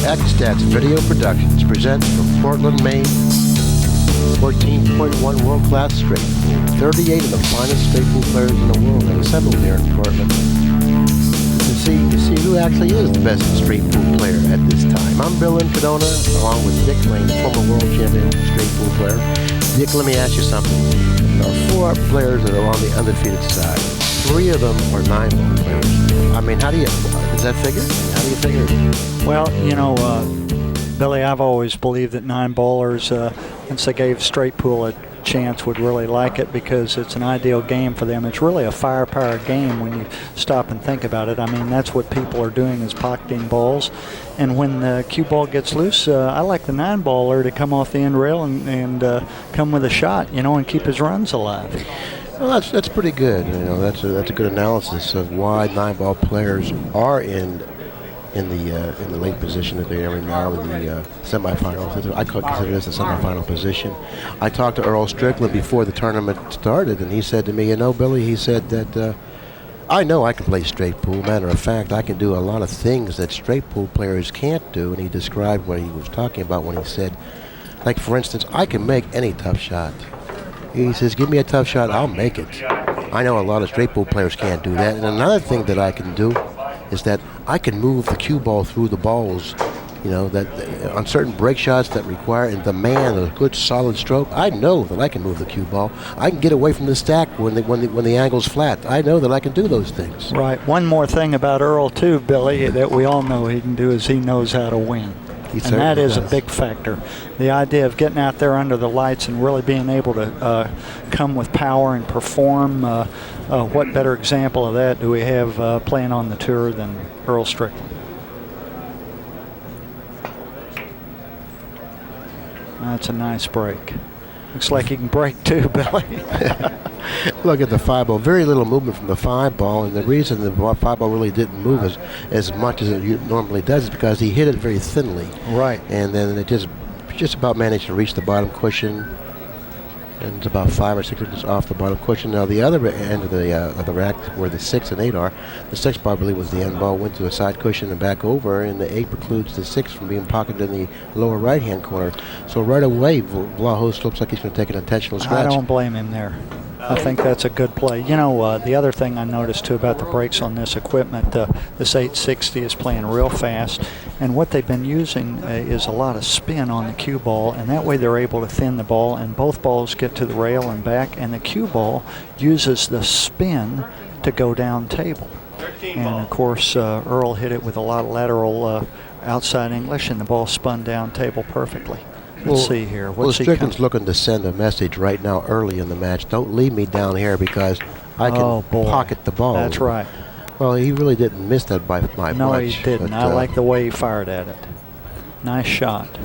ACCUSTATS Video Productions presents from Portland, Maine, 14.1 world-class straight pool. 38 of the finest straight pool players in the world have assembled here in Portland to see who actually is the best straight pool player at this time. I'm Bill Incardona, along with Dick Lane, former world champion straight pool player. Dick, let me ask you something. There are 4 players that are on the undefeated side. 3 of them are 9-ball players. I mean, does that figure? How do you figure it? Well, you know, Billy, I've always believed that 9-ballers, once they gave straight pool a chance, would really like it because it's an ideal game for them. It's really a firepower game when you stop and think about it. I mean, that's what people are doing, is pocketing balls. And when the cue ball gets loose, I like the 9-baller to come off the end rail and come with a shot, you know, and keep his runs alive. Well, that's pretty good. You know, that's a good analysis of why 9-ball players are in the late position that they are in now in the semifinals. I could consider this a semifinal position. I talked to EARL Strickland before the tournament started, and he said to me, you know, Billy, he said that I know I can play straight pool. Matter of fact, I can do a lot of things that straight pool players can't do, and he described what he was talking about when he said, like, for instance, I can make any tough shot. He says, give me a tough shot, I'll make it. I know a lot of straight pool players can't do that. And another thing that I can do is that I can move the cue ball through the balls, you know, that on certain break shots that require a good solid stroke. I know that I can move the cue ball. I can get away from the stack when the angle's flat. I know that I can do those things. Right. One more thing about Earl too, Billy, that we all know he can do is he knows how to win. And that is a big factor. The idea of getting out there under the lights and really being able to come with power and perform. What better example of that do we have playing on the tour than EARL Strickland? That's a nice break. Looks like he can break too, Billy. Look at the 5-ball. Very little movement from the 5-ball, and the reason the 5-ball really didn't move as much as it normally does is because he hit it very thinly. Right. And then it just about managed to reach the bottom cushion, and it's about 5 or 6 inches off the bottom cushion. Now the other end of the rack, where the 6 and 8 are, the 6 ball, I believe, was the end ball, went to a side cushion and back over, and the 8 precludes the 6 from being pocketed in the lower right-hand corner. So right away, Vlahos looks like he's going to take an intentional scratch. I don't blame him there. I think that's a good play. You know, the other thing I noticed too about the brakes on this equipment, this 860 is playing real fast, and what they've been using is a lot of spin on the cue ball, and that way they're able to thin the ball, and both balls get to the rail and back, and the cue ball uses the spin to go down table. And of course, Earl hit it with a lot of lateral outside English, and the ball spun down table perfectly. Let's see here. Strickland's looking to send a message right now early in the match. Don't leave me down here because I can pocket the ball. That's right. Well, he really didn't miss that by much. No, he didn't. I like the way he fired at it. Nice shot.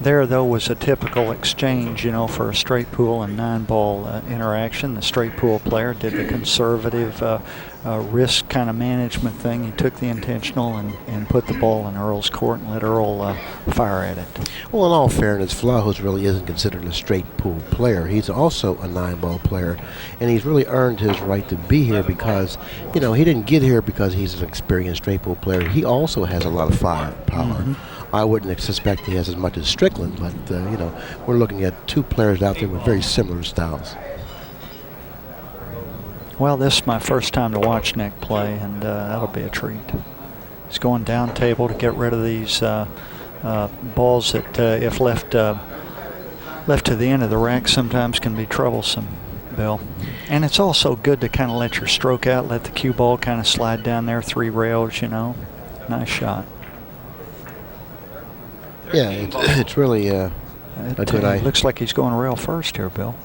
There, though, was a typical exchange, you know, for a straight pool and 9-ball interaction. The straight pool player did the conservative risk kind of management thing. He took the intentional and put the ball in Earl's court and let Earl fire at it. Well, in all fairness, Vlahos really isn't considered a straight pool player. He's also a 9-ball player, and he's really earned his right to be here because, you know, he didn't get here because he's an experienced straight pool player. He also has a lot of firepower. Mm-hmm. I wouldn't suspect he has as much as Strickland, but, you know, we're looking at 2 players out there with very similar styles. Well, this is my first time to watch Nick play, and that'll be a treat. He's going down table to get rid of these balls that, if left to the end of the rack, sometimes can be troublesome, Bill. And it's also good to kind of let your stroke out, let the cue ball kind of slide down there, 3 rails, you know. Nice shot. Yeah, it's really a good idea. Looks like he's going rail first here, Bill.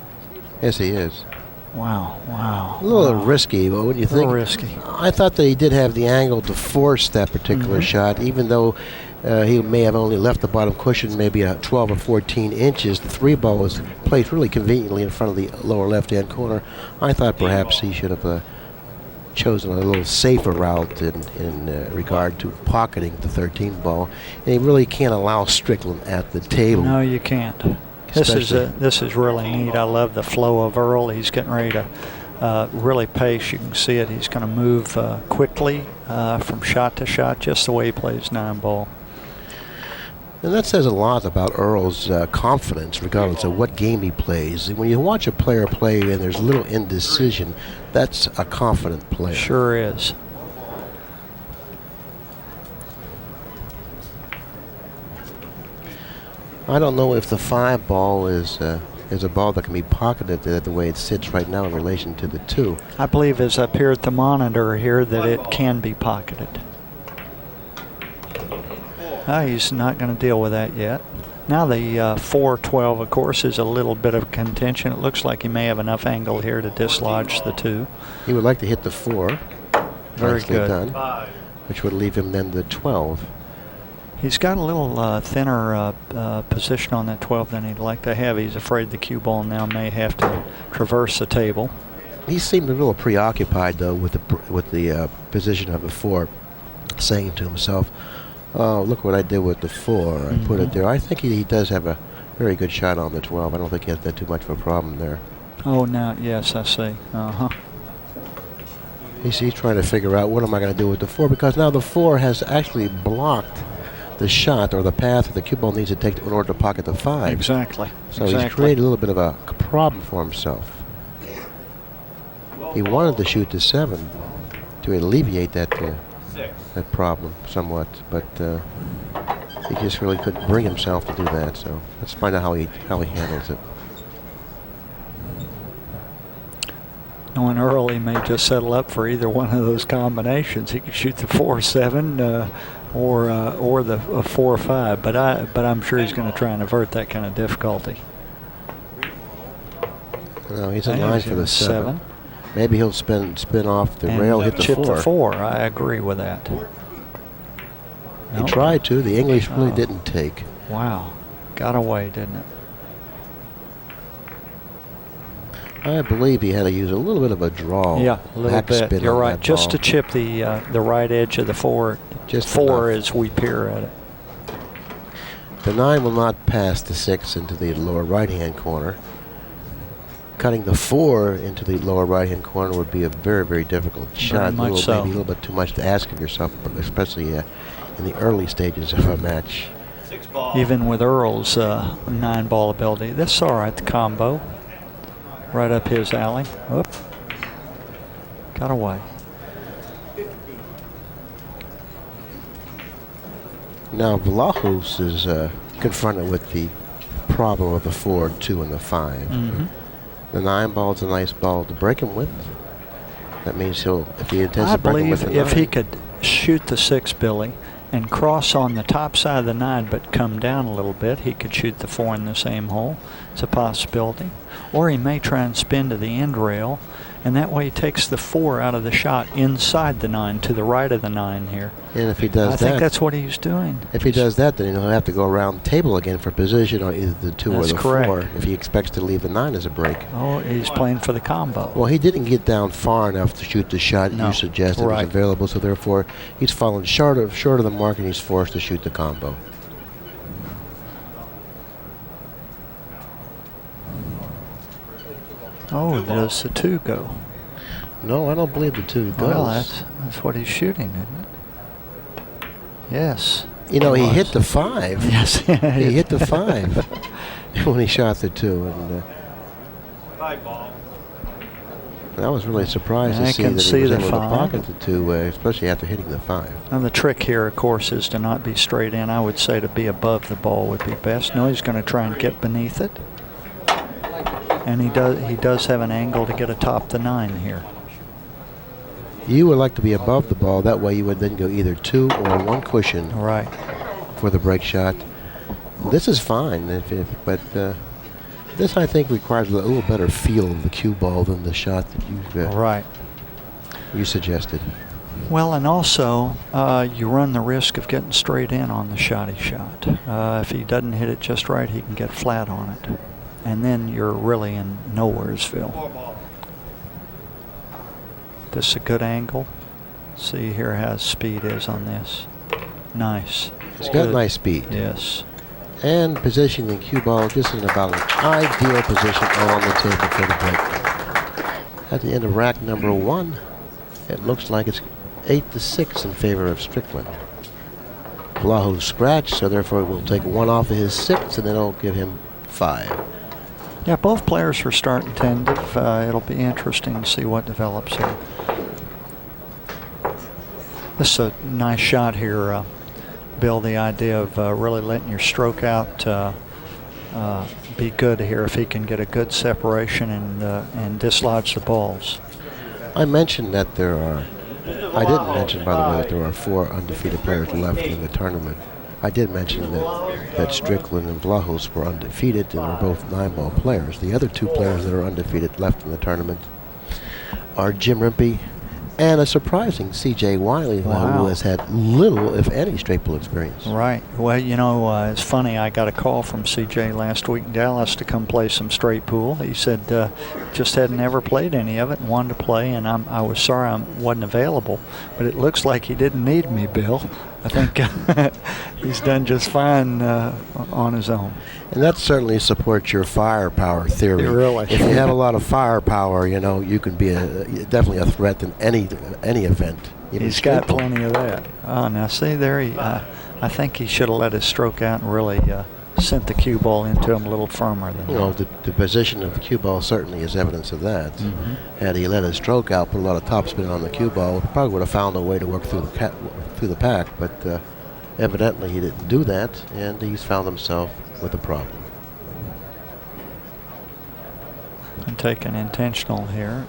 Yes, he is. Wow. A little risky, but what do you think? A little risky. I thought that he did have the angle to force that particular shot, even though he may have only left the bottom cushion maybe 12 or 14 inches. The 3-ball was placed really conveniently in front of the lower left-hand corner. I thought perhaps he should have chosen a little safer route in regard to pocketing the 13 ball. And he really can't allow Strickland at the table. No, you can't. This is really neat. I love the flow of Earl. He's getting ready to really pace. You can see it. He's going to move quickly from shot to shot, just the way he plays 9-ball. And that says a lot about Earl's confidence, regardless of what game he plays. When you watch a player play and there's little indecision, that's a confident player. Sure is. I don't know if the 5 ball is a ball that can be pocketed the way it sits right now in relation to the 2. I believe it's up here at the monitor here that it can be pocketed. He's not going to deal with that yet. Now the 4-12, of course, is a little bit of contention. It looks like he may have enough angle here to dislodge the 2. He would like to hit the 4. Very Nicely good. done, which would leave him then the 12. He's got a little thinner position on that 12 than he'd like to have. He's afraid the cue ball now may have to traverse the table. He seemed a little preoccupied, though, with the position of the 4, saying to himself, "Oh, look what I did with the 4. I put it there." I think he does have a very good shot on the 12. I don't think he has that too much of a problem there. Oh, now, yes, I see. He's trying to figure out, what am I going to do with the 4? Because now the 4 has actually blocked the shot or the path that the cue ball needs to take in order to pocket the 5. Exactly. So he's created a little bit of a problem for himself. He wanted to shoot the 7 to alleviate that problem somewhat, but he just really couldn't bring himself to do that. So let's find out how he handles it. Knowing Earl, he may just settle up for either one of those combinations. He could shoot the 4-7 or the 4-5, but I'm sure he's going to try and avert that kind of difficulty. No, he's in line for the 7. Maybe he'll spin off the rail, hit the chip 4. the 4. I agree with that. He tried to. The English really didn't take. Wow, got away, didn't it? I believe he had to use a little bit of a draw. Yeah, a little bit. You're right. Just to chip the right edge of the 4. Just 4 as we peer at it. The 9 will not pass the 6 into the lower right-hand corner. Cutting the 4 into the lower right-hand corner would be a very, very difficult shot. Maybe a little bit too much to ask of yourself, especially in the early stages of a match. Even with Earl's 9-ball ability. That's all right, the combo. Right up his alley. Whoop. Got away. Now Vlahos is confronted with the problem of the 4, 2, and the 5. The 9 ball is a nice ball to break him with. That means if he intends to break him with the 9. If he could shoot the 6, Billy, and cross on the top side of the 9 but come down a little bit, he could shoot the 4 in the same hole. It's a possibility. Or he may try and spin to the end rail, and that way he takes the 4 out of the shot inside the 9, to the right of the 9 here. And if he does I think that's what he's doing. If he does that, then he'll have to go around the table again for position on either the 2 or the 4 if he expects to leave the 9 as a break. Oh, he's playing for the combo. Well, he didn't get down far enough to shoot the shot you suggested was available, so therefore he's fallen short of the mark and he's forced to shoot the combo. Oh, does the 2 go? No, I don't believe the 2 goes. Well, that's what he's shooting, isn't it? Yes. You know, he hit the 5. Yes. He hit the 5 when he shot the 2. And 5 ball. I was really surprised to see that he was able to pocket the 2, especially after hitting the 5. And the trick here, of course, is to not be straight in. I would say to be above the ball would be best. No, he's going to try and get beneath it. And he does have an angle to get atop the 9 here. You would like to be above the ball. That way you would then go either 2 or 1 cushion for the break shot. This is fine, but this, I think, requires a little better feel of the cue ball than the shot that you suggested. Well, and also you run the risk of getting straight in on the shotty shot. If he doesn't hit it just right, he can get flat on it. And then you're really in nowheresville. This is a good angle. See here how speed is on this. Nice. It's got nice speed. Yes. And positioning the cue ball just in about an ideal position on the table for the break. At the end of rack number 1, it looks like it's 8-6 in favor of Strickland. Vlahos scratched, so therefore we'll take 1 off of his 6, and then I'll give him 5. Yeah, both players are starting tentative. It'll be interesting to see what develops here. This is a nice shot here, Bill. The idea of really letting your stroke out be good here if he can get a good separation and dislodge the balls. I mentioned that there are, I didn't mention, by the way, that there are 4 undefeated players left in the tournament. I did mention that Strickland and Vlahos were undefeated and are both 9-ball players. The other 2 players that are undefeated left in the tournament are Jim Rimpey and a surprising C.J. Wiley, who has had little, if any, straight pull experience. Right. Well, you know, it's funny. I got a call from C.J. last week in Dallas to come play some straight pool. He said just hadn't ever played any of it and wanted to play, and I was sorry I wasn't available. But it looks like he didn't need me, Bill. I think he's done just fine on his own. And that certainly supports your firepower theory. Really. If you have a lot of firepower, you know, you can be definitely a threat in any event. He's got plenty of that. Oh, now see there, I think he should have let his stroke out and really sent the cue ball into him a little firmer than that. Well, the position of the cue ball certainly is evidence of that. Had he let his stroke out, put a lot of topspin on the cue ball, probably would have found a way to work through the pack, but evidently he didn't do that, and he's found himself with a problem. And take an intentional here.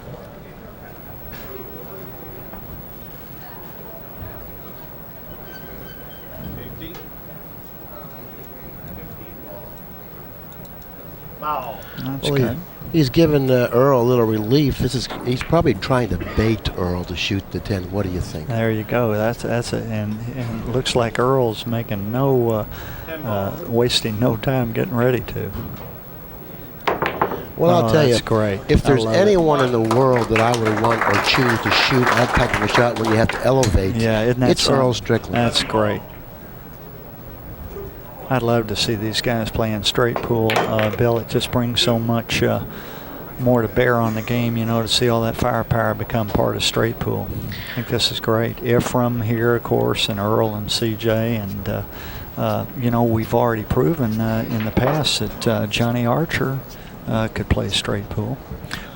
Foul. That's good. He's given Earl a little relief. He's probably trying to bait Earl to shoot the 10. What do you think? There you go. That's it. And it looks like Earl's making wasting no time getting ready to. Well, I'll tell you, that's great. If there's anyone in the world that I would want or choose to shoot that type of a shot when you have to elevate, it's Earl Strickland. That's great. I'd love to see these guys playing straight pool, Bill. It just brings so much more to bear on the game, you know, to see all that firepower become part of straight pool. I think this is great. Ephraim here, of course, and Earl and CJ, and you know, we've already proven in the past that Johnny Archer could play straight pool.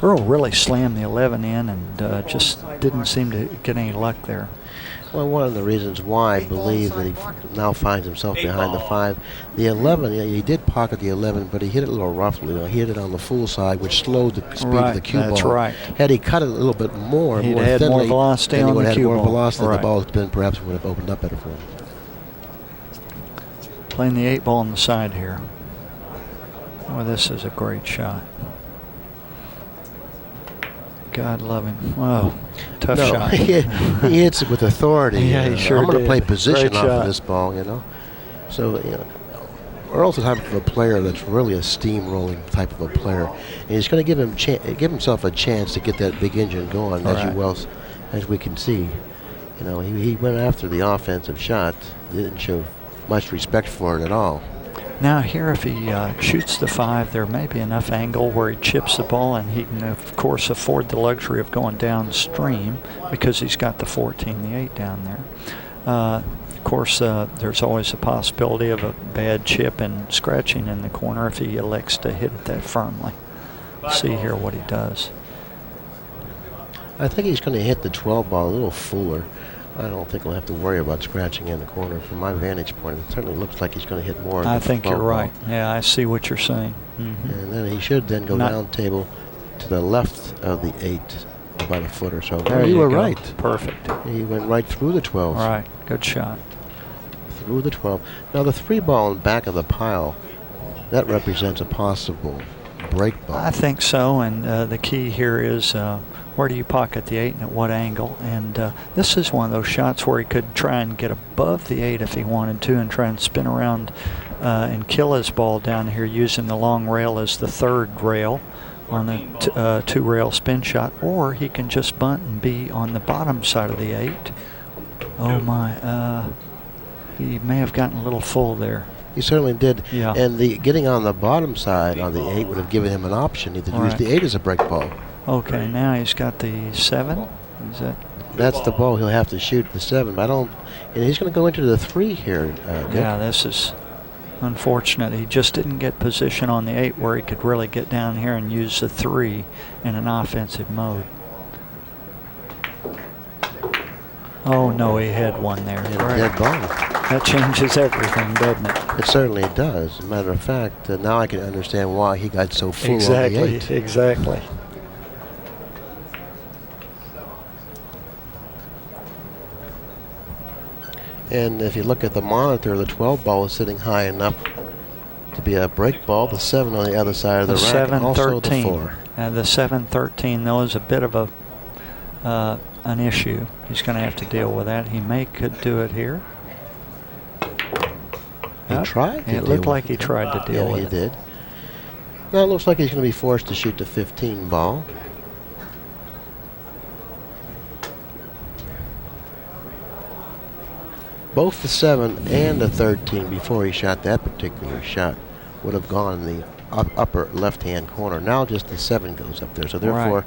Earl really slammed the 11 in and just didn't seem to get any luck there. Well, one of the reasons why I believe that he now finds himself behind the 5. The 11, he did pocket the 11, but he hit it a little roughly. He hit it on the full side, which slowed the speed of the cue ball. That's right. Had he cut it a little bit more he'd had thinly, more velocity on the cue ball. More velocity, right. The ball then perhaps would have opened up better for him. Playing the 8 ball on the side here. Well, this is a great shot. God love him. Wow, tough shot. he hits it with authority. Yeah, he sure I'm going to did. play position Great off shot. of this ball, you know. So, you know, Earl's the type of a player that's really a steamrolling type of a player, and he's going to give himself a chance to get that big engine going, right. as we can see. You know, he went after the offensive shot. He didn't show much respect for it at all. Now here, if he shoots the 5, there may be enough angle where he chips the ball, and he can, of course, afford the luxury of going downstream because he's got the 14, the 8 down there. Of course, there's always a possibility of a bad chip and scratching in the corner if he elects to hit it that firmly. See here what he does. I think he's going to hit the 12 ball a little fuller. I don't think we'll have to worry about scratching in the corner. From my vantage point, it certainly looks like he's going to hit more. I think you're right. Yeah, I see what you're saying. And then he should then go down table to the left of the 8, about a foot or so. There you were go. right. Perfect. He went right through the 12. Right. Good shot. Through the 12. Now the 3 ball in back of the pile, that represents a possible break ball. I think so, and the key here is where do you pocket the 8 and at what angle? And this is one of those shots where he could try and get above the 8 if he wanted to and try and spin around and kill his ball down here using the long rail as the 3rd rail on the 2-rail spin shot, or he can just bunt and be on the bottom side of the 8. Oh my, he may have gotten a little full there. He certainly did. Yeah. And the getting on the bottom side on the 8 would have given him an option. He could use the 8 as a break ball. Okay, now he's got the 7. Is that? That's the ball he'll have to shoot the 7. But I don't. And he's going to go into the 3 here. Dick. Yeah, this is unfortunate. He just didn't get position on the 8 where he could really get down here and use the 3 in an offensive mode. Oh no, he had one there. Right. Dead ball. That changes everything, doesn't it? It certainly does. As a matter of fact, now I can understand why he got so full exactly, on the 8. Exactly. And if you look at the monitor, the 12 ball is sitting high enough to be a break ball. The 7 on the other side of the rack, and also the 4. The 7-13, though, is a bit of an issue. He's going to have to deal with that. Could do it here. He tried. It looked like he tried to deal with it. Yeah, he did. Now it looks like he's going to be forced to shoot the 15 ball. Both the 7 and the 13, before he shot that particular shot, would have gone in the upper left-hand corner. Now just the 7 goes up there. So therefore,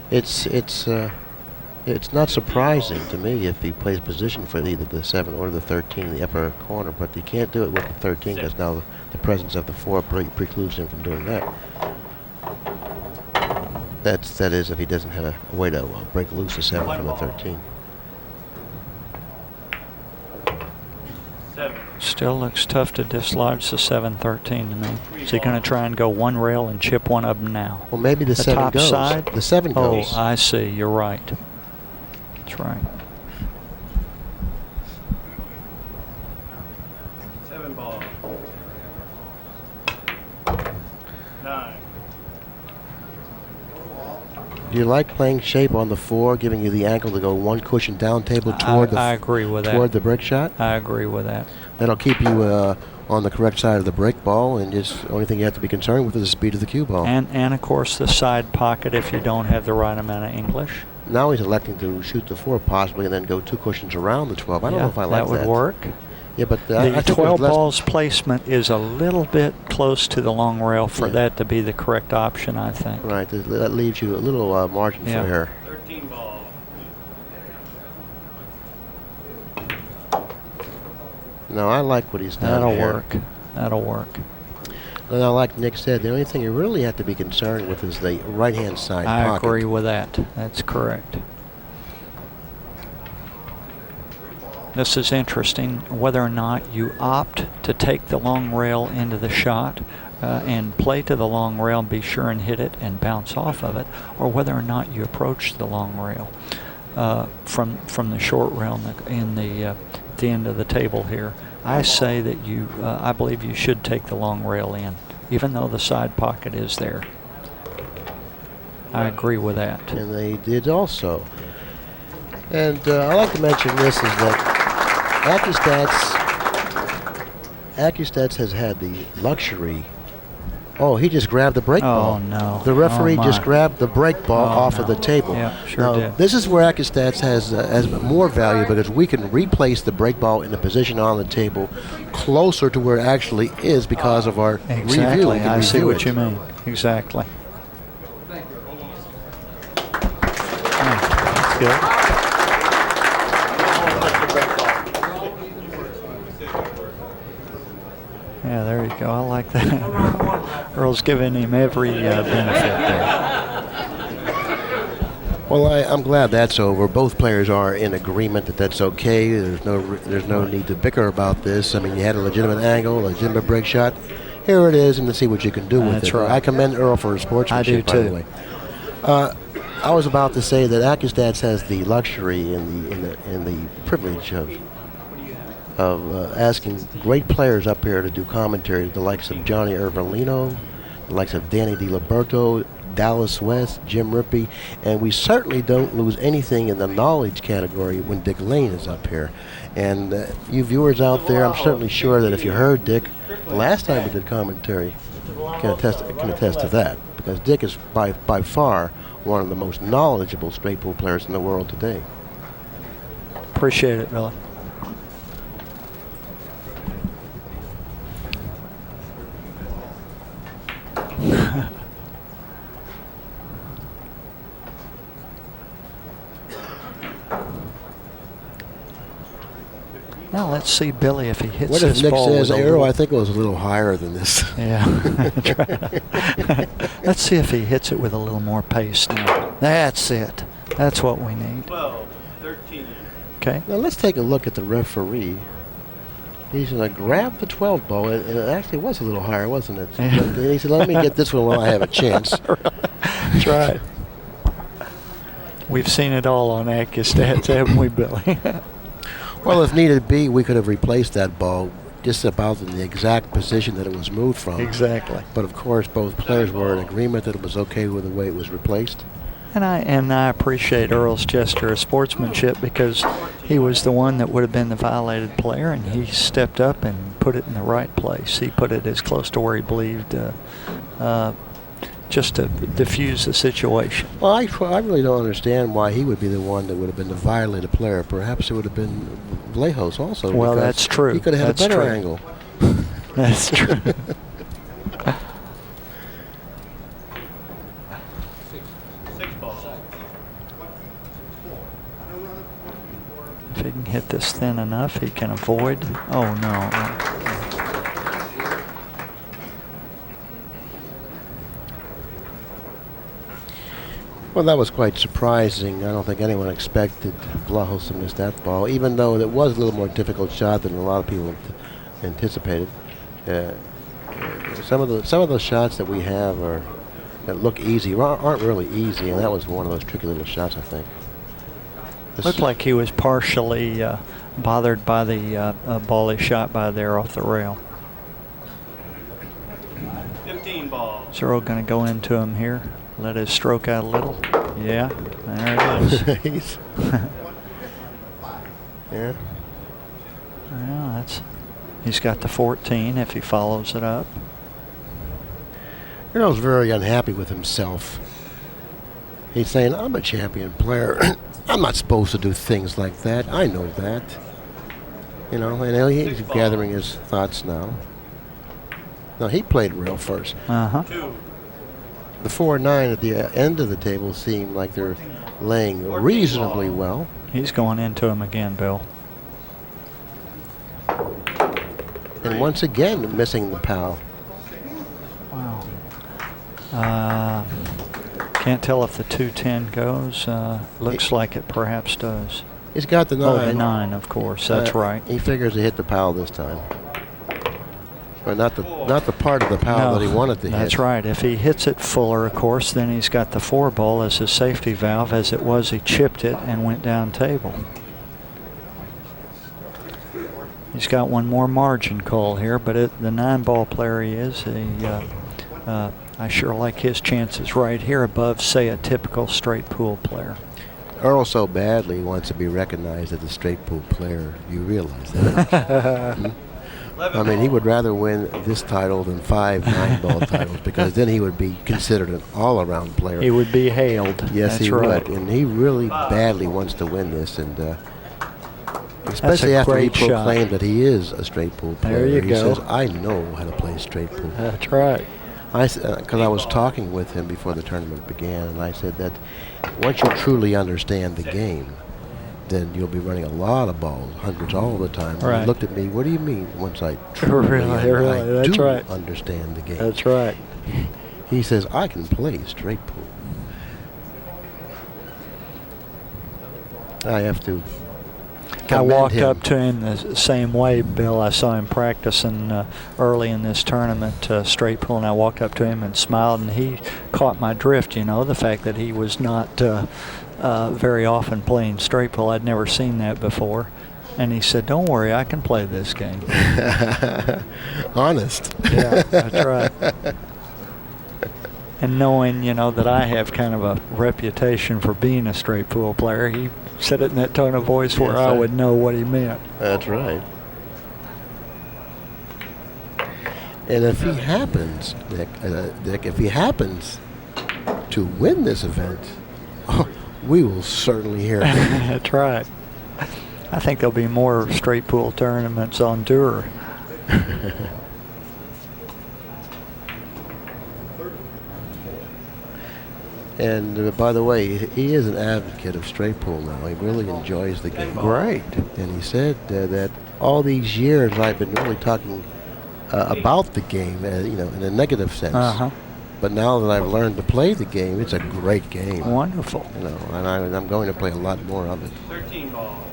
it's not surprising to me if he plays position for either the 7 or the 13 in the upper corner. But he can't do it with the 13 because now the presence of the 4 precludes him from doing that. That is, if he doesn't have a way to break loose the 7 from the 13. Still looks tough to dislodge the 7-13 to me. Is he going to try and go one rail and chip one of them now? Well, maybe the 7 top goes. Side? The 7 goes. Oh, I see. You're right. That's right. 7 ball. 9. Do you like playing shape on the 4, giving you the angle to go 1 cushion down table toward I agree with toward that. the break shot? I agree with that. That'll keep you on the correct side of the break ball, and just the only thing you have to be concerned with is the speed of the cue ball. And of course the side pocket if you don't have the right amount of English. Now he's electing to shoot the 4 possibly, and then go 2 cushions around the 12. I don't know if I like that. That would work. Yeah, but the 12 balls placement is a little bit close to the long rail for that to be the correct option, I think. Right, that leaves you a little margin for error. 13 ball. No, I like what he's done. That'll here. work. That'll work. Now, like Nick said, the only thing you really have to be concerned with is the right-hand side I pocket. agree with that. That's correct. This is interesting, whether or not you opt to take the long rail into the shot and play to the long rail and be sure and hit it and bounce off of it, or whether or not you approach the long rail from the short rail in the end of the table here. I say that I believe you should take the long rail in, even though the side pocket is there. I agree with that. And they did also. And I like to mention this is that ACCUSTATS has had the luxury. Oh, he just grabbed the break ball. Oh, no. The referee just grabbed the break ball off of the table. Yeah, sure did. This is where ACCUSTATS has more value because we can replace the break ball in the position on the table closer to where it actually is because of our review. Exactly. I see what you mean. Exactly. That's good. Yeah, there you go. I like that. Earl's giving him every benefit there. Well, I'm glad that's over. Both players are in agreement that that's okay. There's no need to bicker about this. I mean, you had a legitimate angle, a legitimate break shot. Here it is, and let's see what you can do with That's it. right. I commend Earl for his sportsmanship, I do by the way. I was about to say that ACCUSTATS has the luxury and the privilege of asking great players up here to do commentary, the likes of Johnny Ervolino, the likes of Danny DiLiberto, Dallas West, Jim Rippey, and we certainly don't lose anything in the knowledge category when Dick Lane is up here. And you viewers out there, I'm certainly sure that if you heard Dick the last time we did commentary, can attest to that, because Dick is by far one of the most knowledgeable straight pool players in the world today. Appreciate it, Billy. Now let's see Billy if he hits What if this Nick ball says, with a Arrow, little- I think it was a little higher than this. Yeah. Let's see if he hits it with a little more pace now. That's it. That's what we need. 12, 13. Okay. Now let's take a look at the referee. He's going to grab the 12 ball, and it actually was a little higher, wasn't it? Yeah. But he said, let me get this one while I have a chance. That's right. We've seen it all on ACCUSTATS, haven't we, Billy? Well, if needed be, we could have replaced that ball just about in the exact position that it was moved from. Exactly. But of course, both players were in agreement that it was okay with the way it was replaced. And I appreciate Earl's gesture of sportsmanship, because he was the one that would have been the violated player, and he stepped up and put it in the right place. He put it as close to where he believed, just to diffuse the situation. Well, I really don't understand why he would be the one that would have been the violated player. Perhaps it would have been Vlahos also. Well, because that's true. He could have had That's a better true. angle. That's true. Six ball. If he can hit this thin enough, he can avoid. Oh, no. Well, that was quite surprising. I don't think anyone expected Vlahos to miss that ball, even though it was a little more difficult shot than a lot of people anticipated. Some of those shots that we have that look easy aren't really easy, and that was one of those tricky little shots, I think. Looked like he was partially bothered by the ball he shot by there off the rail. 15 ball. Is Earl going to go into him here? Let his stroke out a little? Yeah, there it is. Yeah. Well, he's got the 14 if he follows it up. Earl's very unhappy with himself. He's saying, I'm a champion player. I'm not supposed to do things like that. I know that. You know, and he's gathering his thoughts now. No, he played rail first. Uh-huh. 2. The 4-9 at the end of the table seem like they're laying reasonably well. He's going into him again, Bill. And once again, missing the pal. Wow. Can't tell if the 210 goes. Looks like it perhaps does. He's got the 9. Oh, the 9, of course. That's right. He figures to hit the pal this time. But not the part of the pal that he wanted to hit. That's right. If he hits it fuller, of course, then he's got the 4 ball as his safety valve. As it was, he chipped it and went down table. He's got one more margin call here, but the 9 ball player he is, I sure like his chances right here above, say, a typical straight pool player. Earl so badly wants to be recognized as a straight pool player. You realize that? I mean, he would rather win this title than 5 9-ball titles, because then he would be considered an all-around player. He would be hailed. Yes, That's he right. would. And he really badly wants to win this, and That's especially a after he great shot. proclaimed that he is a straight pool player. There you he go. says, I know how to play straight pool. That's right. Because I was talking with him before the tournament began, and I said that once you truly understand the game, then you'll be running a lot of balls, hundreds all the time. Right. And he looked at me, what do you mean once I truly Really, that's do right. understand the game? That's right. He says, I can play straight pool. I have to I commend walked him. up to him the same way, Bill. I saw him practicing early in this tournament, straight pool, and I walked up to him and smiled, and he caught my drift, you know, the fact that he was not very often playing straight pool. I'd never seen that before. And he said, don't worry, I can play this game. Honest. Yeah, that's right. And knowing, you know, that I have kind of a reputation for being a straight pool player, he said it in that tone of voice where Yes, I sir. would know what he meant. That's right. And if he happens, Dick, if he happens to win this event, we will certainly hear it. That's right. I think there'll be more straight pool tournaments on tour. And by the way, he is an advocate of straight pool now. He really enjoys the game. Great. And he said that all these years I've been really talking about the game, you know, in a negative sense. But now that I've learned to play the game, it's a great game. Wonderful. You know, and I'm going to play a lot more of it. 13 ball.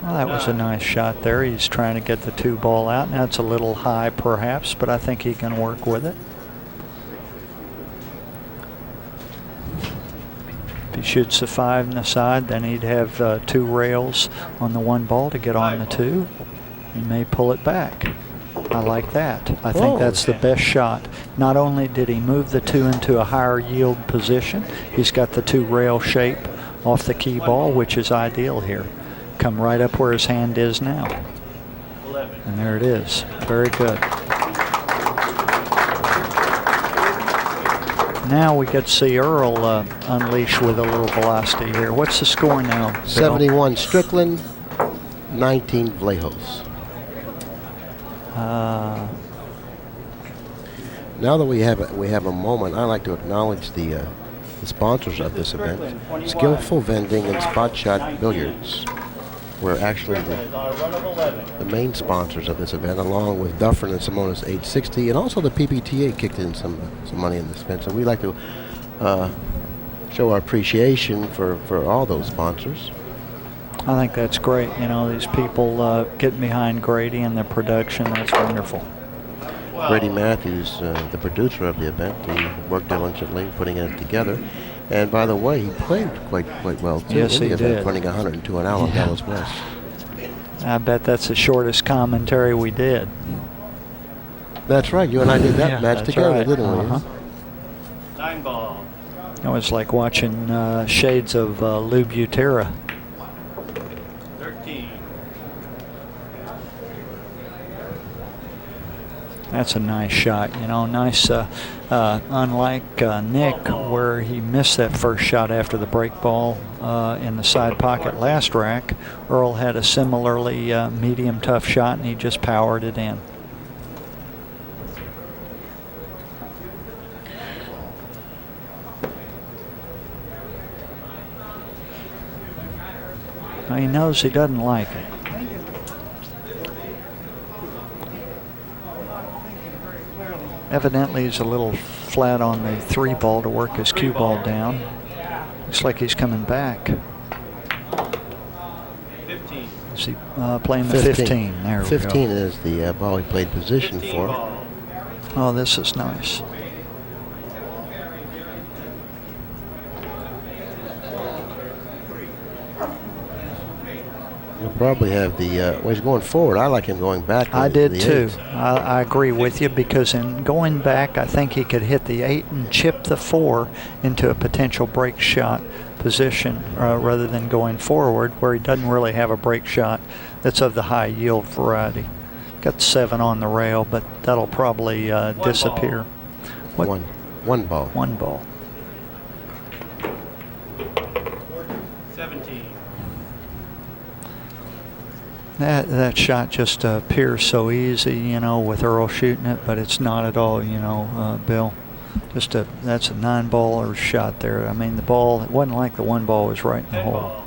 Well, that was a nice shot there. He's trying to get the 2 ball out. Now it's a little high perhaps, but I think he can work with it. If he shoots the 5 in the side, then he'd have 2 rails on the 1 ball to get on the 2. He may pull it back. I like that. I think that's the best shot. Not only did he move the 2 into a higher yield position, he's got the 2 rail shape off the key ball, which is ideal here. Come right up where his hand is now. 11. And there it is. Very good. Now we get to see Earl unleash with a little velocity here. What's the score now, Bill? 71 Strickland, 19 Vlahos. Now that we have a moment, I'd like to acknowledge the sponsors of this event. Skillful Vending and Spot Shot Billiards were actually the main sponsors of this event, along with Dufferin and Simonis 860, and also the PPTA kicked in some money in this event. So we'd like to show our appreciation for all those sponsors. I think that's great. You know, these people getting behind Grady and the production. That's wonderful. Grady Matthews, the producer of the event, he worked diligently putting it together. And by the way, he played quite well too. Yes, he did. Running 102 an hour on Dallas West. I bet that's the shortest commentary we did. That's right. You and I did that match that's together, right. didn't we? 9 ball. It was like watching shades of Lou Butera. 13. That's a nice shot, you know, nice, unlike Nick, where he missed that first shot after the break ball in the side pocket last rack. Earl had a similarly medium tough shot, and he just powered it in. Now he knows he doesn't like it. Evidently he's a little flat on the 3 ball to work his cue ball down. Looks like he's coming back. 15. Is he playing the 15? There we go. 15 is the ball he played position 15 for. ball. Oh, this is nice. He'll probably have the, well, he's going forward. I like him going back. I did too. 8. I agree with you, because in going back, I think he could hit the 8 and chip the 4 into a potential break shot position rather than going forward, where he doesn't really have a break shot that's of the high yield variety. Got 7 on the rail, but that'll probably disappear. What? One ball. 1 ball. 17. That shot just appears so easy, you know, with Earl shooting it, but it's not at all, you know, Bill. That's a 9-baller shot there. I mean, the ball, it wasn't like the 1 ball was right in the 10 hole. ball.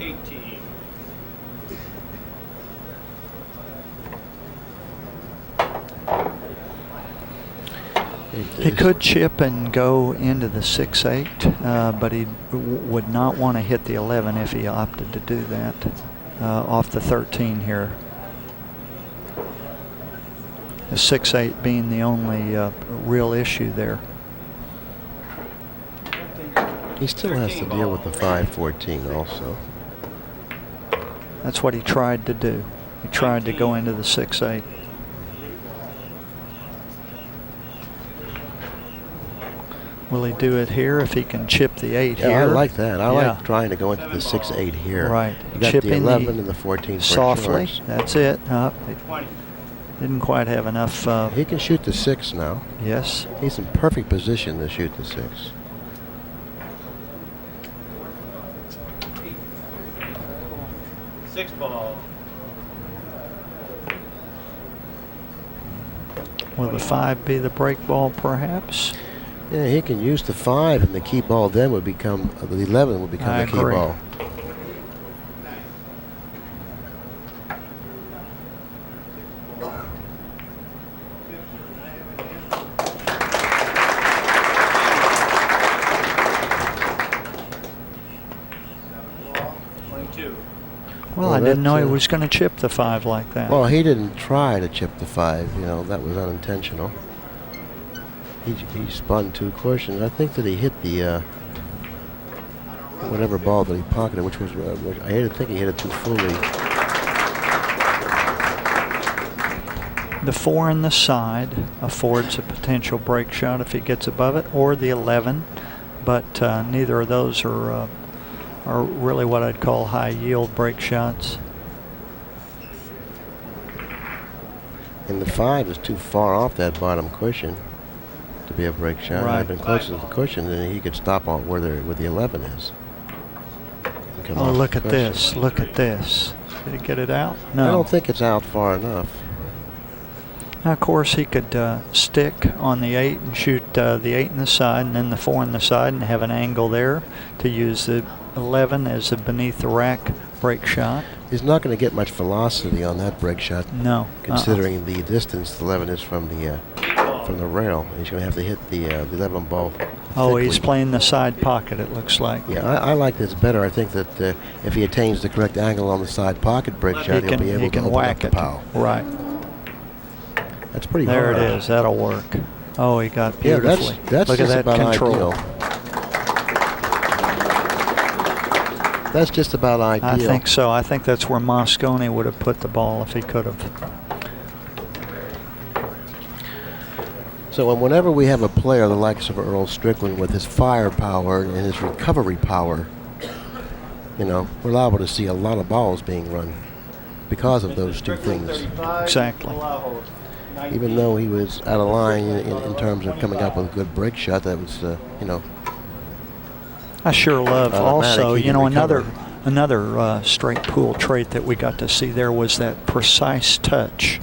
18. He could chip and go into the 6-8, but he would not want to hit the 11 if he opted to do that off the 13 here. The 6-8 being the only real issue there. He still has to deal with the 5-14 also. That's what he tried to do. He tried to go into the 6-8. Will he do it here if he can chip the 8 Yeah, here? I like that. I Yeah. like trying to go into the 6-8 here. Right. You got Chipping the 11 and the 14 for softly. choice. That's it. 20. Didn't quite have enough. He can shoot the 6 now. Yes. He's in perfect position to shoot the 6. Six ball. Will the 5 be the break ball, perhaps? Yeah, he can use the 5, and the key ball then would become, the 11 would become the key agree. ball. Well, I didn't know he was going to chip the 5 like that. Well, he didn't try to chip the 5. You know, that was unintentional. He spun 2 cushions. I think that he hit the whatever ball that he pocketed, which was I think he hit it too fully. The 4 in the side affords a potential break shot if he gets above it, or the 11, but neither of those are really what I'd call high yield break shots. And the 5 is too far off that bottom cushion to be a break shot. Right. I've been closer to the cushion, then he could stop on where the 11 is. Oh, look at this! Look at this! Did he get it out? No. I don't think it's out far enough. Now, of course, he could stick on the 8 and shoot the 8 in the side, and then the 4 in the side, and have an angle there to use the 11 as a beneath the rack break shot. He's not going to get much velocity on that break shot. No. Considering the distance the 11 is from the rail. He's going to have to hit the 11 ball. Oh, thickly. he's playing the side pocket, it looks like. Yeah, I like this better. I think that if he attains the correct angle on the side pocket break shot, he'll be able to open whack up the pow. Right. That's pretty there hard. There it is. That'll work. Oh, he got beautifully. Yeah, that's look just at that about control. ideal. That's just about ideal. I think so. I think that's where Moscone would have put the ball if he could have. So whenever we have a player the likes of Earl Strickland with his firepower and his recovery power, you know, we're liable to see a lot of balls being run because of those two things. Exactly. Even though he was out of line in terms of coming up with a good break shot, that was, you know. I sure love also, you know, recover. another straight pool trait that we got to see there was that precise touch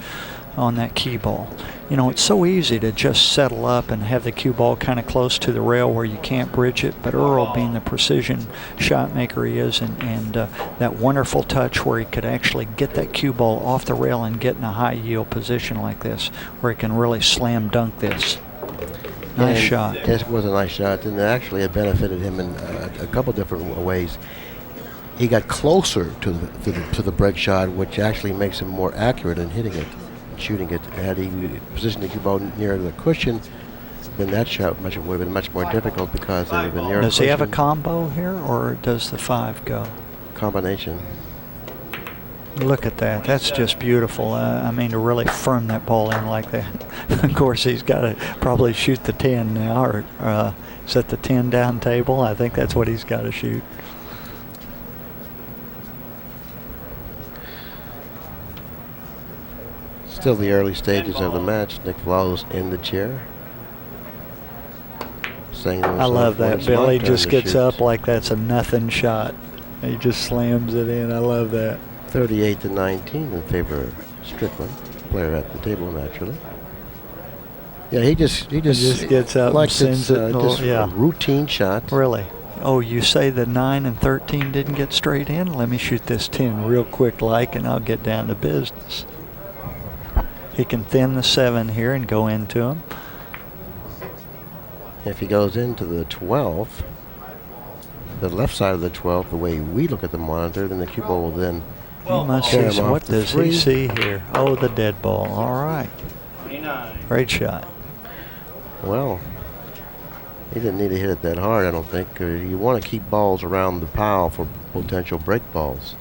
on that cue ball. You know, it's so easy to just settle up and have the cue ball kind of close to the rail where you can't bridge it, but Earl, being the precision shot maker he is, and that wonderful touch where he could actually get that cue ball off the rail and get in a high yield position like this, where he can really slam dunk this. Nice shot. Yes, it was a nice shot, and actually it benefited him in a couple different ways. He got closer to the break shot, which actually makes him more accurate in hitting it, shooting it. Had he positioned the cue ball near the cushion, then that shot would have been much more difficult because it would have been near the cushion. Does he have a combo here, or does the 5 go? Combination. Look at that. That's just beautiful. I mean, to really firm that ball in like that. Of course, he's got to probably shoot the 10 now, or set the 10 down table. I think that's what he's got to shoot. Still the early stages of the match. Nick Vlahos in the chair. I love that. Billy just gets up like that's a nothing shot. He just slams it in. I love that. 38-19 in favor of Strickland, player at the table naturally. Yeah, he just gets up like and sends it. just a routine shot. Really? Oh, you say the 9 and 13 didn't get straight in? Let me shoot this 10 real quick and I'll get down to business. He can thin the 7 here and go into him. If he goes into the 12, the left side of the 12, the way we look at the monitor, then the cue ball will then he must see. What does he see here? Oh, the dead ball. All right. 29. Great shot. Well, he didn't need to hit it that hard, I don't think. You want to keep balls around the pile for potential break balls.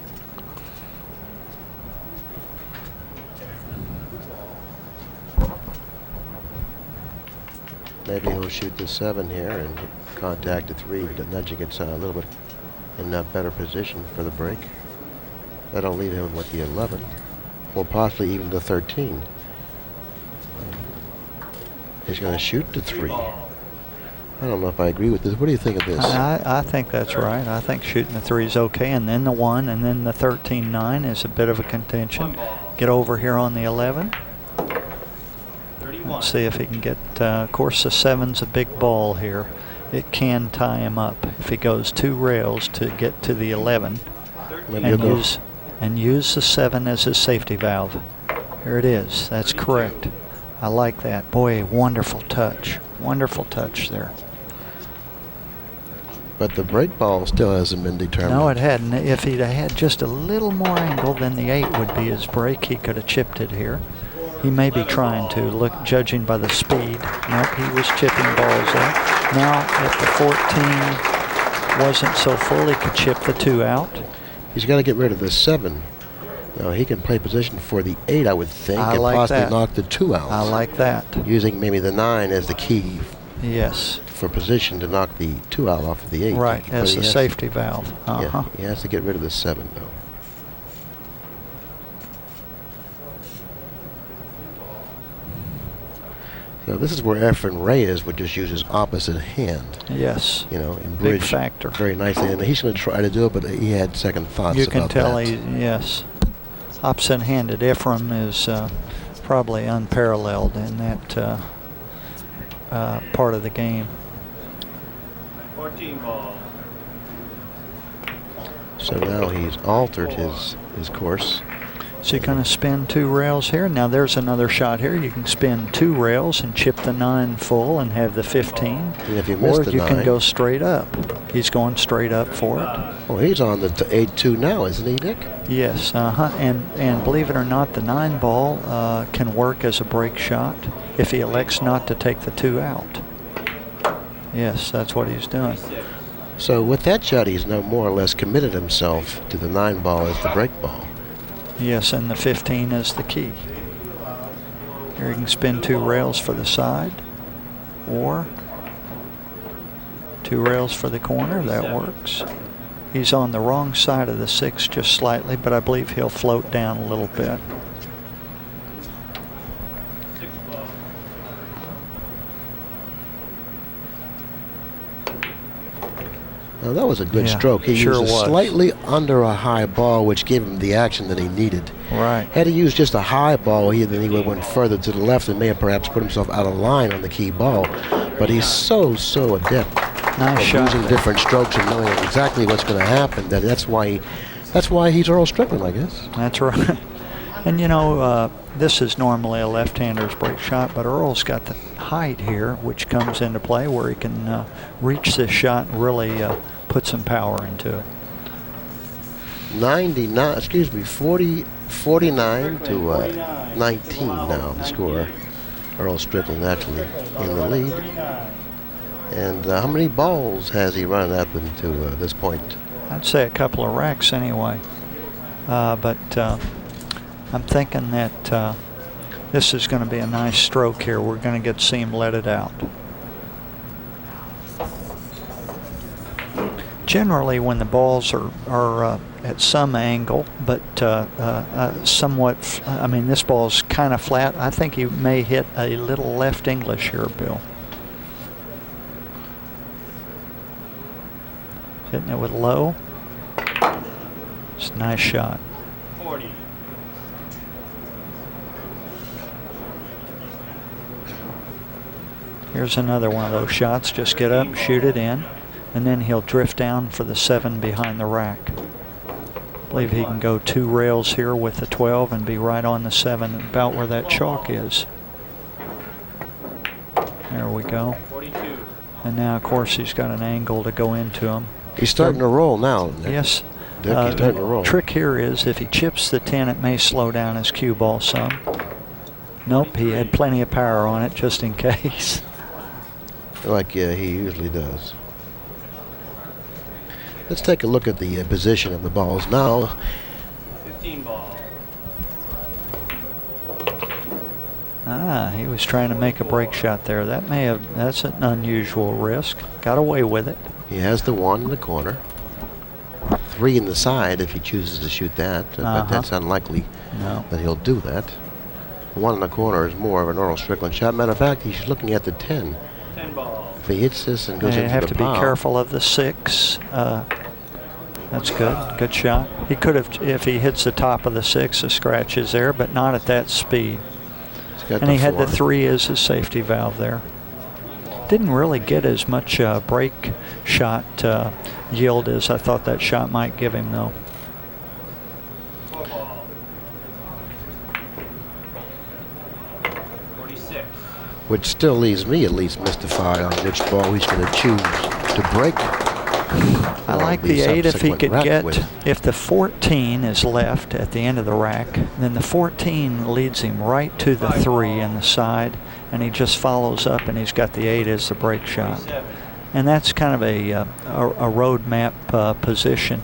Maybe he'll shoot the 7 here and contact the 3, nudging it a little bit in a better position for the break. That'll leave him with the 11, or possibly even the 13. He's going to shoot the 3. I don't know if I agree with this. What do you think of this? I think that's right. I think shooting the 3 is okay, and then the 1, and then the 13-9 is a bit of a contention. Get over here on the 11. 35. Let's see if he can get, of course the 7's a big ball here. It can tie him up if he goes 2 rails to get to the 11 and use the 7 as his safety valve. Here it is. That's correct. I like that. Boy, wonderful touch. Wonderful touch there. But the break ball still hasn't been determined. No, it hadn't. If he'd had just a little more angle, then the 8 would be his break. He could have chipped it here. He may be trying to, look, judging by the speed. Nope, he was chipping balls there. Now, if the 14 wasn't so full, he could chip the 2 out. He's got to get rid of the 7. Now, he can play position for the 8, I would think, I and like possibly that. knock the 2 out. I like that. Using maybe the 9 as the key. Yes. For position to knock the 2 out off of the 8. Right, as the safety valve. Yeah, he has to get rid of the 7, though. So this is where Efren Reyes would just use his opposite hand. Yes. You know, in bridge. Big factor. Very nicely. And he's going to try to do it, but he had second thoughts You about can tell that. yes. Opposite-handed Ephraim is probably unparalleled in that part of the game. 14 ball. So now he's altered his course. So you're going to spin 2 rails here. Now there's another shot here. You can spin 2 rails and chip the 9 full and have the 15. And if you miss or the you 9, can go straight up. He's going straight up for it. Oh, he's on the 8-2 now, isn't he, Dick? Yes, and believe it or not, the 9 ball can work as a break shot if he elects not to take the 2 out. Yes, that's what he's doing. So with that shot, he's now more or less committed himself to the 9 ball as the break ball. Yes, and the 15 is the key. Here you can spin 2 rails for the side, or 2 rails for the corner. That works. He's on the wrong side of the 6 just slightly, but I believe he'll float down a little bit. Now that was a good Yeah, stroke. He sure used was. slightly under a high ball, which gave him the action that he needed. Right. Had he used just a high ball, then he would have went further to the left and may have perhaps put himself out of line on the key ball. But he's so adept Nice at shot using there. different strokes and knowing exactly what's going to happen. That's why he's Earl Strickland, I guess. That's right. And you know, this is normally a left-hander's break shot, but Earl's got the height here, which comes into play where he can reach this shot and really put some power into it. 49 to 19 now, the score. Earl Strickland actually in the lead. And how many balls has he run up into this point? I'd say a couple of racks anyway. But I'm thinking that this is going to be a nice stroke here. We're going to get to see him let it out. Generally, when the balls are at some angle, but somewhat, I mean, this ball's kind of flat. I think he may hit a little left English here, Bill. Hitting it with low. It's a nice shot. 40. Here's another one of those shots. Just get up, shoot it in, and then he'll drift down for the 7 behind the rack. I believe he can go 2 rails here with the 12 and be right on the 7, about where that chalk is. There we go. 42. And now, of course, he's got an angle to go into him. He's starting to roll now. Nick. Yes. Dick, he's starting to roll. The trick here is if he chips the 10, it may slow down his cue ball some. Nope, he had plenty of power on it just in case. Like he usually does. Let's take a look at the position of the balls now. 15 ball. He was trying to make a break shot there. That's an unusual risk. Got away with it. He has the 1 in the corner. 3 in the side if he chooses to shoot that, but that's unlikely that he'll do that. 1 in the corner is more of an Earl Strickland shot. Matter of fact, he's looking at the 10. 10 ball. If he hits this and goes You into have the to be pile, careful of the 6. That's good. Good shot. He could have, if he hits the top of the 6, the scratch is there, but not at that speed. And he had the 3 as his safety valve there. Didn't really get as much break shot yield as I thought that shot might give him, though. 4 ball. 46. Which still leaves me at least mystified on which ball he's going to choose to break. I like the 8 if he could get, if the 14 is left at the end of the rack, then the 14 leads him right to the 3 in the side, and he just follows up and he's got the 8 as the break shot. And that's kind of a road map position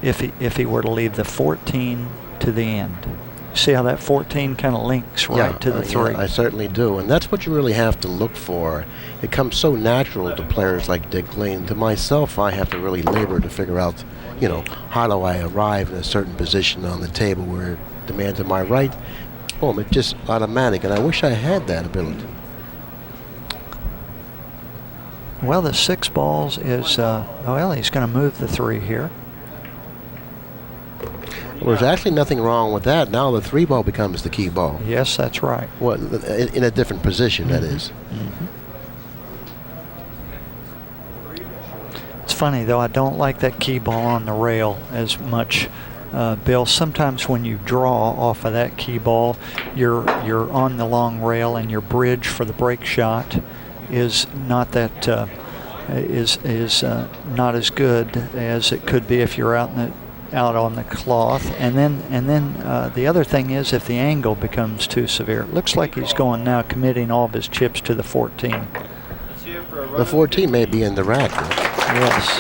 if he were to leave the 14 to the end. See how that 14 kind of links right to the 3? Yeah, I certainly do. And that's what you really have to look for. It comes so natural to players like Dick Lane. To myself, I have to really labor to figure out, you know, how do I arrive in a certain position on the table where the man to my right, boom, it's just automatic. And I wish I had that ability. Well, the 6 balls is, well, he's going to move the 3 here. There's actually nothing wrong with that. Now the 3 ball becomes the key ball. Yes, that's right. Well, in a different position, that is. It's funny, though, I don't like that key ball on the rail as much, Bill. Sometimes when you draw off of that key ball, you're on the long rail, and your bridge for the break shot is not that not as good as it could be if you're out on the cloth. And then the other thing is, if the angle becomes too severe. It looks like he's going now, committing all of his chips to the 14. The 14 may be in the rack. Yes.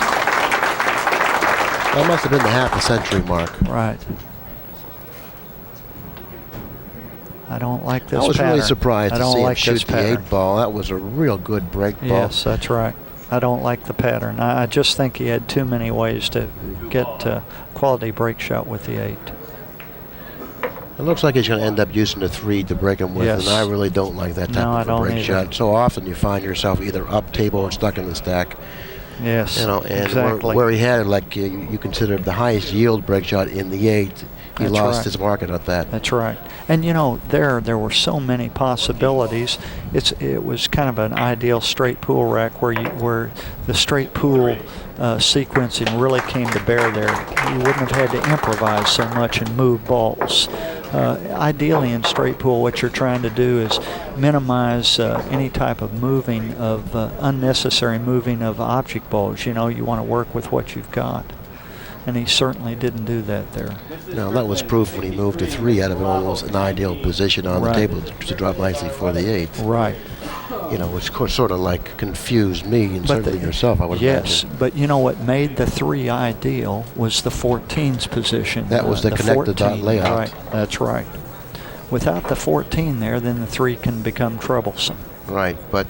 That must have been the half a century mark. Right. I don't like this I was pattern. really surprised to see him like shoot the 8 ball. That was a real good break ball. Yes, that's right. I don't like the pattern. I just think he had too many ways to get quality break shot with the 8. It looks like he's going to end up using the 3 to break him with, Yes. and I really don't like that type of a break shot. So often you find yourself either up table or stuck in the stack. Yes, you know, and exactly. where he had, like, you consider the highest yield break shot in the 8, he lost his market at that. That's right. And you know, there were so many possibilities. It was kind of an ideal straight pool rack where the straight pool sequencing really came to bear there. You wouldn't have had to improvise so much and move balls. Ideally in straight pool, what you're trying to do is minimize any type of moving of unnecessary moving of object balls. You know, you want to work with what you've got. And he certainly didn't do that there. No, that was proof when he moved to 3 out of almost an ideal position on the table to drop nicely for the 8. Right. You know, which sort of like confused me and certainly yourself, I would imagine. But you know what made the 3 ideal was the 14's position. That was the connected dot layout. Right, that's right. Without the 14 there, then the 3 can become troublesome. Right, but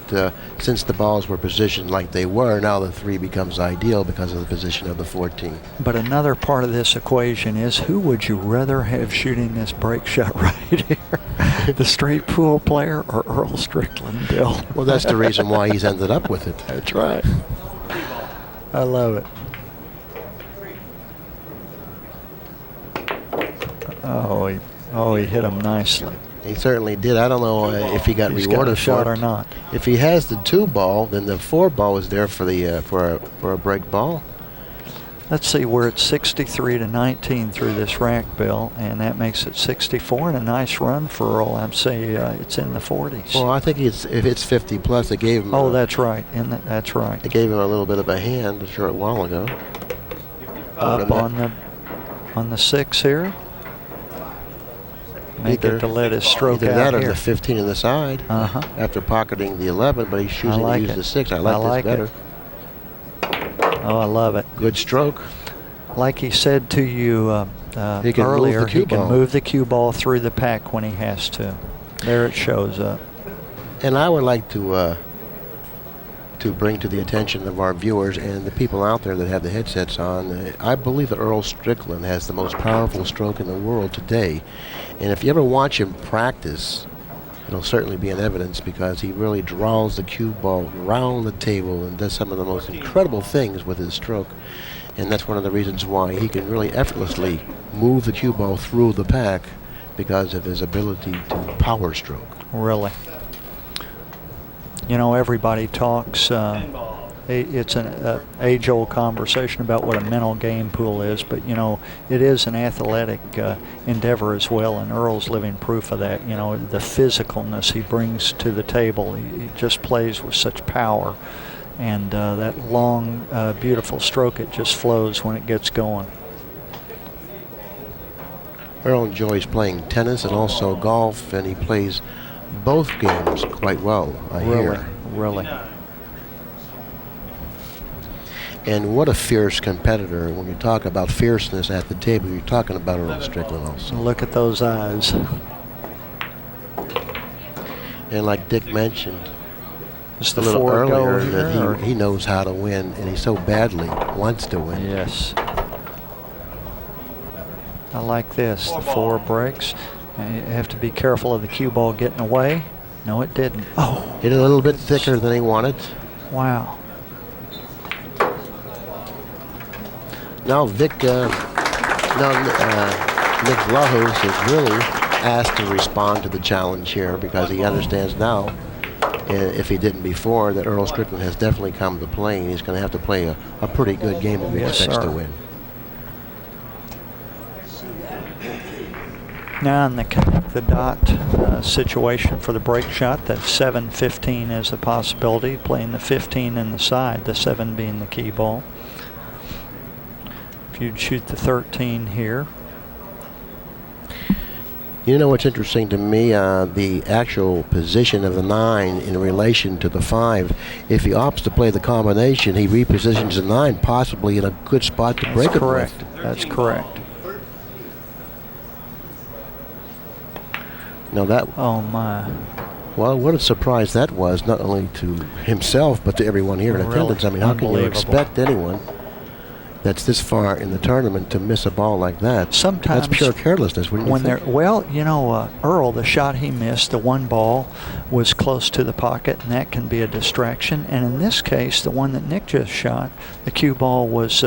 since the balls were positioned like they were, now the 3 becomes ideal because of the position of the 14. But another part of this equation is, who would you rather have shooting this break shot right here? The straight pool player or EARL Strickland, Bill? Well, that's the reason why he's ended up with it. That's right. I love it. Oh, he hit him nicely. He certainly did. I don't know if he got rewarded shot for or not. If he has the 2 ball, then the 4 ball is there for the for a break ball. Let's see, we're at 63 to 19 through this rack, Bill, and that makes it 64 and a nice run for Earl. I'd say it's in the 40s. Well, I think if it's 50 plus, it gave him. Oh, that's right. That's right. It gave him a little bit of a hand a short while ago. Up on the 6 here. Make it to let his stroke either out that or here. the 15 on the side. After pocketing the 11, but he's choosing to use the 6. I like this better. Oh, I love it. Good stroke. Like he said to you earlier, he can move the cue ball through the pack when he has to. There it shows up. And I would like to bring to the attention of our viewers and the people out there that have the headsets on, I believe that EARL Strickland has the most powerful stroke in the world today. And if you ever watch him practice, it'll certainly be in evidence, because he really draws the cue ball around the table and does some of the most incredible things with his stroke. And that's one of the reasons why he can really effortlessly move the cue ball through the pack because of his ability to power stroke. Really. You know, everybody talks, it's an age-old conversation about what a mental game pool is, but, you know, it is an athletic endeavor as well, and Earl's living proof of that. You know, the physicalness he brings to the table. He just plays with such power, and that long, beautiful stroke, it just flows when it gets going. Earl enjoys playing tennis and also golf, and he plays both games quite well, I hear. Really. And what a fierce competitor. When you talk about fierceness at the table, you're talking about Earl Strickland also. Look at those eyes. And like Dick mentioned Just a the little four earlier, go that here, he knows how to win, and he so badly wants to win. Yes. I like this. The 4 breaks. And you have to be careful of the cue ball getting away. No, it didn't. Oh. Hit it a little bit thicker than he wanted. Wow. Now Nick Vlahos is really asked to respond to the challenge here, because he understands now, if he didn't before, that Earl Strickland has definitely come to play, and he's going to have to play a pretty good game if he expects to win. Now in the connect the dot situation for the break shot, that 7-15 is a possibility, playing the 15 in the side, the 7 being the key ball. If you'd shoot the 13 here. You know what's interesting to me? The actual position of the 9 in relation to the 5. If he opts to play the combination, he repositions the 9 possibly in a good spot to break it with. That's correct. Now that, oh my. Well, what a surprise that was, not only to himself, but to everyone here in attendance. I mean, how can you expect anyone that's this far in the tournament to miss a ball like that? Sometimes that's pure carelessness, wouldn't you think? Well, you know, Earl, the shot he missed, the 1 ball was close to the pocket, and that can be a distraction. And in this case, the one that Nick just shot, the cue ball was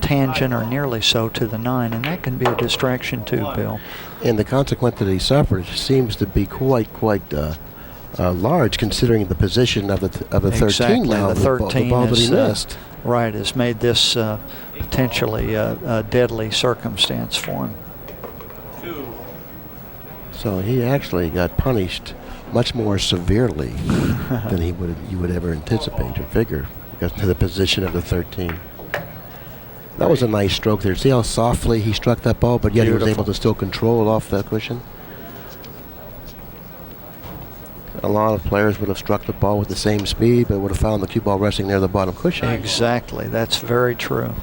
tangent or nearly so to the 9, and that can be a distraction too, Bill. And the consequence that he suffered seems to be quite large, considering the position of the 13 now. The 13 the ball that he missed. Right, has made this potentially a deadly circumstance for him. So he actually got punished much more severely than you would ever anticipate or figure, because of the position of the 13. That was a nice stroke there. See how softly he struck that ball, but yet he was able to still control it off that cushion? A lot of players would have struck the ball with the same speed, but would have found the cue ball resting near the bottom cushion. Exactly. That's very true.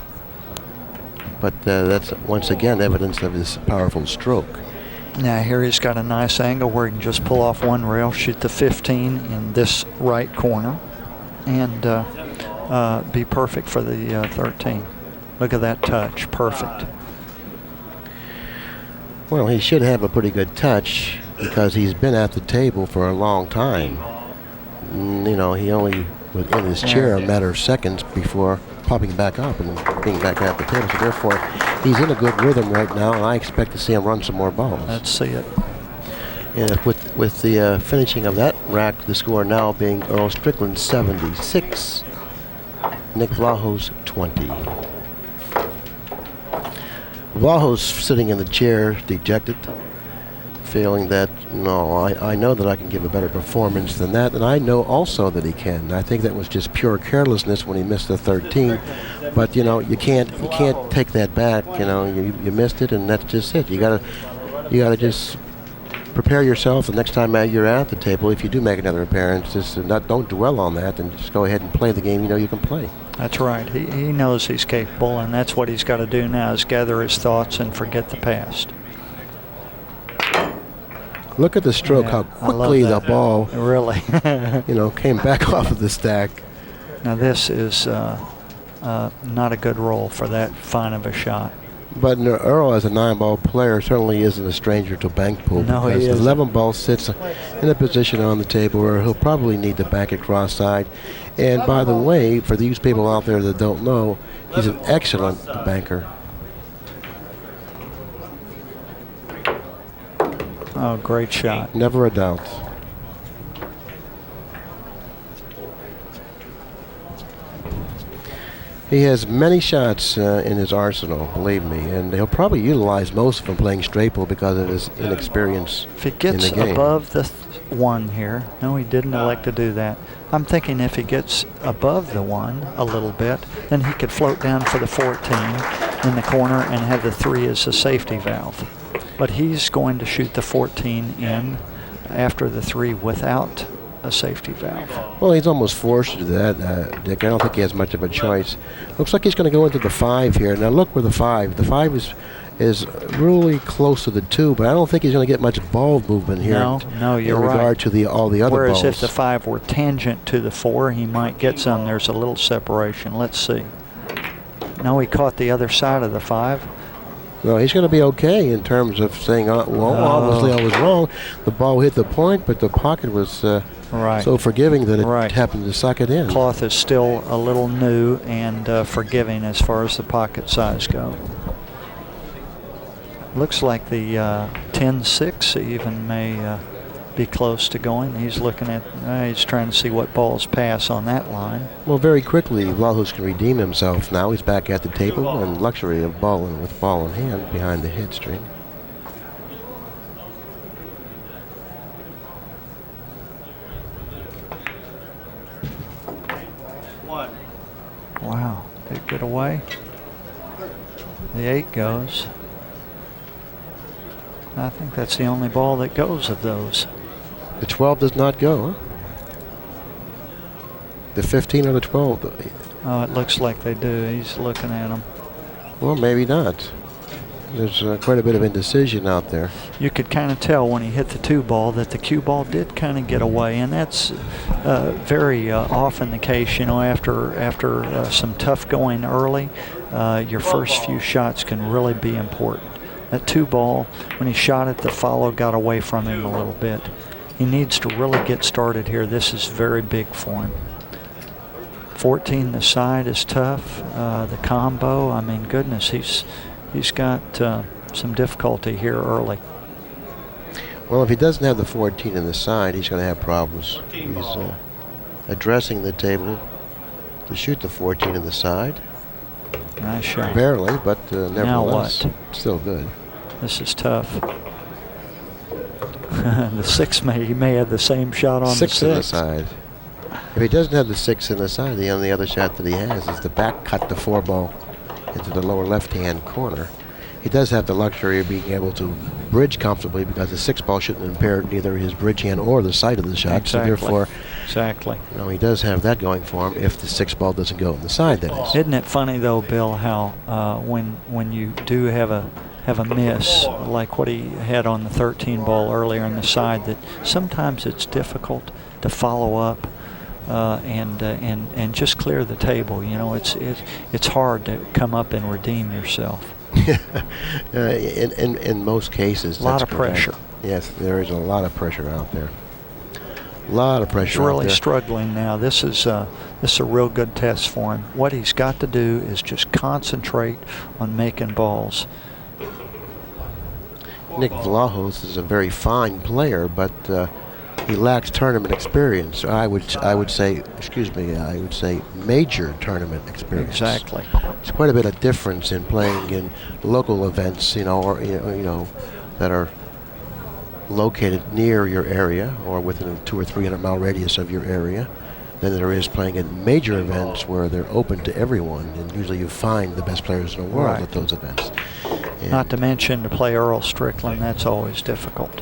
But that's, once again, evidence of his powerful stroke. Now here he's got a nice angle where he can just pull off 1 rail, shoot the 15 in this right corner, and be perfect for the 13. Look at that touch. Perfect. Well, he should have a pretty good touch, because he's been at the table for a long time. You know, he only was in his chair a matter of seconds before popping back up and being back at the table. So therefore, he's in a good rhythm right now, and I expect to see him run some more balls. Let's see it. And with the finishing of that rack, the score now being Earl Strickland 76, Nick Vlahos 20. Vlahos sitting in the chair, dejected, feeling that, no, I know that I can give a better performance than that, and I know also that he can. I think that was just pure carelessness when he missed the 13, but you know, you can't take that back. You know, you missed it, and that's just it. You gotta just prepare yourself the next time you're at the table. If you do make another appearance, just don't dwell on that, and just go ahead and play the game you know you can play. That's right. He knows he's capable, and that's what he's got to do now, is gather his thoughts and forget the past. Look at the stroke, how quickly the ball really came back off of the stack. Now this is not a good roll for that fine of a shot. But Earl, as a 9-ball player, certainly isn't a stranger to bank pool. No, because he the isn't. 11-ball sits in a position on the table where he'll probably need to bank it cross-side. And by the way, for these people out there that don't know, he's an excellent banker. Oh, great shot. Never a doubt. He has many shots in his arsenal, believe me, and he'll probably utilize most of them playing straight ball because of his inexperience If he in gets the game. above the 1 here, no, he didn't elect to do that. I'm thinking if he gets above the 1 a little bit, then he could float down for the 14 in the corner and have the 3 as a safety valve. But he's going to shoot the 14 in after the 3 without a safety valve. Well, he's almost forced to do that, Dick. I don't think he has much of a choice. Looks like he's going to go into the 5 here. Now look where the 5. The 5 is really close to the 2, but I don't think he's going to get much ball movement here. No, you're in regard to all the other Whereas balls. if the 5 were tangent to the 4, he might get some. There's a little separation. Let's see. No, he caught the other side of the 5. Well, he's going to be okay in terms of saying, well, obviously I was wrong. The ball hit the point, but the pocket was so forgiving that it happened to suck it in. Cloth is still a little new and forgiving as far as the pocket size go. Looks like the 10-6 even may be close to going. He's looking at, he's trying to see what balls pass on that line. Well, very quickly, Vlahos can redeem himself now. He's back at the table and luxury of balling with ball in hand behind the hit string. Wow, did it get away? The 8 goes. I think that's the only ball that goes of those. The 12 does not go, huh? The 15 or the 12? Oh, it looks like they do. He's looking at them. Well, maybe not. There's quite a bit of indecision out there. You could kind of tell when he hit the 2 ball that the cue ball did kind of get away, and that's very often the case. You know, after some tough going early, your first few shots can really be important. That 2 ball, when he shot it, the follow got away from him a little bit. He needs to really get started here. This is very big for him. 14 the side is tough. The combo, I mean, goodness, he's got some difficulty here early. Well, if he doesn't have the 14 in the side, he's going to have problems. He's addressing the table to shoot the 14 in the side. Nice shot. Barely, but nevertheless, now what? Still good. This is tough. The 6 he may have the same shot on 6 the 6. in the side. If he doesn't have the 6 in the side, the only other shot that he has is the back cut the 4 ball into the lower left-hand corner. He does have the luxury of being able to bridge comfortably because the 6 ball shouldn't impair neither his bridge hand or the sight of the shot. Exactly. So therefore, you know, he does have that going for him if the 6 ball doesn't go in the side, that is. Isn't it funny though, Bill, how when you do have a miss like what he had on the 13 ball earlier on the side, that sometimes it's difficult to follow up and just clear the table. You know, it's hard to come up and redeem yourself. In most cases, a lot of pressure. Yes, there is a lot of pressure out there. A lot of pressure. He's really out there. struggling now. This is a real good test for him. What he's got to do is just concentrate on making balls. Nick Vlahos is a very fine player, but he lacks tournament experience. I would say major tournament experience. Exactly. There's quite a bit of difference in playing in local events, you know, or you know, that are located near your area or within a 200 or 300 mile radius of your area, than there is playing in major events where they're open to everyone, and usually you find the best players in the world at those events. And not to mention to play EARL Strickland, that's always difficult.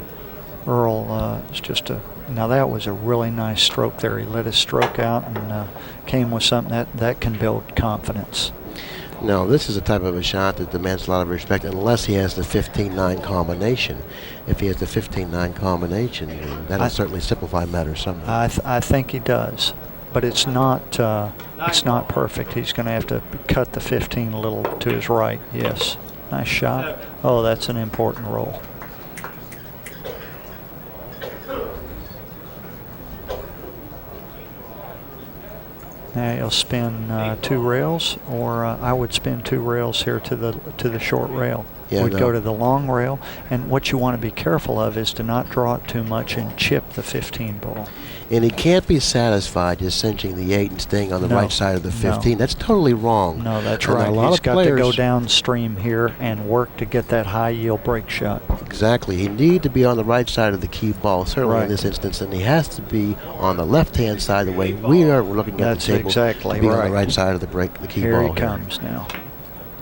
EARL is just now that was a really nice stroke there. He let his stroke out and came with something that can build confidence. Now, this is a type of a shot that demands a lot of respect unless he has the 15-9 combination. If he has the 15-9 combination, that'll certainly simplify matters somewhat. I think he does, but it's not perfect. He's going to have to cut the 15 a little to his right. Yes, nice shot. Oh, that's an important roll. Now he'll spin 2 rails, or I would spin 2 rails here to the short rail. would go to the long rail, and what you want to be careful of is to not draw it too much and chip the 15 ball. And he can't be satisfied just cinching the 8 and staying on the right side of the 15. That's totally wrong. No, that's and right. He's got to go downstream here and work to get that high yield break shot. Exactly. He needs to be on the right side of the cue ball, certainly in this instance, and he has to be on the left-hand side the way we're looking at the table. Exactly to be on the right side of the key ball. Here he comes now.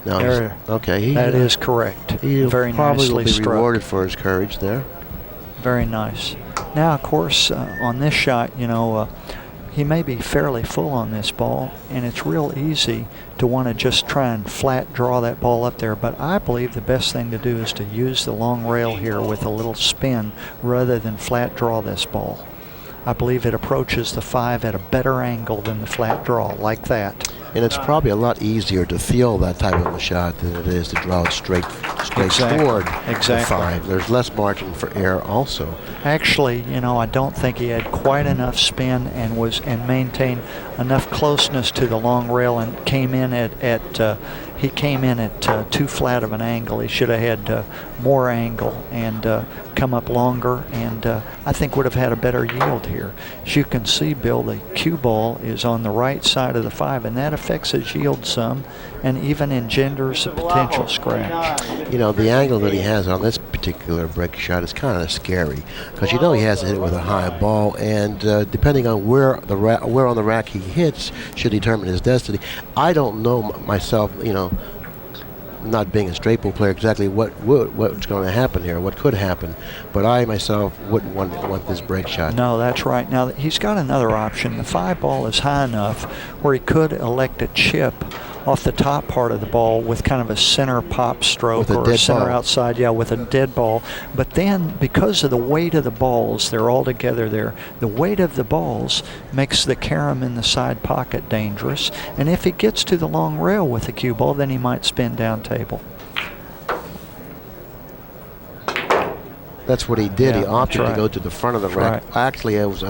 No, okay. That is correct. He very probably nicely will be struck. rewarded for his courage there. Very nice. Now, of course, on this shot, he may be fairly full on this ball, and it's real easy to want to just try and flat draw that ball up there. But I believe the best thing to do is to use the long rail here with a little spin rather than flat draw this ball. I believe it approaches the 5 at a better angle than the flat draw, like that. And it's probably a lot easier to feel that type of a shot than it is to draw it straight toward the 5. There's less margin for error also. Actually, I don't think he had quite enough spin and maintained enough closeness to the long rail, and came in he came in at too flat of an angle. He should have had more angle and come up longer, and I think would have had a better yield here. As you can see, Bill, the cue ball is on the right side of the 5, and that affects his yield some and even engenders a potential scratch. The angle that he has on this particular break shot is kind of scary, because he has to hit it with a high ball, and depending on where on the rack he hits should determine his destiny. I don't know myself, not being a straight pool player, exactly what's going to happen here, what could happen, but I myself wouldn't want this break shot. No, that's right. Now he's got another option. The 5 ball is high enough where he could elect a chip off the top part of the ball with kind of a center pop stroke or a center outside, with a dead ball. But then, because of the weight of the balls, they're all together there. The weight of the balls makes the carom in the side pocket dangerous. And if he gets to the long rail with the cue ball, then he might spin down table. That's what he did. Yeah, he opted to go to the front of the rack. Actually, it was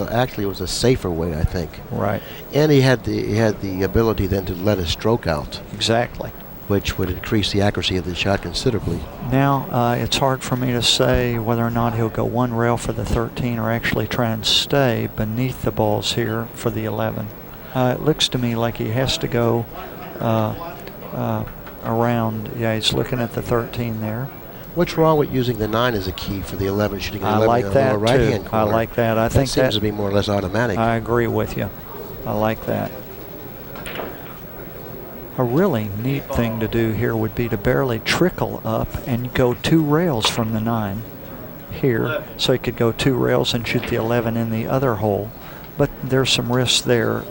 a safer way, I think. Right. And he had the ability then to let his stroke out. Exactly. Which would increase the accuracy of the shot considerably. Now, it's hard for me to say whether or not he'll go one rail for the 13 or actually try and stay beneath the balls here for the 11. It looks to me like he has to go around. Yeah, he's looking at the 13 there. What's wrong with using the 9 as a key for the 11, shooting an 11 I like in the that lower right-hand too. corner? I like that. I think that seems to be more or less automatic. I agree with you. I like that. A really neat thing to do here would be to barely trickle up and go 2 rails from the 9 here, so he could go 2 rails and shoot the 11 in the other hole. But there's some risks there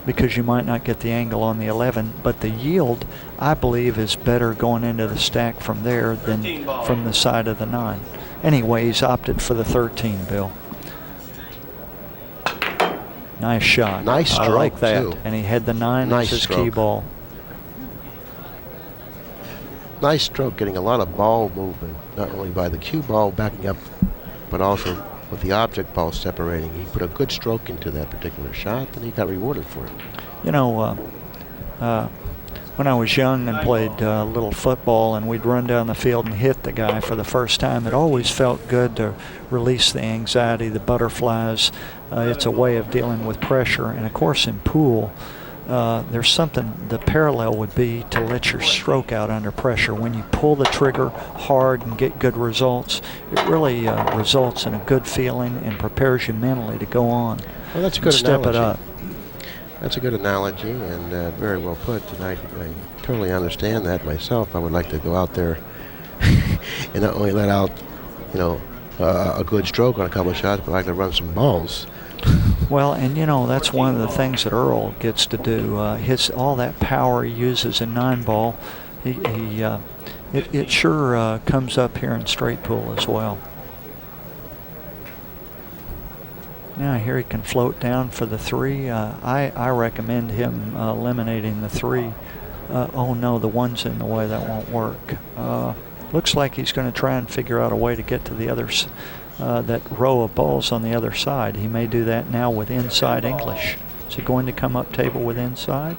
because you might not get the angle on the 11. But the yield, I believe, is better going into the stack from there than from the side of the 9. Anyway, he's opted for the 13, Bill. Nice shot. Nice stroke, I like that. too. And he had the 9 Nice as his stroke. key ball. Nice stroke, getting a lot of ball movement, not only by the cue ball backing up, but also with the object ball separating. He put a good stroke into that particular shot, and he got rewarded for it. When I was young and played little football, and we'd run down the field and hit the guy for the first time, it always felt good to release the anxiety, the butterflies. It's a way of dealing with pressure. And of course in pool, there's something, the parallel would be to let your stroke out under pressure. When you pull the trigger hard and get good results, it really results in a good feeling and prepares you mentally to go on. Well, that's a good step analogy. it up. That's a good analogy, and very well put. And I totally understand that myself. I would like to go out there and not only let out, a good stroke on a couple of shots, but I'd like to run some balls. Well, and that's one of the things that Earl gets to do. All that power he uses in 9-ball, it sure comes up here in straight pool as well. Now here he can float down for the 3. I recommend him eliminating the 3. Oh no, the 1's in the way. That won't work. Looks like he's going to try and figure out a way to get to the others. That row of balls on the other side. He may do that now with inside English. Is he going to come up table with inside?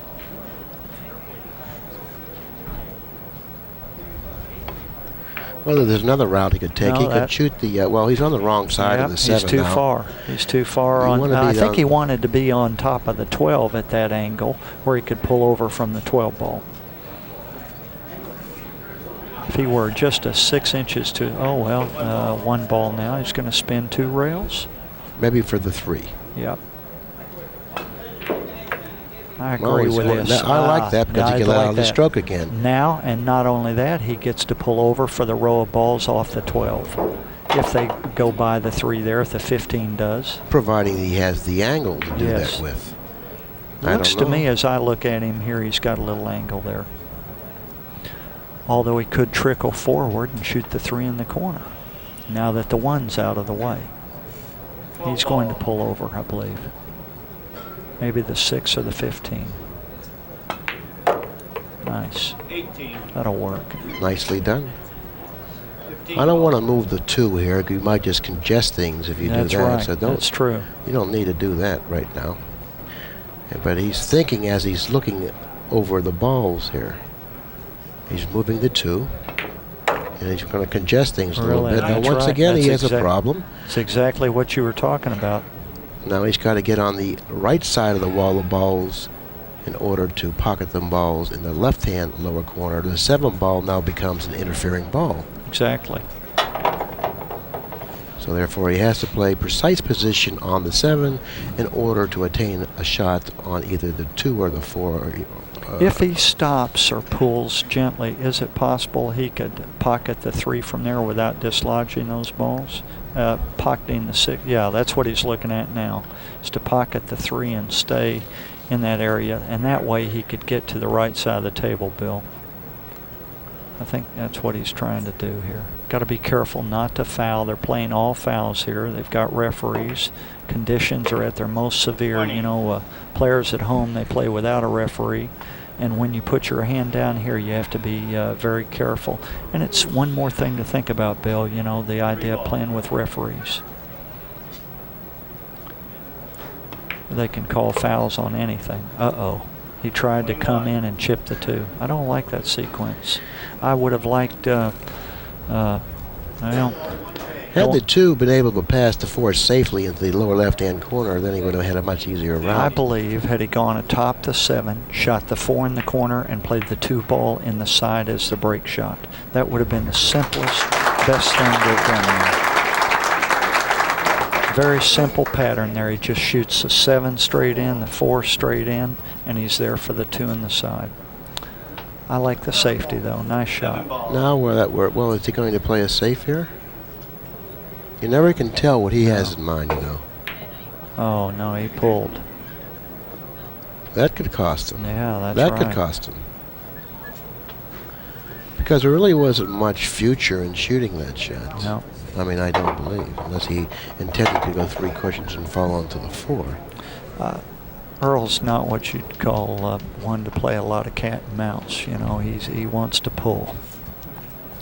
Well, there's another route he could take. No, He could shoot the, well, he's on the wrong side of the 7 he's too now. far. He's too far on. I think he wanted to be on top of the 12 at that angle where he could pull over from the 12 ball. If he were just a 6 inches to, 1 ball now, he's going to spin 2 rails. Maybe for the 3. Yep. I agree with this. I like that because he can let out the stroke again. Now, and not only that, he gets to pull over for the row of balls off the 12. If they go by the 3 there, if the 15 does. Providing he has the angle to do that with. Looks to me, as I look at him here, he's got a little angle there. Although he could trickle forward and shoot the 3 in the corner. Now that the 1's out of the way. He's going to pull over, I believe. Maybe the 6 or the 15. Nice. 18. That'll work. Nicely done. I don't want to move the 2 here. You might just congest things if you do that. Right. So That's true. You don't need to do that right now. But he's thinking as he's looking over the balls here. He's moving the 2. And he's going to congest things a little bit. Now, once again, he has a problem. It's exactly what you were talking about. Now he's got to get on the right side of the wall of balls in order to pocket the balls in the left-hand lower corner. The 7 ball now becomes an interfering ball. Exactly. So therefore he has to play precise position on the 7 in order to attain a shot on either the 2 or the 4. If he stops or pulls gently, is it possible he could pocket the 3 from there without dislodging those balls? Pocketing the 6, yeah, that's what he's looking at now, is to pocket the 3 and stay in that area, and that way he could get to the right side of the table, Bill. I think that's what he's trying to do here. Got to be careful not to foul. They're playing all fouls here. They've got referees. Conditions are at their most severe. You know, players at home, they play without a referee. And when you put your hand down here, you have to be very careful. And it's one more thing to think about, Bill, you know, the idea of playing with referees. They can call fouls on anything. Uh-oh. He tried to come in and chip the 2. I don't like that sequence. I would have liked, had the 2 been able to pass the 4 safely into the lower left-hand corner, then he would have had a much easier round. I believe had he gone atop the 7, shot the 4 in the corner, and played the 2 ball in the side as the break shot, that would have been the simplest, best thing to have done there. Very simple pattern there. He just shoots the 7 straight in, the 4 straight in, and he's there for the 2 in the side. I like the safety, though. Nice shot. Now where that worked, well, is he going to play a safe here? You never can tell what he has in mind, you know. Oh, no, he pulled. That could cost him. Yeah, that's right. That could cost him. Because there really wasn't much future in shooting that shot. No. I mean, I don't believe, unless he intended to go 3 cushions and fall onto the 4. Earl's not what you'd call one to play a lot of cat and mouse. You know, he wants to pull.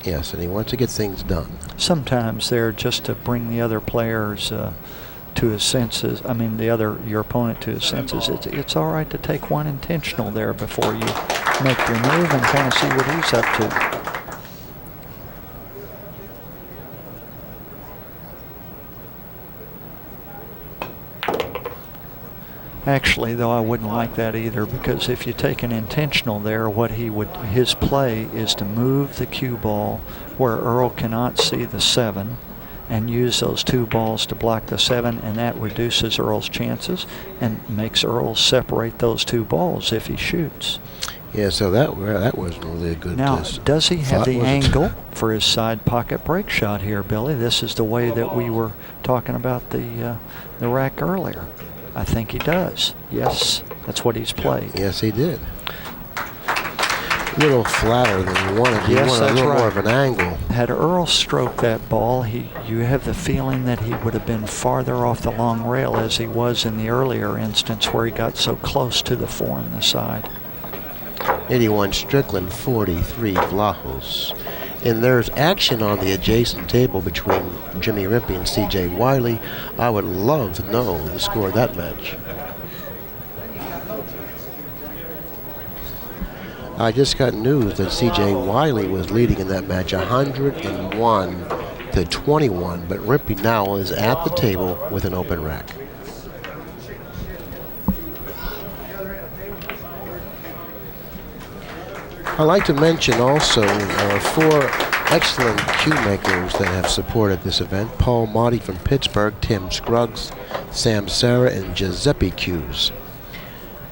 Yes, and he wants to get things done. Sometimes they're just to bring the other players to his senses. I mean, your opponent to his senses. It's all right to take one intentional there before you make your move and kind of see what he's up to. Actually, though, I wouldn't like that either, because if you take an intentional there, his play is to move the cue ball where Earl cannot see the 7 and use those 2 balls to block the 7, and that reduces Earl's chances and makes Earl separate those 2 balls if he shoots. Yeah, so that wasn't really a good Now, test. does he have the angle for his side pocket break shot here, Billy? This is the way that we were talking about the rack earlier. I think he does. Yes, that's what he's played. Yes, he did. A little flatter than you wanted. He wanted a little more of an angle. Had Earl stroked that ball, you have the feeling that he would have been farther off the long rail as he was in the earlier instance where he got so close to the 4 on the side. 81 Strickland, 43 Vlahos. And there's action on the adjacent table between Jimmy Rimpey and C.J. Wiley. I would love to know the score of that match. I just got news that C.J. Wiley was leading in that match 101 to 21, but Rimpey now is at the table with an open rack. I'd like to mention also 4 excellent cue makers that have supported this event. Paul Motti from Pittsburgh, Tim Scruggs, Sam Serra, and Giuseppe Cues.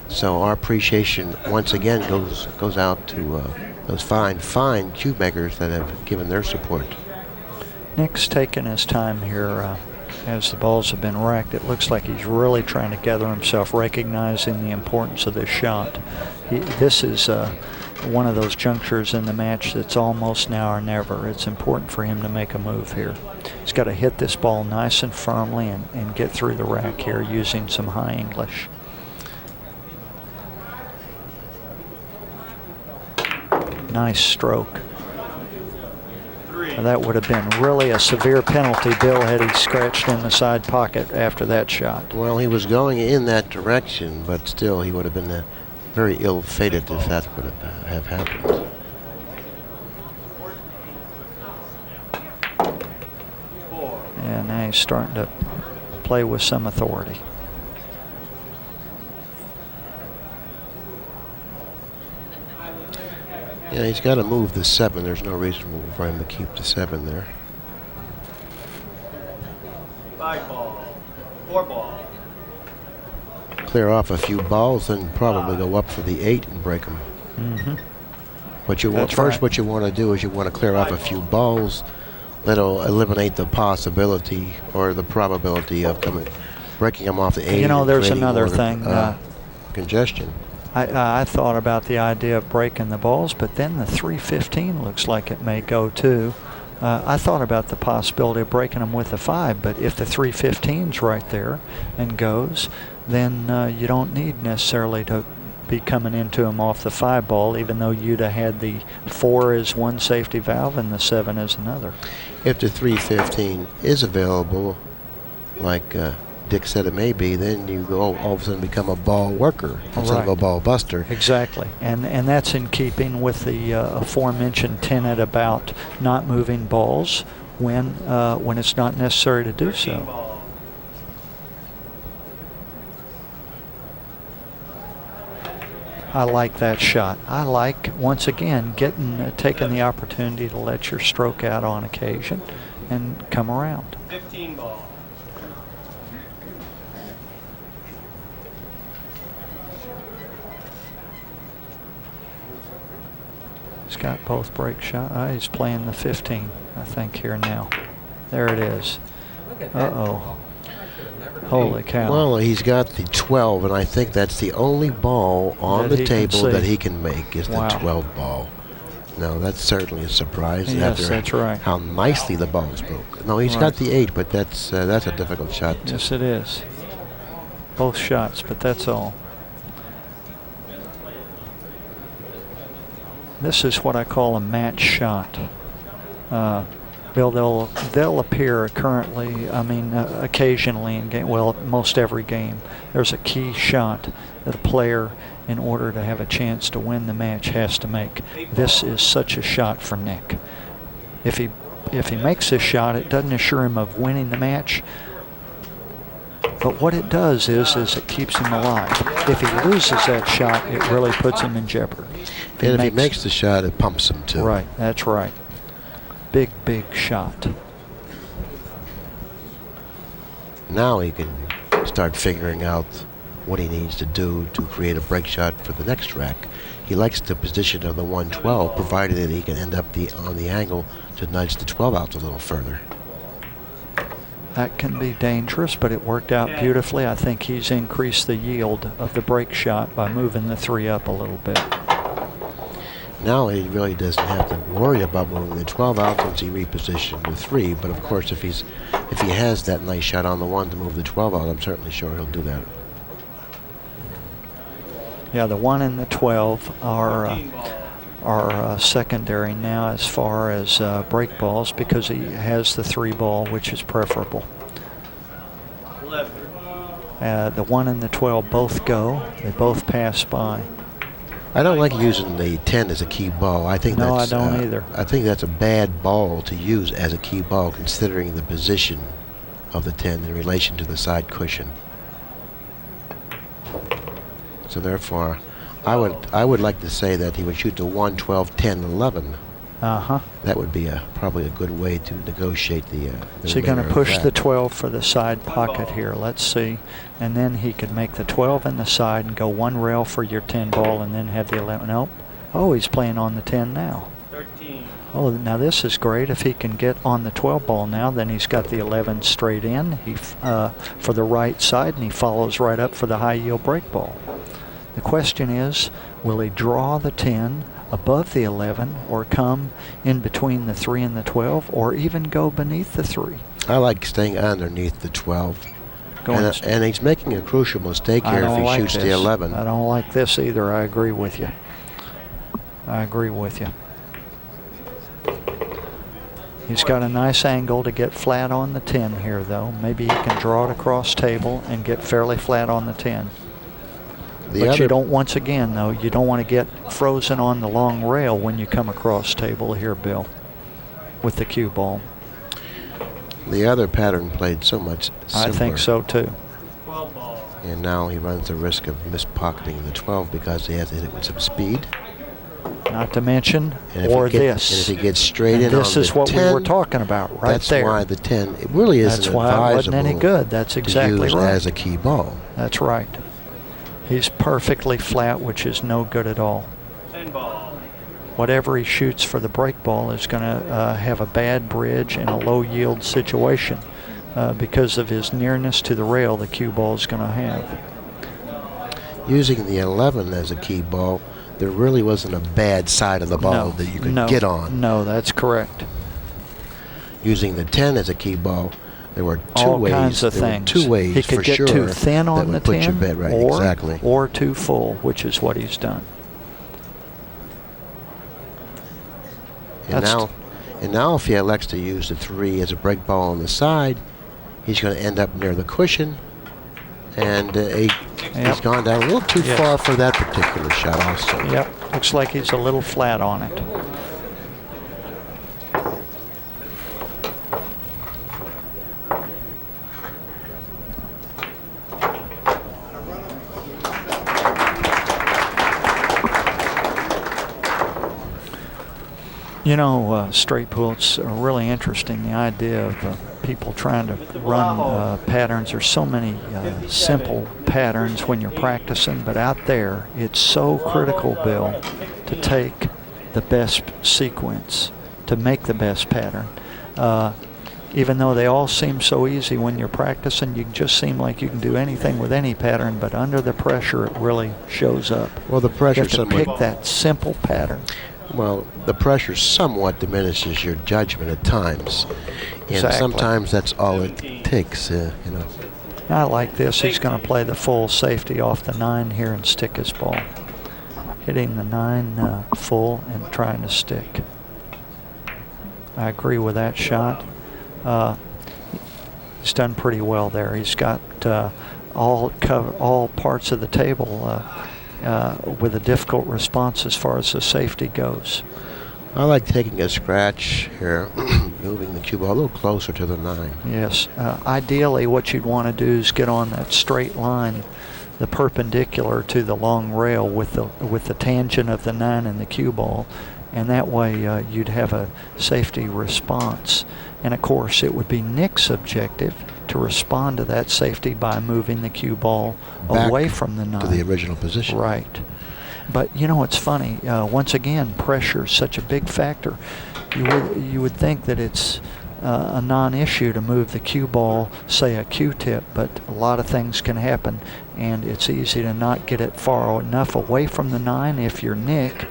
So our appreciation once again goes out to those fine cue makers that have given their support. Nick's taken his time here as the balls have been racked. It looks like he's really trying to gather himself, recognizing the importance of this shot. This is one of those junctures in the match that's almost now or never. It's important for him to make a move here. He's got to hit this ball nice and firmly and get through the rack here using some high English. Nice stroke. That would have been really a severe penalty, Bill, had he scratched in the side pocket after that shot. Well, he was going in that direction, but still he would have been very ill-fated if that would have happened. And now he's starting to play with some authority. Yeah, he's got to move the 7. There's no reason for him to keep the 7 there. 5 ball. 4 ball. Clear off a few balls, then probably go up for the 8 and break them. Mm-hmm. What you want first, what you want to do is you want to clear off a few balls. That'll eliminate the possibility or the probability of breaking them off the 8. You know, there's another thing. Congestion. I thought about the idea of breaking the balls, but then the 315 looks like it may go too. I thought about the possibility of breaking them with the 5, but if the 315's right there and goes, then you don't need necessarily to be coming into them off the 5 ball, even though you'd have had the 4 as one safety valve and the 7 as another. If the 315 is available, like Dick said it may be, then you all of a sudden become a ball worker instead of a ball buster. Exactly, and that's in keeping with the aforementioned tenet about not moving balls when it's not necessary to do so. I like that shot. I like, once again, taking the opportunity to let your stroke out on occasion and come around. 15 ball. He's got both break shots. He's playing the 15, I think, here now. There it is. Uh-oh. Holy cow. Well, he's got the 12, and I think that's the only ball on the table that he can make is the 12 ball. No, that's certainly a surprise. Yes, that's right. How nicely the ball's broke. No, he's got the 8, but that's a difficult shot. Yes, it is. Both shots, but that's all. This is what I call a match shot. Bill, they'll appear currently, occasionally in game, well, most every game. There's a key shot that a player, in order to have a chance to win the match, has to make. This is such a shot for Nick. If he makes this shot, it doesn't assure him of winning the match, but what it does is it keeps him alive. If he loses that shot, it really puts him in jeopardy. And if he makes the shot, it pumps him too. Right, that's right. Big shot. Now he can start figuring out what he needs to do to create a break shot for the next rack. He likes the position of the 112, provided that he can end up on the angle to nudge the 12 out a little further. That can be dangerous, but it worked out beautifully. I think he's increased the yield of the break shot by moving the 3 up a little bit. Now he really doesn't have to worry about moving the 12 out once he repositioned the 3. But of course, if he has that nice shot on the 1 to move the 12 out, I'm certainly sure he'll do that. Yeah, the 1 and the 12 are secondary now as far as break balls, because he has the 3 ball, which is preferable. 11. The 1 and the 12 both go. They both pass by. I don't like using the 10 as a key ball. I think No, that's, I don't either. I think that's a bad ball to use as a key ball, considering the position of the 10 in relation to the side cushion. So therefore, I would like to say that he would shoot the 1, 12, 10, 11. That would be probably a good way to negotiate the. So you're going to push the 12 for the side pocket here. Let's see, and then he could make the 12 in the side and go 1 rail for your 10 ball, and then have the 11. Nope. Oh, he's playing on the 10 now. 13. Oh, now this is great. If he can get on the 12 ball now, then he's got the 11 straight in. He for the right side, and he follows right up for the high yield break ball. The question is, will he draw the 10 above the 11, or come in between the 3 and the 12, or even go beneath the 3? I like staying underneath the 12. And he's making a crucial mistake here if he shoots the 11. I don't like this either. I agree with you. I agree with you. He's got a nice angle to get flat on the 10 here, though. Maybe he can draw it across table and get fairly flat on the 10. But you don't, once again, though, you don't want to get frozen on the long rail when you come across table here, Bill, with the cue ball. The other pattern played so much simpler. I think so, too. 12 ball. And now he runs the risk of mispocketing the 12 because he has to hit it with some speed. Not to mention, And this. And if he gets straight in on this is the what 10, we were talking about right that's there. That's why the 10, it really isn't That's why it wasn't any good. That's exactly to use right. as a key ball. That's right. He's perfectly flat, which is no good at all. 10 ball. Whatever he shoots for the break ball is going to have a bad bridge and a low yield situation because of his nearness to the rail the cue ball is going to have. Using the 11 as a key ball, there really wasn't a bad side of the ball that you could get on. No, that's correct. Using the 10 as a key ball, there were all kinds of things. Two ways he could for get sure too thin on the 10, right, or, exactly. or too full, which is what he's done. And now if he elects to use the 3 as a break ball on the side, he's going to end up near the cushion. And he's gone down a little too far for that particular shot also. Yep, looks like he's a little flat on it. You know, straight pool, it's really interesting, the idea of people trying to run patterns. There's so many simple patterns when you're practicing, but out there, it's so critical, Bill, to take the best sequence, to make the best pattern. Even though they all seem so easy when you're practicing, you just seem like you can do anything with any pattern, but under the pressure, it really shows up. Well, the pressure you have to pick that simple pattern. Well, the pressure somewhat diminishes your judgment at times, and sometimes that's all it takes. You know. I like this. He's going to play the full safety off the 9 here and stick his ball, hitting the 9 full and trying to stick. I agree with that shot. He's done pretty well there. He's got all parts of the table. With a difficult response as far as the safety goes. I like taking a scratch here, moving the cue ball a little closer to the 9. Yes. Ideally, what you'd want to do is get on that straight line, the perpendicular to the long rail with the tangent of the 9 and the cue ball, and that way you'd have a safety response. And of course, it would be Nick's objective to respond to that safety by moving the cue ball away from the 9. To the original position. Right. But you know, it's funny. Once again, pressure is such a big factor. You would think that it's a non-issue to move the cue ball, say a Q-tip, but a lot of things can happen, and it's easy to not get it far enough away from the 9 if you're Nick,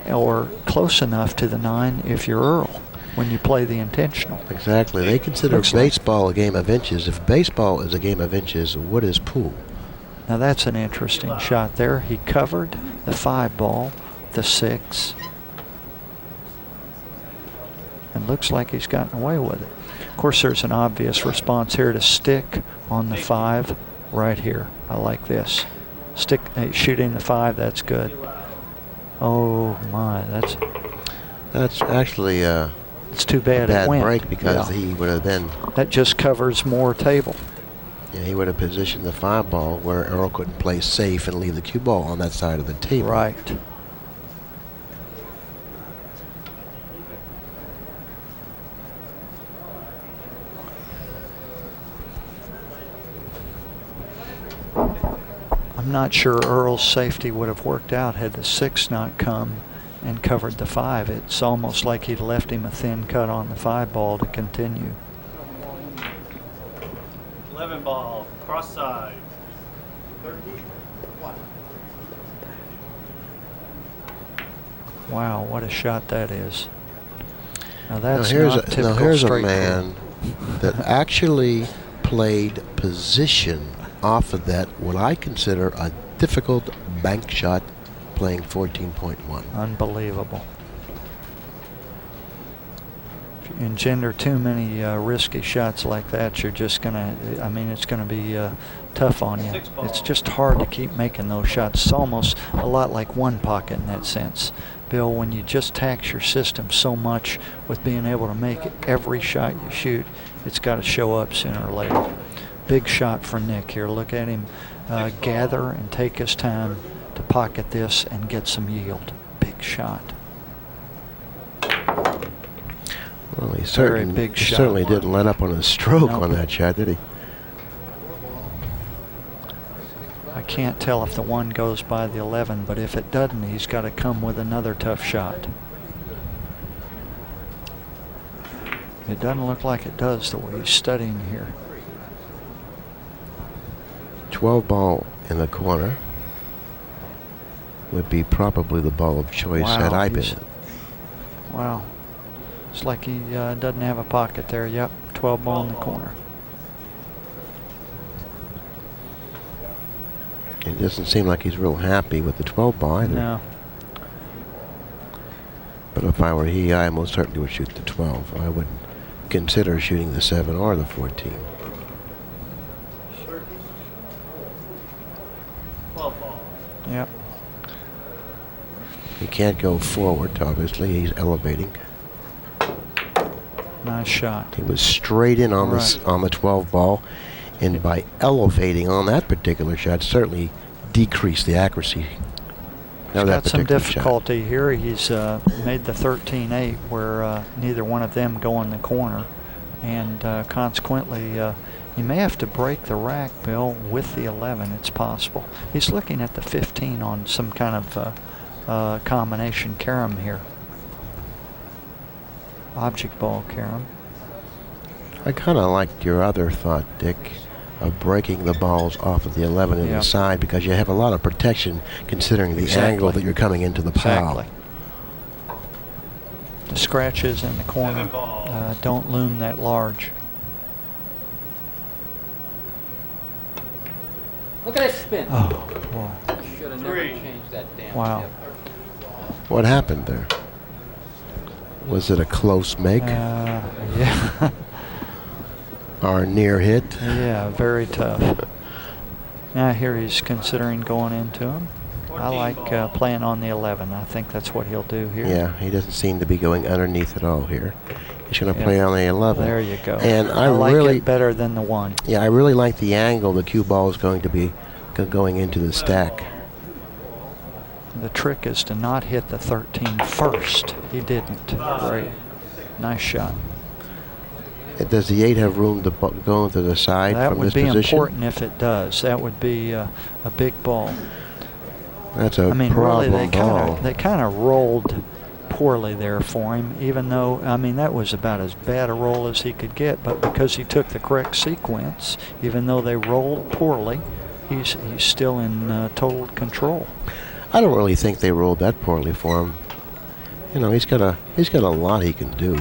or close enough to the 9 if you're Earl, when you play the intentional. Exactly. They consider baseball a game of inches. If baseball is a game of inches, what is pool? Now that's an interesting shot there. He covered the 5 ball, the 6, and looks like he's gotten away with it. Of course, there's an obvious response here to stick on the 5 right here. I like this. Stick, shooting the 5, that's good. Oh my, That's actually it's too bad bad it went. break because Yeah. he would have then, That just covers more table. yeah, he would have positioned the 5 ball where Earl couldn't play safe and leave the cue ball on that side of the table. Right. I'm not sure Earl's safety would have worked out had the 6 not come and covered the 5. It's almost like he'd left him a thin cut on the 5 ball to continue. 11 ball, cross side. Wow, what a shot that is. Now Now that's here's not typical here's a straight man that actually played position off of that, what I consider a difficult bank shot, playing 14.1. Unbelievable. If you engender too many risky shots like that, you're just gonna, I mean, it's gonna be tough on you. 6 ball. It's just hard to keep making those shots. It's almost a lot like one pocket in that sense. Bill, when you just tax your system so much with being able to make every shot you shoot, it's got to show up sooner or later. Big shot for Nick here. Look at him gather and take his time to pocket this and get some yield. Big shot. Well, he Very big he shot. certainly didn't let up on his stroke Nope. on that shot, did he? I can't tell if the 1 goes by the 11, but if it doesn't, he's got to come with another tough shot. It doesn't look like it does the way he's studying here. 12 ball in the corner would be probably the ball of choice Wow, had I he's- been. Wow. It's like he doesn't have a pocket there. Yep, 12 ball in the corner. It doesn't seem like he's real happy with the 12 ball either. No. But if I were he, I most certainly would shoot the 12. I wouldn't consider shooting the 7 or the 14. 12 ball. Yep. He can't go forward, obviously. He's elevating. Nice shot. He was straight in on on the 12 ball, and by elevating on that particular shot, certainly decreased the accuracy He's of that got some particular shot. difficulty here. He's made the 13-8 where neither one of them go in the corner, and consequently he may have to break the rack, Bill, with the 11. It's possible. He's looking at the 15 on some kind of combination carom here. Object ball carom. I kind of liked your other thought, Dick, of breaking the balls off of the 11 in Yeah. the side, because you have a lot of protection considering the Exactly. angle that you're coming into the pile. Exactly. The scratches in the corner 7 ball. don't loom that large. Look at that spin. Oh, boy. Should have never 3. changed that damn Wow. tip. What happened there? Was it a close make Yeah. or a near hit? Yeah, very tough. Now here he's considering going into him. I 14 like ball. playing on the 11. I think that's what he'll do here. Yeah, he doesn't seem to be going underneath at all here. He's going to Yeah. play on the 11. There you go. And I like really, it better than the 1. yeah, I really like the angle the cue ball is going to be going into the stack. The trick is to not hit the 13 first. He didn't. Great. Nice shot. Does the 8 have room to go into the side That from would this be position? important if it does. That would be a big ball. That's a I mean, really, problem ball. they kind of rolled poorly there for him, even though, I mean, that was about as bad a roll as he could get, but because he took the correct sequence, even though they rolled poorly, he's still in total control. I don't really think they rolled that poorly for him. You know, he's got a lot he can do.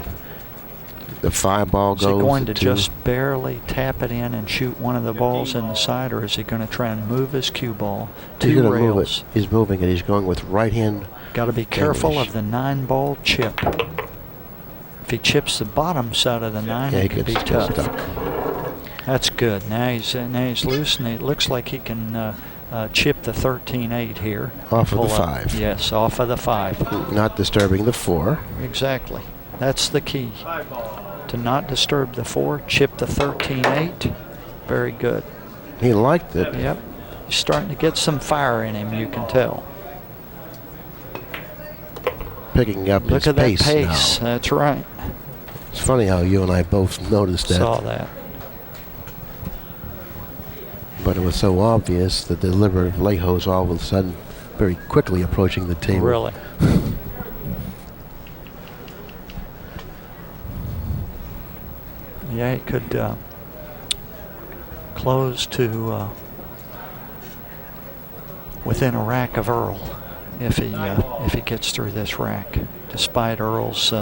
The 5 ball Is goes. he going the to 2. just barely tap it in and shoot one of the balls in the side, or is he going to try and move his cue ball He's 2 gonna move rails? it. He's moving it. He's going with right hand. Got to be careful English. of the 9-ball chip. If he chips the bottom side of the 9, Yeah, he it could gets be tough. stuck. That's good. Now he's loose, and it looks like he can chip the 13-8 here. Off of the Pull up. 5. Yes, off of the 5. Not disturbing the 4. Exactly. That's the key. 5 ball. To not disturb the 4, chip the 13-8. Very good. He liked it. Yep. He's starting to get some fire in him, you can tell. Picking up Look his at that pace pace. now. That's right. It's funny how you and I both noticed that. Saw that. But it was so obvious that the deliberate Vlahos all of a sudden very quickly approaching the table. Really. Yeah, he could close to within a rack of Earl if he gets through this rack, despite Earl's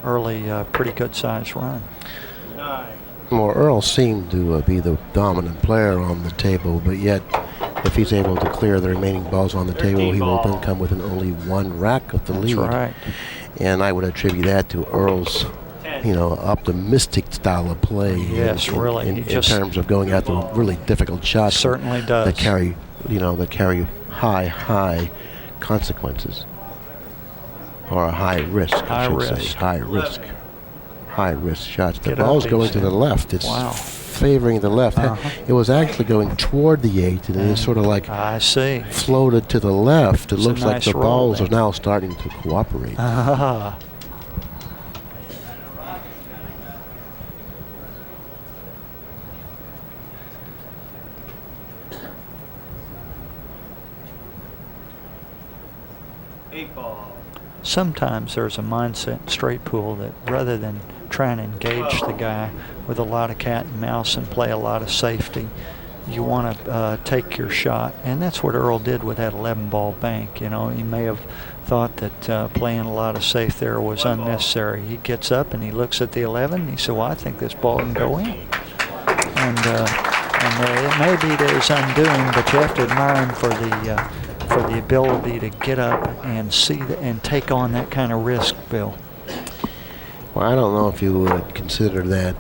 early pretty good size run. 9. Well, Earl seemed to be the dominant player on the table, but yet if he's able to clear the remaining balls on the table, he will then come within only 1 rack of the lead. That's right. And I would attribute that to Earl's, optimistic style of play. Yes, really. In terms of going after really difficult shots. Certainly does. That carry, high consequences, or a high risk. I should say high risk. High risk shots. The ball's going to the left. It's favoring the left. It was actually going toward the 8, and it's sort of like I see. Floated to the left. It looks like nice the roll balls there. are now starting to cooperate. Ah. Sometimes there's a mindset in straight pool that rather than trying to engage the guy with a lot of cat and mouse and play a lot of safety, you want to take your shot. And that's what Earl did with that 11-ball bank. He may have thought that playing a lot of safe there was unnecessary. He gets up and he looks at the 11 and he said, well, I think this ball can go in. And it may be to his undoing, but you have to admire him for the ability to get up and see and take on that kind of risk, Bill. Well, I don't know if you would consider that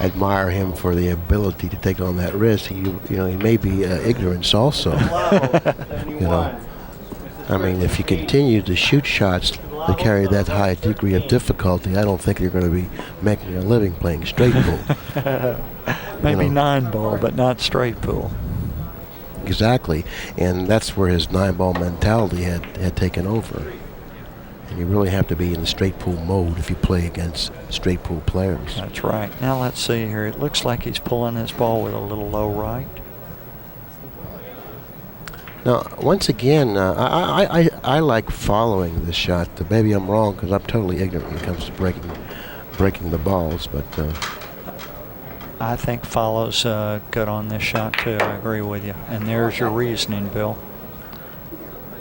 admire him for the ability to take on that risk. He may be ignorance also. I mean, if you continue to shoot shots that carry that high a degree of difficulty, I don't think you're going to be making a living playing straight pool. Maybe 9-ball, but not straight pool. Exactly, and that's where his 9-ball mentality had taken over. And you really have to be in the straight pool mode if you play against straight pool players. That's right. Now let's see here. It looks like he's pulling his ball with a little low right. Now, once again, I like following this shot. Maybe I'm wrong because I'm totally ignorant when it comes to breaking the balls, but I think follows good on this shot too. I agree with you. And there's your reasoning, Bill.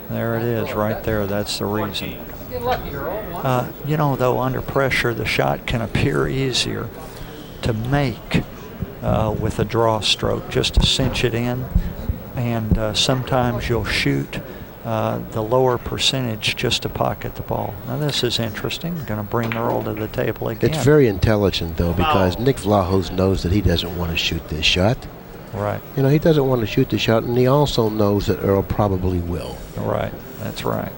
There it is, right there. That's the reason. Get lucky, Earl. Though under pressure, the shot can appear easier to make with a draw stroke, just to cinch it in. And sometimes you'll shoot the lower percentage just to pocket the ball. Now this is interesting. Going to bring Earl to the table again. It's very intelligent, though, because Nick Vlahos knows that he doesn't want to shoot this shot. Right. He doesn't want to shoot the shot, and he also knows that Earl probably will. Right. That's right.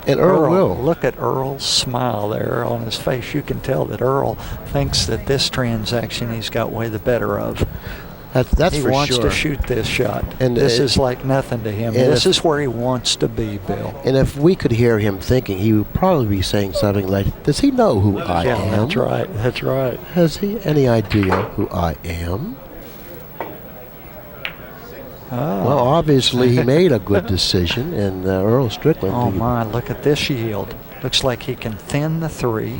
And Earl will. Look at Earl's smile there on his face. You can tell that Earl thinks that this transaction he's got way the better of. That's he for sure. He wants to shoot this shot. And this is like nothing to him. This is where he wants to be, Bill. And if we could hear him thinking, he would probably be saying something like, does he know who I am? That's right. That's right. Has he any idea who I am? Oh. Well, obviously he made a good decision, and Earl Strickland. Oh my! Look at this yield. Looks like he can thin the 3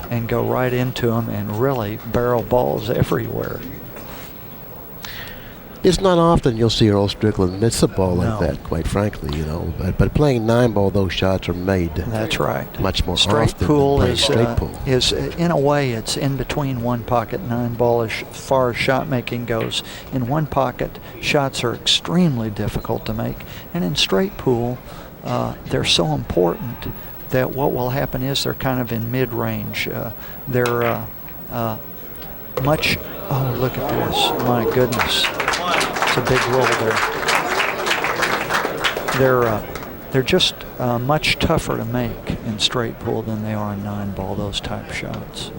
and go right into him and really barrel balls everywhere. It's not often you'll see Earl Strickland miss a ball like that, quite frankly, But playing 9-ball, those shots are made. That's right. Much more straight often pool than is straight pool. Is in a way it's in between one pocket 9-ball as far as shot making goes. In one pocket, shots are extremely difficult to make, and in straight pool, they're so important that what will happen is they're kind of in mid-range. They're much. Oh, look at this! My goodness. That's a big roll there. They're just much tougher to make in straight pool than they are in 9-ball, those type shots.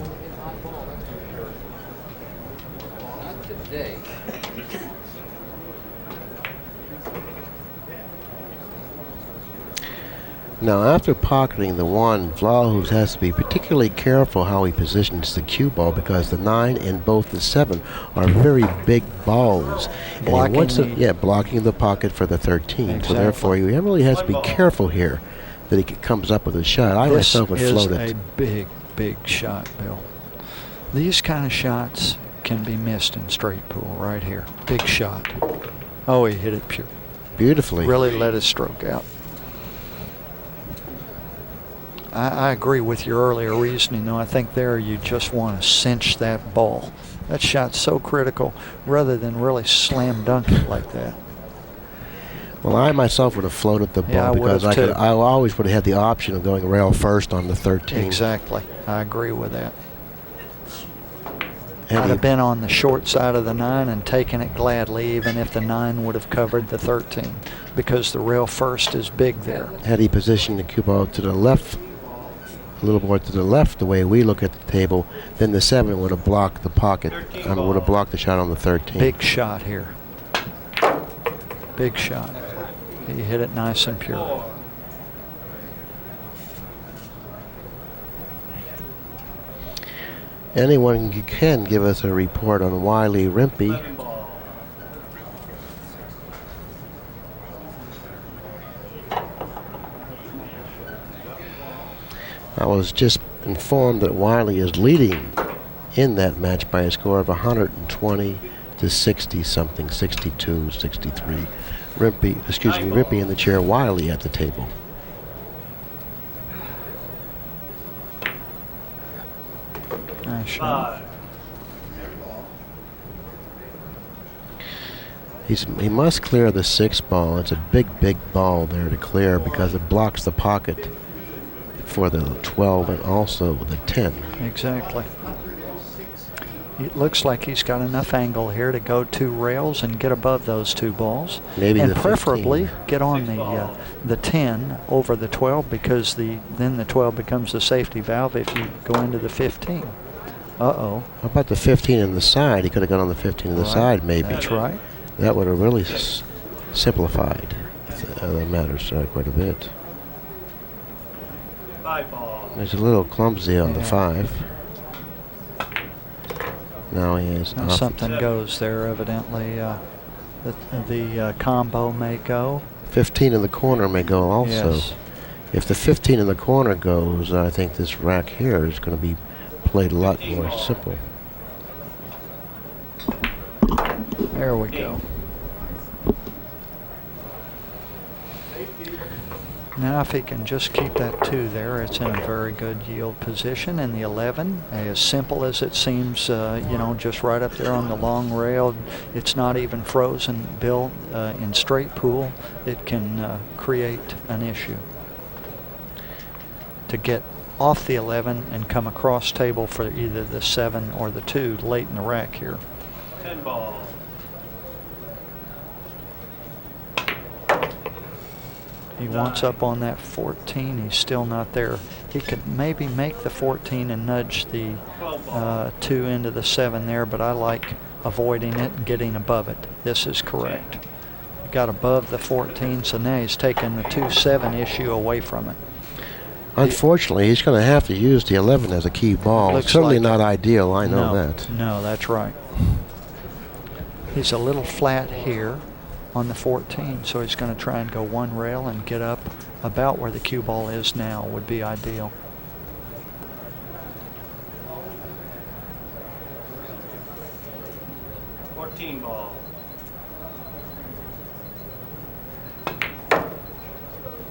Not today. Now, after pocketing the 1, Vlahos has to be particularly careful how he positions the cue ball because the 9 and both the 7 are very big balls. And he wants to, blocking the pocket for the 13. Exactly. So therefore, he really has to be careful here that he comes up with a shot. I myself would float it. This is a big, big shot, Bill. These kind of shots can be missed in straight pool right here. Big shot. Oh, he hit it pure. Beautifully. Really let his stroke out. I agree with your earlier reasoning, though. I think there you just want to cinch that ball. That shot's so critical rather than really slam dunk it like that. Well, I myself would have floated the ball because I always would have had the option of going rail first on the 13. Exactly. I agree with that. I'd have been on the short side of the 9 and taken it gladly, even if the 9 would have covered the 13, because the rail first is big there. Had he positioned the cue ball to the left, a little more to the left, the way we look at the table, then the 7 would have blocked the pocket. Would have blocked the shot on the 13. Big shot here. Big shot. He hit it nice and pure. Anyone can give us a report on Wiley Rimpey. I was just informed that Wiley is leading in that match by a score of 120 to 60 something, 62, 63. Rimpey in the chair, Wiley at the table. Nice shot. He must clear the 6 ball. It's a big, big ball there to clear because it blocks the pocket for the 12 and also the 10. Exactly. It looks like he's got enough angle here to go 2 rails and get above those 2 balls. Maybe and the preferably 15. Get on the 10 over the 12 because then the 12 becomes the safety valve if you go into the 15. Uh-oh. How about the 15 on the side? He could have gone on the 15 on the side, maybe. That's right. That would have really simplified the matters quite a bit. 5 ball. He's a little clumsy on the 5. Now he is. Now something goes there, evidently. The combo may go. 15 in the corner may go also. Yes. If the 15 in the corner goes, I think this rack here is going to be played a lot more simple. There we go. Now if he can just keep that 2 there, it's in a very good yield position. And the 11, as simple as it seems, just right up there on the long rail, it's not even frozen, Bill. In straight pool, it can create an issue. To get off the 11 and come across table for either the 7 or the 2 late in the rack here. 10 ball. He wants up on that 14. He's still not there. He could maybe make the 14 and nudge the 2 into the 7 there, but I like avoiding it and getting above it. This is correct. He got above the 14, so now he's taking the 2-7 issue away from it. Unfortunately, he's going to have to use the 11 as a key ball. It's certainly not ideal, I know that. No, that's right. He's a little flat here on the 14, so he's going to try and go 1 rail and get up about where the cue ball is now would be ideal. Ball.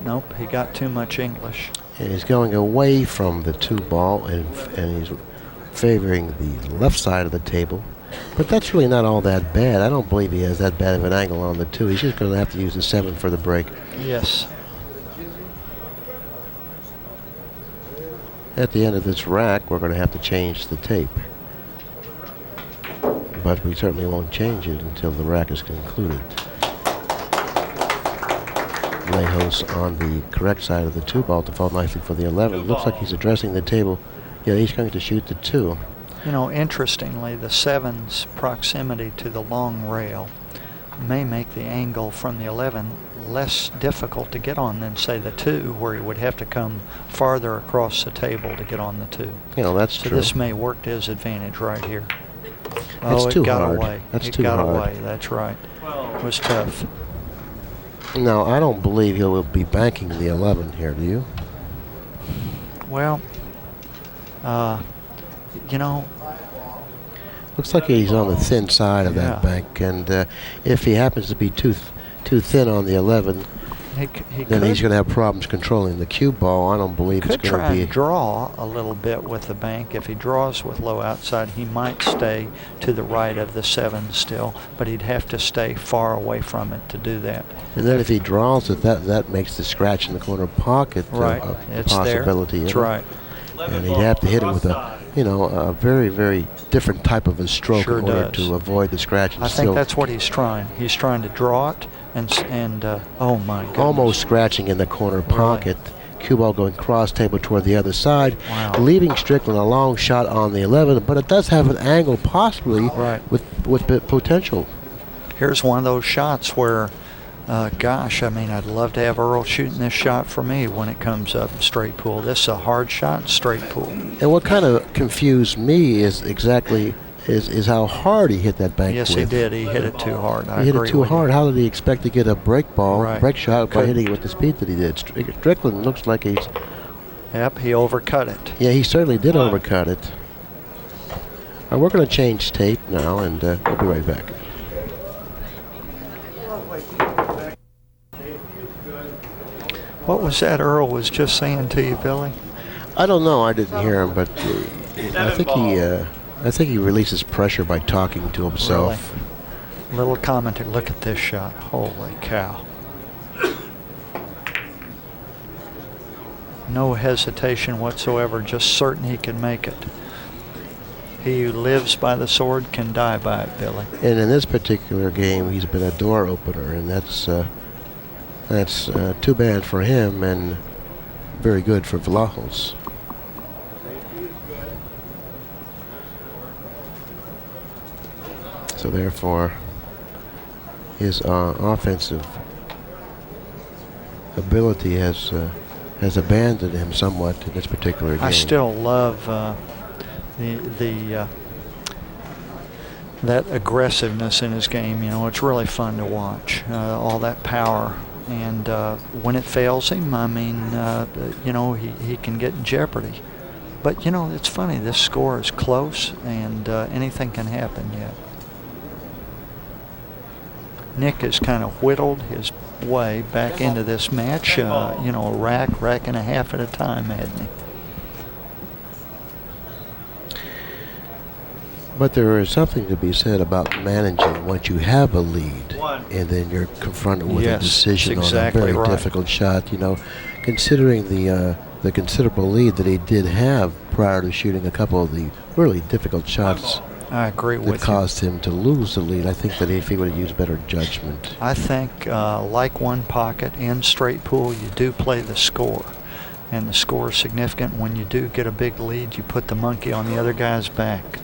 Nope, he got too much English. And he's going away from the 2 ball and he's favoring the left side of the table. But that's really not all that bad. I don't believe he has that bad of an angle on the 2. He's just going to have to use the 7 for the break. Yes. At the end of this rack, we're going to have to change the tape. but we certainly won't change it until the rack is concluded. Vlahos on the correct side of the 2 ball to fall nicely for the 11. Looks like he's addressing the table. Yeah, he's going to shoot the 2. You know, interestingly, the 7's proximity to the long rail may make the angle from the 11 less difficult to get on than, say, the 2, where he would have to come farther across the table to get on the 2. You know, that's so true. This may work to his advantage right here. That's too it got hard. away. That's it too got hard. away. That's right. It was tough. No, I don't believe he'll be banking the 11 here, do you? Well, you know, looks like he's on the thin side of that bank, and if he happens to be too thin on the 11, then he's going to have problems controlling the cue ball. I don't believe it's going to be. Could try and draw a little bit with the bank. If he draws with low outside, he might stay to the right of the 7 still, but he'd have to stay far away from it to do that. And then if he draws it, that makes the scratch in the corner pocket a it's possibility. There. That's right. And he'd have to hit it with a very, very different type of a stroke in order to avoid the scratch. I think that's what he's trying. He's trying to draw it and oh my goodness. Almost scratching in the corner pocket. Cue ball going cross table toward the other side, leaving Strickland a long shot on the 11, but it does have an angle possibly with potential. Here's one of those shots where, gosh, I mean, I'd love to have Earl shooting this shot for me when it comes up in straight pool. This is a hard shot in straight pool. And what kind of confused me is how hard he hit that bank. Yes, he did. He hit it too hard. He hit it too hard. How did he expect to get a break shot by hitting it with the speed that he did? Strickland looks like he's... Yep, he overcut it. Yeah, he certainly did overcut it. We're going to change tape now, and we'll be right back. What was that Earl was just saying to you, Billy? I don't know. I didn't hear him, but I think he releases pressure by talking to himself. Really? Little commenter, look at this shot. Holy cow. No hesitation whatsoever, just certain he can make it. He who lives by the sword can die by it, Billy. And in this particular game, he's been a door opener, and that's too bad for him and very good for Vlahos. So therefore, his offensive ability has abandoned him somewhat in this particular game. I still love that aggressiveness in his game. You know, it's really fun to watch. All that power, and when it fails him, I mean, you know, he can get in jeopardy. But you know, it's funny. This score is close, and anything can happen yet. Nick has kind of whittled his way back into this match, you know, a rack and a half at a time, hadn't he? But there is something to be said about managing once you have a lead, and then you're confronted with a decision on a very difficult shot. You know, considering the considerable lead that he did have prior to shooting a couple of the really difficult shots. I agree with you. That caused him to lose the lead. I think that if he would have used better judgment. I think, like one pocket in straight pool, you do play the score. And the score is significant. When you do get a big lead, you put the monkey on the other guy's back.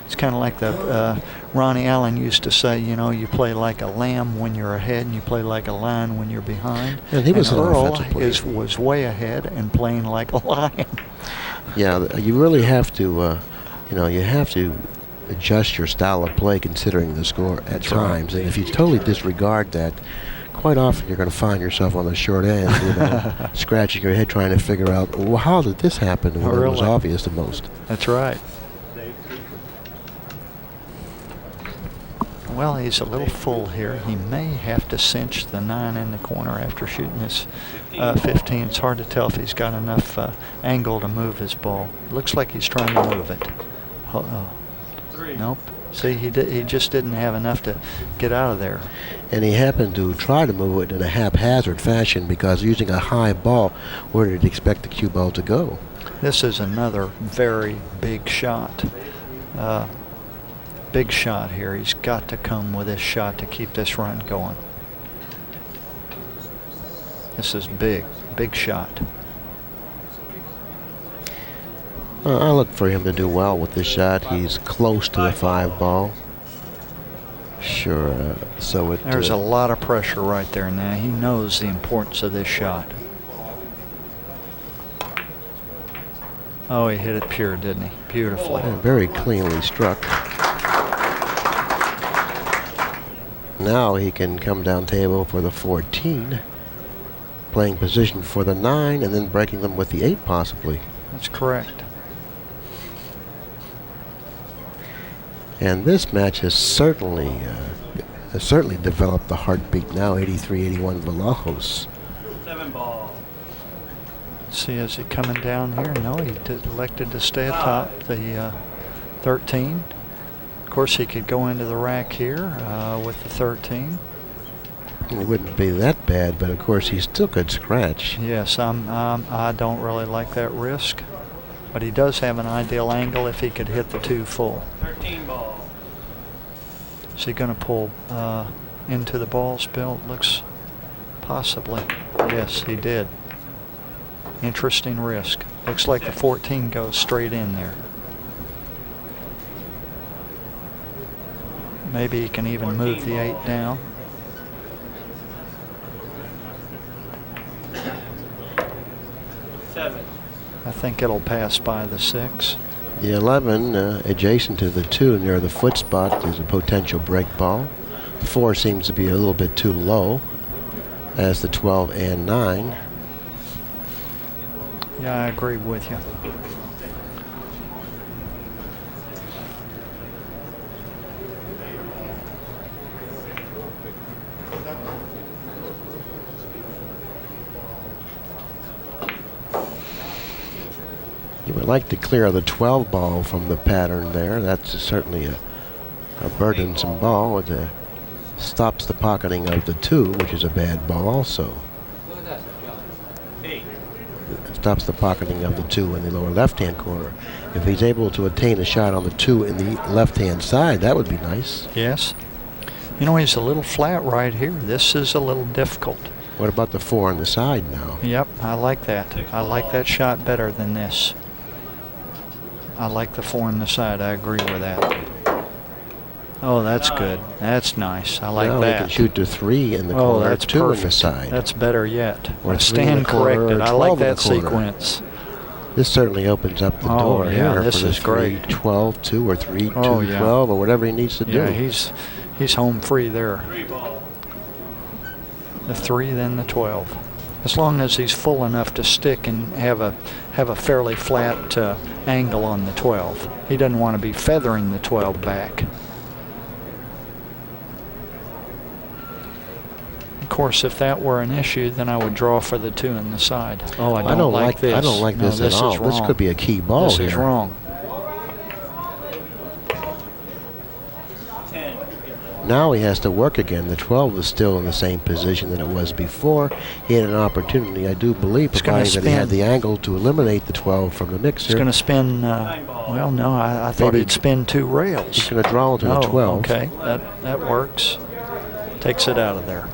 It's kind of like the Ronnie Allen used to say, you know, you play like a lamb when you're ahead and you play like a lion when you're behind. And he was Earl was way ahead and playing like a lion. Yeah, you really have to, you know, you have to adjust your style of play considering the score at times. And if you totally disregard that, quite often you're going to find yourself on the short end, you know, scratching your head trying to figure out, well, how did this happen? Well, it was obvious the most. That's right. Well, he's a little full here. He may have to cinch the 9 in the corner after shooting this 15. It's hard to tell if he's got enough angle to move his ball. Looks like he's trying to move it. Nope. See, he just didn't have enough to get out of there. And he happened to try to move it in a haphazard fashion because using a high ball, where did he expect the cue ball to go? This is another very big shot. Big shot here. He's got to come with this shot to keep this run going. This is big. Big shot. I look for him to do well with this shot. He's close to the 5 ball. Sure. There's a lot of pressure right there now. He knows the importance of this shot. Oh, he hit it pure, didn't he? Beautifully. Very cleanly struck. Now he can come down table for the 14, playing position for the 9, and then breaking them with the 8 possibly. That's correct. And this match has certainly developed the heartbeat now. 83-81 Vlahos. 7 ball. See, is he coming down here? No, he elected to stay atop the 13. Of course, he could go into the rack here with the 13. It wouldn't be that bad, but of course he still could scratch. Yes, I don't really like that risk, but he does have an ideal angle if he could hit the 2 full. 13 ball. Is he going to pull into the balls, Bill? It looks possibly. Yes, he did. Interesting risk. Looks like the 14 goes straight in there. Maybe he can even move the 8 down. I think it'll pass by the 6. The 11 adjacent to the 2 near the foot spot is a potential break ball. 4 seems to be a little bit too low, as the 12 and 9. Yeah, I agree with you. You would like to clear the 12 ball from the pattern there. That's certainly a burdensome ball. It stops the pocketing of the 2, which is a bad ball also. It stops the pocketing of the 2 in the lower left-hand corner. If he's able to attain a shot on the 2 in the left-hand side, that would be nice. Yes. You know, he's a little flat right here. This is a little difficult. What about the 4 on the side now? Yep, I like that. I like that shot better than this. I like the 4 on the side. I agree with that. Oh, that's good. That's nice. I like now that. Now he can shoot the 3 in the corner, that's 2 perfect. in the side. That's better yet. Or stand corrected. I like that sequence. This certainly opens up the door yeah, here this for the is great. 3-12-2 or 3-2-12 yeah. or whatever he needs to do. Yeah, he's home free there. 3 ball. The 3, then the 12. As long as he's full enough to stick and have a fairly flat angle on the 12. He doesn't want to be feathering the 12 back. Of course, if that were an issue, then I would draw for the 2 in the side. Oh, I don't like this. I don't like this at all. This could be a key ball here. This is wrong. 10. Now he has to work again. The 12 is still in the same position that it was before. He had an opportunity, I do believe, provided that he had the angle to eliminate the 12 from the mixer. He's going to spin, well, no, I thought he'd spin 2 rails. He's going to draw into the 12. Okay, that works. Takes it out of there.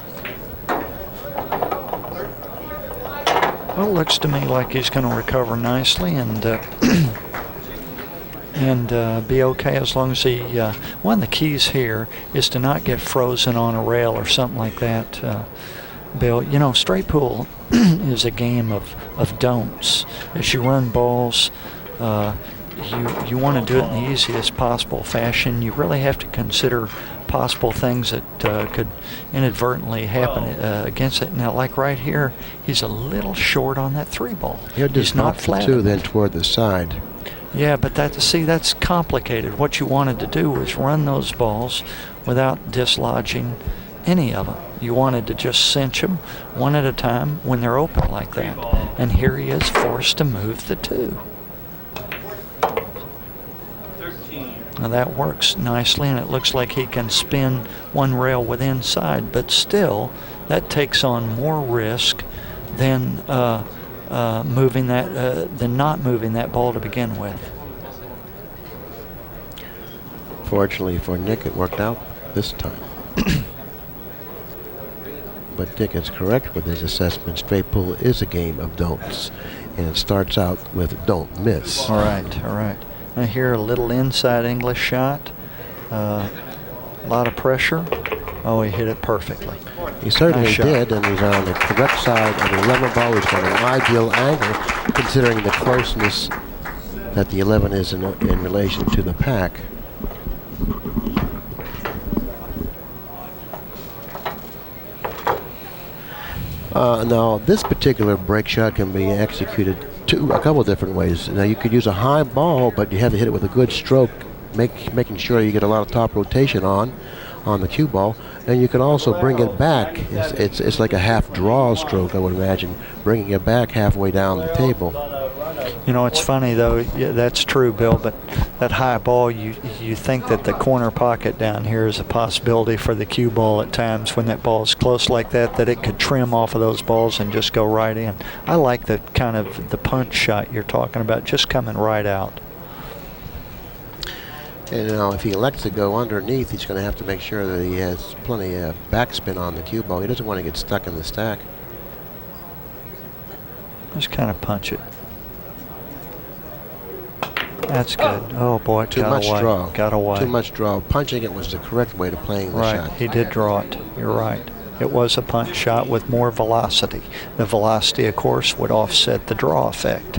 Well, it looks to me like he's going to recover nicely and be okay as long as he. One of the keys here is to not get frozen on a rail or something like that, Bill. You know, straight pool is a game of don'ts. As you run balls, you want to do it in the easiest possible fashion. You really have to consider possible things that could inadvertently happen against it. Now, like right here, he's a little short on that 3 ball. He's not flat. The 2 then toward the side. Yeah, but that's complicated. What you wanted to do was run those balls without dislodging any of them. You wanted to just cinch them one at a time when they're open like that. And here he is forced to move the 2. Now that works nicely, and it looks like he can spin 1 rail with inside, but still, that takes on more risk than not moving that ball to begin with. Fortunately for Nick, it worked out this time. But Dick is correct with his assessment. Straight pull is a game of don'ts. And it starts out with don't miss. All right, all right. Now here, a little inside English shot. A lot of pressure. Oh, he hit it perfectly. He certainly Nice shot. did, and he's on the correct side of the 11 ball. He's got an ideal angle, considering the closeness that the 11 is in relation to the pack. Now, this particular break shot can be executed a couple different ways. Now, you could use a high ball, but you have to hit it with a good stroke, making sure you get a lot of top rotation on the cue ball. And you can also bring it back. It's like a half draw stroke, I would imagine, bringing it back halfway down the table. You know, it's funny though. Yeah, that's true, Bill. But that high ball, you think that the corner pocket down here is a possibility for the cue ball at times when that ball is close like that it could trim off of those balls and just go right in. I like the kind of the punch shot you're talking about, just coming right out. And now, if he elects to go underneath, he's going to have to make sure that he has plenty of backspin on the cue ball. He doesn't want to get stuck in the stack. Just kind of punch it. That's good. Oh boy, Too much draw. Got away. Too much draw. Punching it was the correct way to playing the Right, shot. he did draw it. You're right. It was a punch shot with more velocity. The velocity, of course, would offset the draw effect.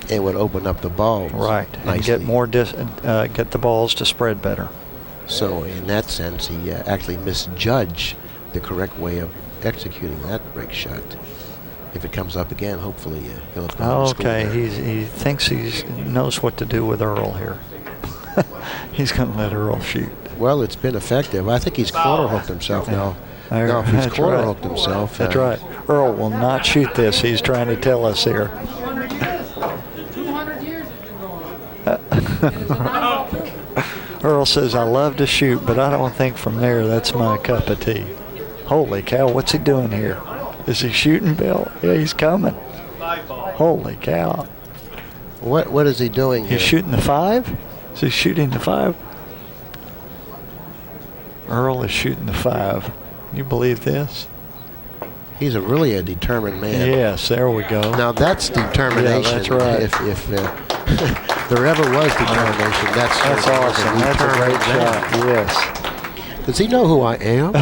It would open up the balls. Right, nicely. and get more get the balls to spread better. So in that sense, he actually misjudged the correct way of executing that break shot. If it comes up again, hopefully he'll have gone to school Okay, there. he thinks he knows what to do with Earl here. He's going to let Earl shoot. Well, it's been effective. I think he's corner hooked himself now. There- Now, if he's that's corner right. hooked himself, That's right. Earl will not shoot this. He's trying to tell us here. 200 years it's been going on. Earl says, I love to shoot, but I don't think from there that's my cup of tea. Holy cow, what's he doing here? Is he shooting, Bill? Yeah, he's coming. 5 ball. Holy cow. what is he doing here? He's shooting the 5? Is he shooting the 5? Earl is shooting the 5. You believe this? He's really a determined man. Yes, there we go. Now that's determination. Yeah, that's right. If there ever was determination, that's awesome. That's a great shot. Yes. Does he know who I am?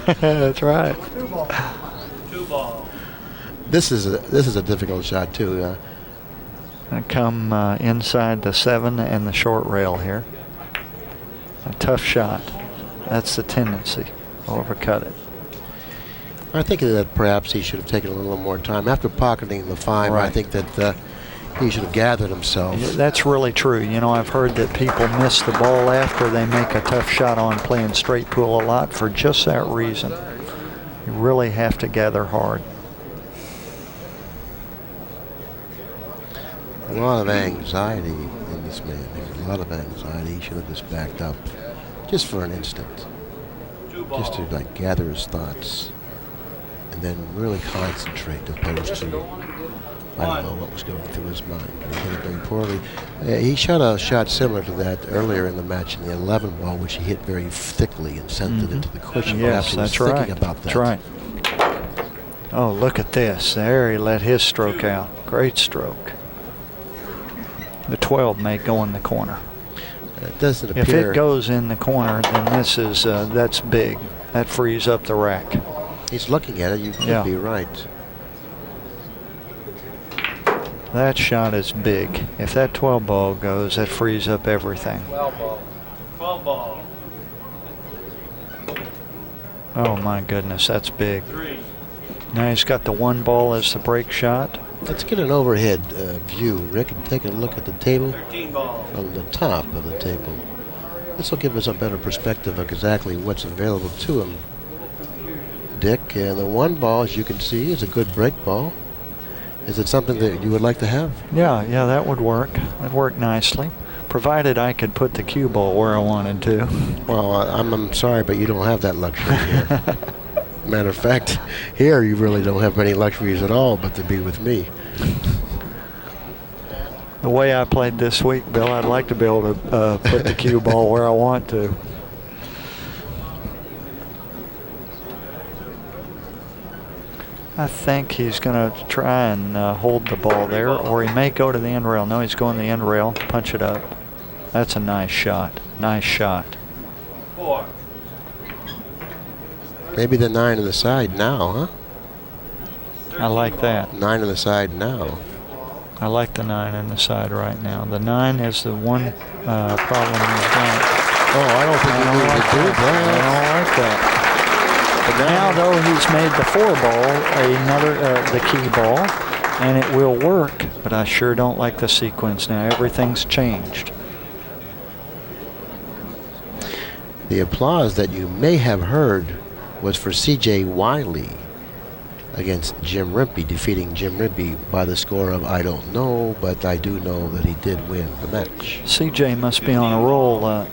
That's right. 2 ball. This is a difficult shot too. I come inside the 7 and the short rail here. A tough shot. That's the tendency. Overcut it. I think that perhaps he should have taken a little more time after pocketing the 5. I Right. think that he should have gathered himself. That's really true. You know, I've heard that people miss the ball after they make a tough shot on playing straight pool a lot for just that reason. You really have to gather hard. A lot of anxiety in this man. There's a lot of anxiety. He should have just backed up, just for an instant, 2 ball. just to like gather his thoughts, and then really concentrate, opposed to I don't know what was going through his mind. He hit it very poorly. He shot a shot similar to that earlier in the match in the 11 ball, which he hit very thickly and sent it into the cushion. Perhaps Yes, he was that's right. thinking about that. That's right. Oh, look at this. There he let his stroke out. Great stroke. The 12 may go in the corner. It doesn't appear. If it goes in the corner, then this is that's big. That frees up the rack. He's looking at it. You could Yeah. be right. That shot is big. If that 12 ball goes, that frees up everything. 12 ball. 12 ball. Oh my goodness, that's big. 3. Now he's got the 1 ball as the break shot. Let's get an overhead view, Rick, and take a look at the table 13 ball. from the top of the table. This will give us a better perspective of exactly what's available to him. Dick, and the 1 ball, as you can see, is a good break ball. Is it something that you would like to have? Yeah, that would work. That'd work nicely, provided I could put the cue ball where I wanted to. Well, I'm sorry, but you don't have that luxury here. Matter of fact, here you really don't have many luxuries at all but to be with me. The way I played this week, Bill, I'd like to be able to put the cue ball where I want to. I think he's going to try and hold the ball there, or he may go to the end rail. No, he's going to the end rail, punch it up. That's a nice shot. Nice shot. 4. Maybe the 9 on the side now, huh? I like that. 9 on the side now. I like the 9 on the side right now. The 9 is the one problem he's got. Oh, I don't think he needed to do I that. don't like that. But now, though, he's made the 4 ball the key ball, and it will work. But I sure don't like the sequence now. Everything's changed. The applause that you may have heard was for C.J. Wiley against Jim Rimpey, defeating Jim Rimpey by the score of I don't know, but I do know that he did win the match. C.J. must be on a roll.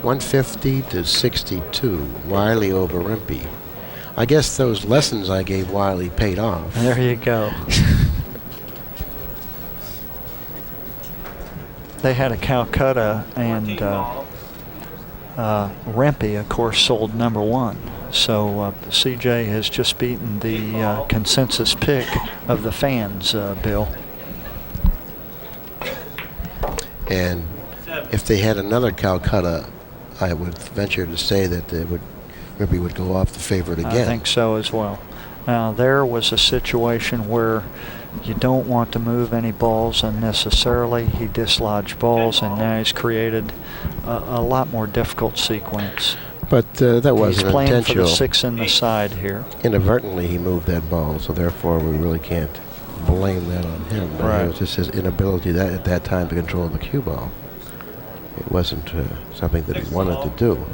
150 to 62, Wiley over Rimpey. I guess those lessons I gave Wiley paid off. There you go. They had a Calcutta, and Rimpey, of course, sold number 1. So CJ has just beaten the consensus pick of the fans, Bill. And if they had another Calcutta, I would venture to say that Rimpey would go off the favorite again. I think so as well. Now, there was a situation where you don't want to move any balls unnecessarily. He dislodged balls, and now he's created a lot more difficult sequence. But that wasn't He's playing intentional. for the 6 in the side here. Inadvertently, he moved that ball, so therefore we really can't blame that on him. But Right. it was just his inability at that time to control the cue ball. It wasn't something that he wanted to do.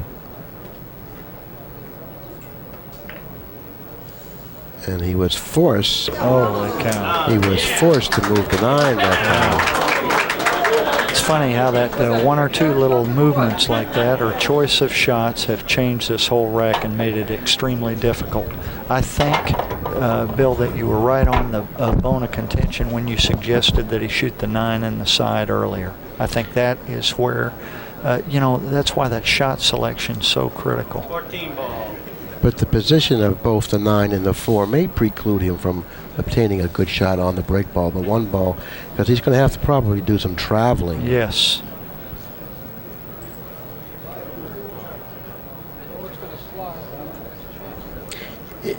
And he was forced. Holy cow. He was forced to move the 9 that time. It's funny how that 1 or 2 little movements like that or choice of shots have changed this whole rack and made it extremely difficult. I think, Bill, that you were right on the bone of contention when you suggested that he shoot the 9 in the side earlier. I think that is where, that's why that shot selection is so critical. 14 ball. But the position of both the 9 and the 4 may preclude him from obtaining a good shot on the break ball, the 1 ball, because he's going to have to probably do some traveling. Yes.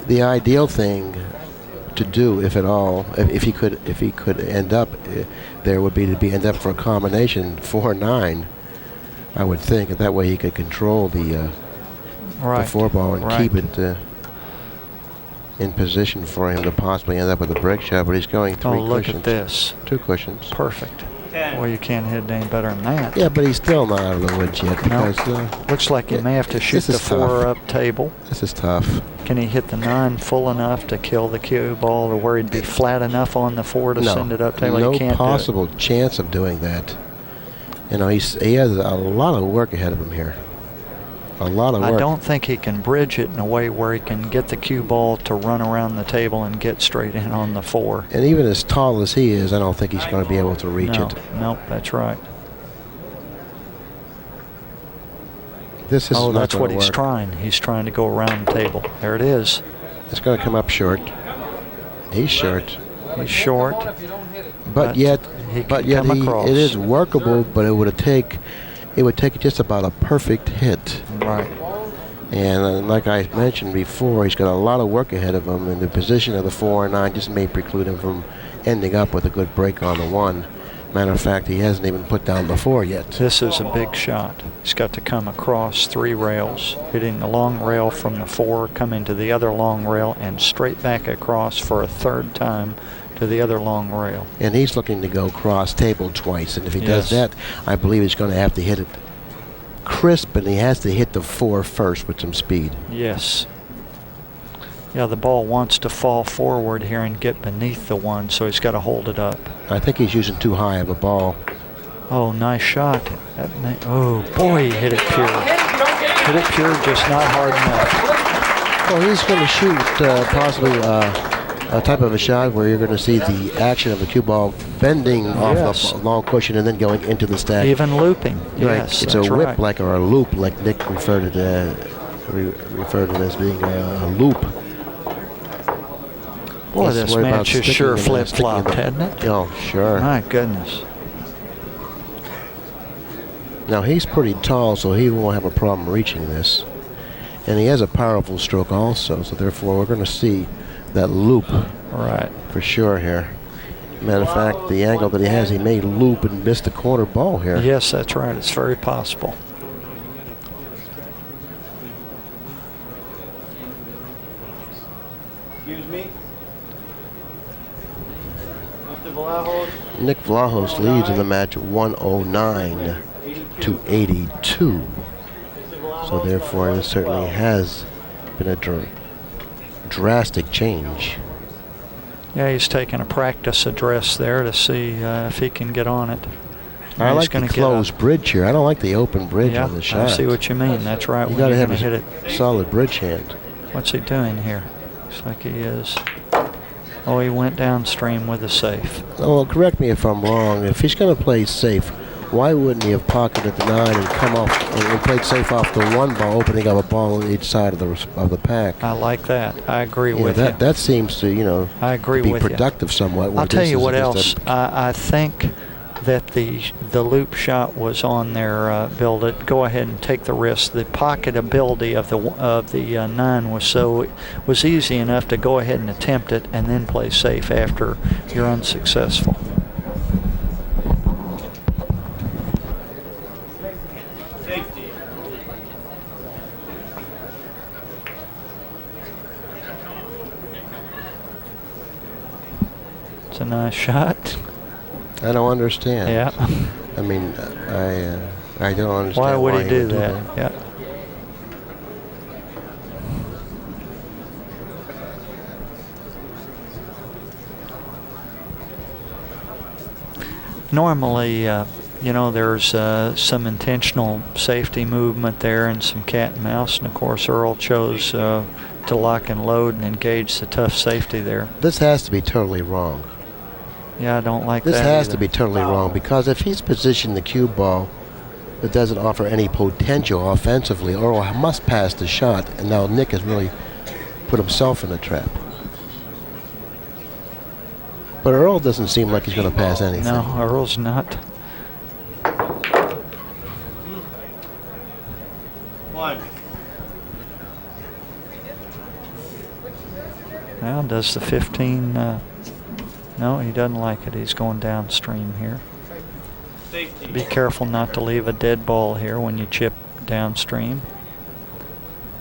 The ideal thing to do, if at all, if he could end up there, would be to end up for a combination 4-9. I would think, and that way he could control the 4 ball and keep it in position for him to possibly end up with a break shot. But he's going 3 cushions. Oh, look at this. 2 cushions. Perfect. 10. Well, you can't hit any better than that. Yeah, but he's still not out of the woods yet because Looks like he may have to shoot the 4 up table. This is tough. Can he hit the 9 full enough to kill the cue ball, or where he'd be flat enough on the 4 to send it up table? No He can't possible chance of doing that. You know, he has a lot of work ahead of him here. A lot of work. I don't think he can bridge it in a way where he can get the cue ball to run around the table and get straight in on the 4. And even as tall as he is, I don't think he's going to be able to reach it. No, that's right. This is not that's gonna what he's work. trying. He's trying to go around the table. There it is. It's going to come up short. He's short. He's short. But yet he can come across. it is workable, but it would take just about a perfect hit. Right. And like I mentioned before, he's got a lot of work ahead of him, and the position of the 4 and 9 just may preclude him from ending up with a good break on the 1. Matter of fact, he hasn't even put down the 4 yet. This is a big shot. He's got to come across 3 rails, hitting the long rail from the 4, come into the other long rail, and straight back across for a 3rd time to the other long rail. And he's looking to go cross table twice, and if he does that, I believe he's going to have to hit it crisp, and he has to hit the 4 first with some speed. Yes. Yeah, the ball wants to fall forward here and get beneath the 1, so he's got to hold it up. I think he's using too high of a ball. Oh, nice shot. Oh, boy, he hit it pure. Hit it pure, just not hard enough. Well, he's going to shoot possibly a type of a shot where you're going to see the action of the cue ball bending off the long cushion and then going into the stack. Even looping. Right. Yes, It's that's a whip right. like or a loop, like Nick referred to it as being a loop. Boy, Let's this worry about match is sticking sure in the- flip-flopped, sticking in hadn't the- it? Oh, sure. My goodness. Now he's pretty tall, so he won't have a problem reaching this. And he has a powerful stroke also, so therefore we're going to see that loop Right. for sure here. Matter of fact, the angle that he has, he may loop and miss the corner ball here. Yes, that's right. It's very possible. Excuse me? Mr. Vlahos? Nick Vlahos leads in the match 109 to 82. So therefore, it certainly has been a drastic change. Yeah, he's taking a practice address there to see if he can get on it. I He's like the gonna get closed bridge here. I don't like the open bridge Yeah, on the shot. I see what you mean. That's right. You When got to you're have gonna a hit it. solid bridge hand. What's he doing here? Looks like he is. Oh, he went downstream with a safe. Oh, well, correct me if I'm wrong. If he's going to play safe, why wouldn't he have pocketed the 9 and come off and played safe off the 1 ball, opening up a ball on each side of the pack? I like that. I agree Yeah, with you. that seems to I agree be with you. productive somewhat. I'll tell you what else. I think that the loop shot was on there, Bill. To go ahead and take the risk. The pocket ability of the 9 was easy enough to go ahead and attempt it and then play safe after you're unsuccessful. Safety. It's a nice shot. I don't understand. Yeah. I mean, I don't understand Why would he do would that? Yeah. Normally, there's some intentional safety movement there and some cat and mouse, and of course Earl chose to lock and load and engage the tough safety there. This has to be totally wrong. Yeah, I don't like This that has either. to be totally wrong, because if he's positioned the cue ball that doesn't offer any potential offensively, Earl must pass the shot, and now Nick has really put himself in a trap. But Earl doesn't seem like he's going to pass anything. No, Earl's not. One. Now, does the 15... no, he doesn't like it. He's going downstream here. Safety. Be careful not to leave a dead ball here when you chip downstream.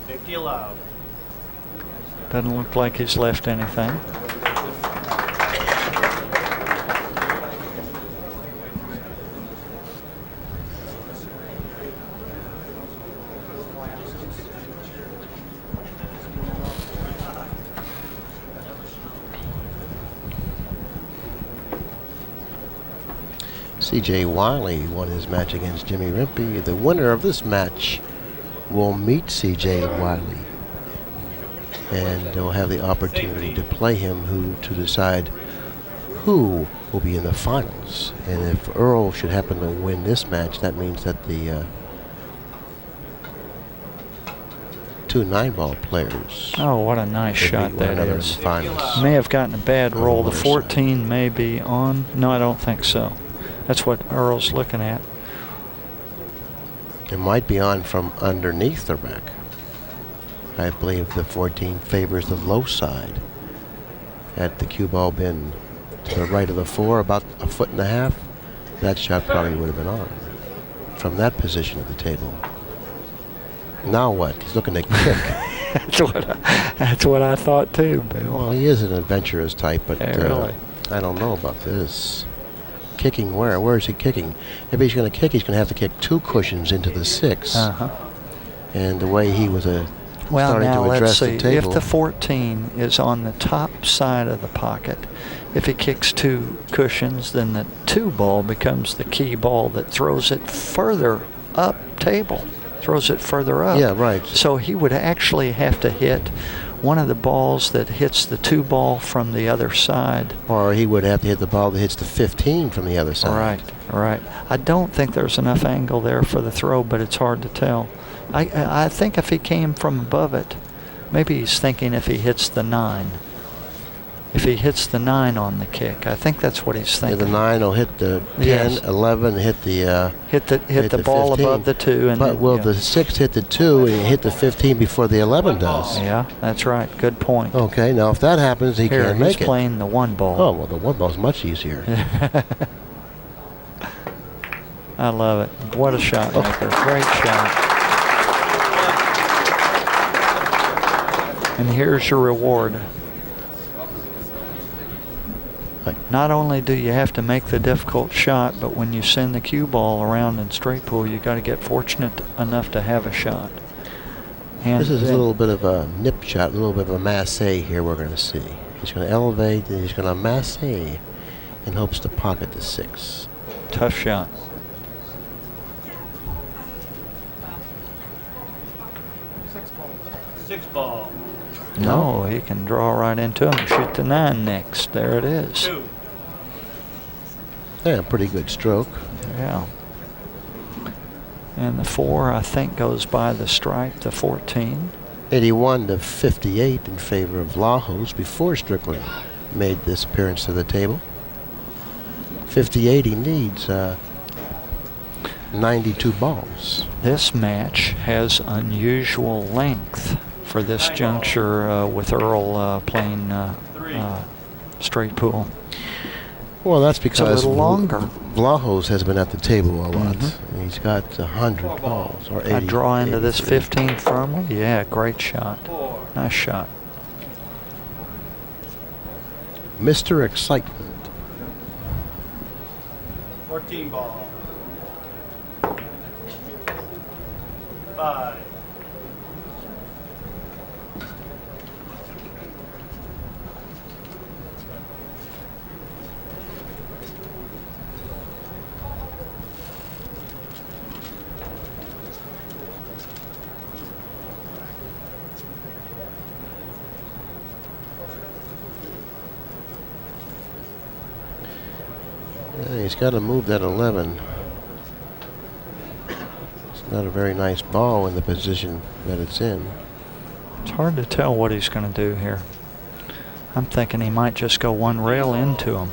Safety allowed. Doesn't look like he's left anything. C.J. Wiley won his match against Jimmy Rimpey. The winner of this match will meet C.J. Wiley, and they'll have the opportunity to play him to decide who will be in the finals. And if Earl should happen to win this match, that means that the two 9-ball players Oh, what a nice will shot meet one that another in is. the finals. May have gotten a bad On the roll. The winner's 14 may be on. No, I don't think so. That's what Earl's looking at. It might be on from underneath the rack. I believe the 14 favors the low side. Had the cue ball been to the right of the 4, about a foot and a half, that shot probably would have been on from that position of the table. Now what? He's looking to kick. That's what I thought too, Bill. Well, he is an adventurous type, but Yeah, really. I don't know about this. Kicking where? Where is he kicking? If he's going to kick, he's going to have to kick 2 cushions into the 6. Uh-huh. And the way he was Well, starting now to let's address see. the table. If the 14 is on the top side of the pocket, if he kicks 2 cushions, then the 2 ball becomes the key ball that throws it further up table. Throws it further up. Yeah, right. So he would actually have to hit one of the balls that hits the 2 ball from the other side. Or he would have to hit the ball that hits the 15 from the other side. Right. I don't think there's enough angle there for the throw, but it's hard to tell. I think if he came from above it, maybe he's thinking if he hits the 9. If he hits the 9 on the kick, I think that's what he's thinking. Yeah, the 9 will hit the 10, Yes. 11, hit the hit the ball 15. above the 2. And but then, will yeah. the 6 hit the 2 and hit the 15 before the 11 does? Yeah, that's right. Good point. Okay, now if that happens, he Here, can't he's make it. playing the 1 ball. Oh, well, the 1 ball's much easier. I love it. What a shot maker. Great shot. And here's your reward. Not only do you have to make the difficult shot, but when you send the cue ball around in straight pool, you got to get fortunate enough to have a shot. And This is a little bit of a nip shot, a little bit of a masse here we're going to see. He's going to elevate, and he's going to masse in hopes to pocket the 6. tough shot. Six ball. No, he can draw right into him and shoot the 9 next. There it is. 2. Yeah, pretty good stroke. Yeah. And the 4, I think, goes by the stripe, the 14. 81 to 58 in favor of Vlahos before Strickland made this appearance to the table. 58, he needs 92 balls. This match has unusual length for this juncture with Earl playing straight pool. Well, that's It's a because little longer. Vlahos has been at the table a lot. He's got 100 balls, or 80. I draw into this 83. 15 firmly. Yeah, great shot. 4. Nice shot. Mr. Excitement. 14 ball. 5. Yeah, he's got to move that 11. It's not a very nice ball in the position that it's in. It's hard to tell what he's going to do here. I'm thinking he might just go one rail into him.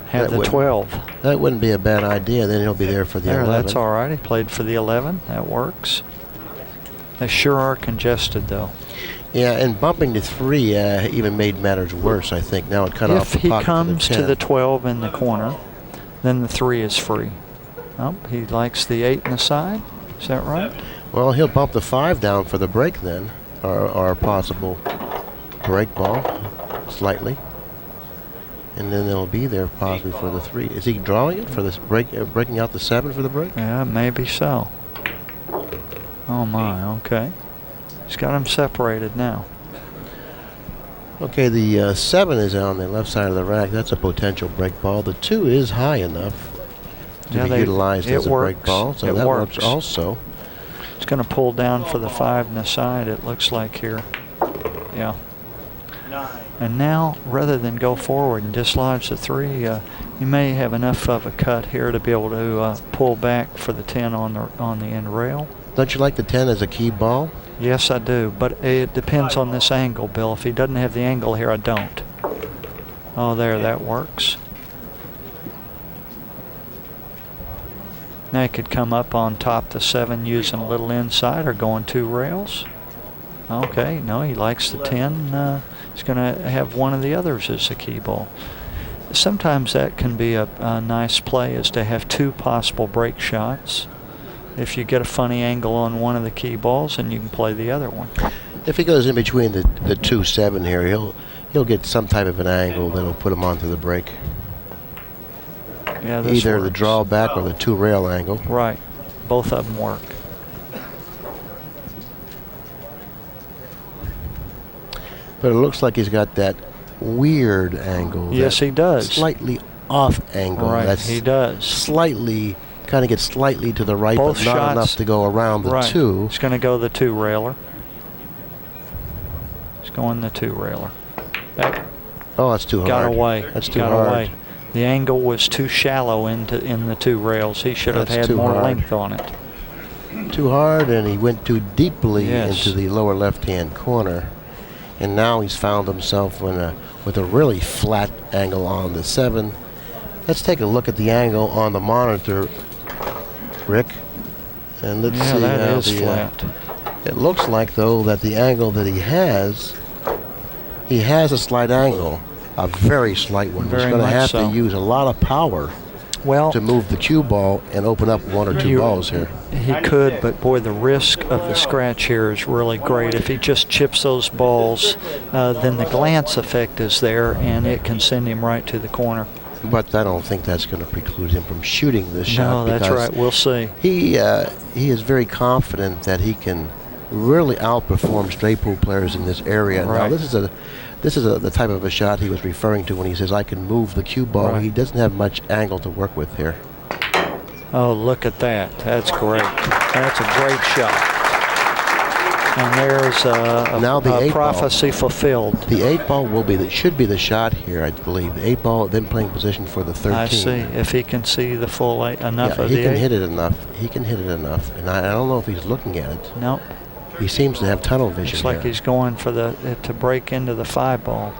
Have That the wouldn't- 12. That wouldn't be a bad idea. Then he'll be there for the There, 11. that's all right. He played for the 11. That works. They sure are congested, though. Yeah, and bumping to 3 even made matters worse, I think. Now it cut off If the he pocket comes to to the the 10. 12 in the corner, then the 3 is free. Oh, he likes the 8 in the side. Is that right? Well, he'll bump the 5 down for the break then, or a possible break ball, slightly. And then they'll be there possibly for the 3. Is he drawing it for this break, breaking out the 7 for the break? Yeah, maybe so. Oh my, okay. He's got them separated now. Okay, the 7 is on the left side of the rack. That's a potential break ball. The 2 is high enough to Yeah, be utilized it as a break works. ball, so It that works. works also. It's going to pull down for the 5 in the side, it looks like here. Yeah. 9. And now, rather than go forward and dislodge the 3, you may have enough of a cut here to be able to pull back for the 10 on the end rail. Don't you like the 10 as a key ball? Yes, I do, but it depends on this angle, Bill. If he doesn't have the angle here, I don't. Oh, there, that works. Now he could come up on top the 7 using a little inside or going 2 rails. Okay, no, he likes the 10. He's going to have one of the others as a key ball. Sometimes that can be a nice play, is to have 2 possible break shots. If you get a funny angle on one of the key balls, and you can play the other one. If he goes in between the 2-7 here, he'll get some type of an angle that'll put him onto the break. Yeah, this Either the works. drawback or the 2 rail angle. Right, both of them work. But it looks like he's got that weird angle. Yes, that he does. Slightly off angle. Right, That's he does. slightly, kind of gets slightly to the right, Both but not shots- enough to go around the Right. 2. He's going to go the 2 railer. going the 2-railer. That Oh, that's too hard. got away. That's too got hard. away. The angle was too shallow in the 2 rails. He should have That's had too more hard. length on it. Too hard, and he went too deeply Yes. into the lower left-hand corner. And now he's found himself with a really flat angle on the 7. Let's take a look at the angle on the monitor, Rick. And let's Yeah, see that how is flat. It looks like, though, that the angle that he has a slight angle, a very slight one. Very He's going to much have so. to use a lot of power Well, to move the cue ball and open up 1 or 2 balls here. he could, but boy, the risk of the scratch here is really great. If he just chips those balls, then the glance effect is there, and it can send him right to the corner. But I don't think that's going to preclude him from shooting this shot. No, that's because right. We'll see. He is very confident that he can really outperform straight pool players in this area. Now, Right. this is the type of a shot he was referring to when he says, I can move the cue ball. Right. He doesn't have much angle to work with here. Oh, look at that. That's great. That's a great shot. And there's Now the a 8 ball. prophecy fulfilled. The 8 ball should be the shot here, I believe. The 8 ball then playing position for the 13. I see. If he can see the full 8, enough of he the can 8. hit it enough. He can hit it enough. And I don't know if he's looking at it. Nope. He seems to have tunnel vision Looks like here. he's going for to break into the 5 ball.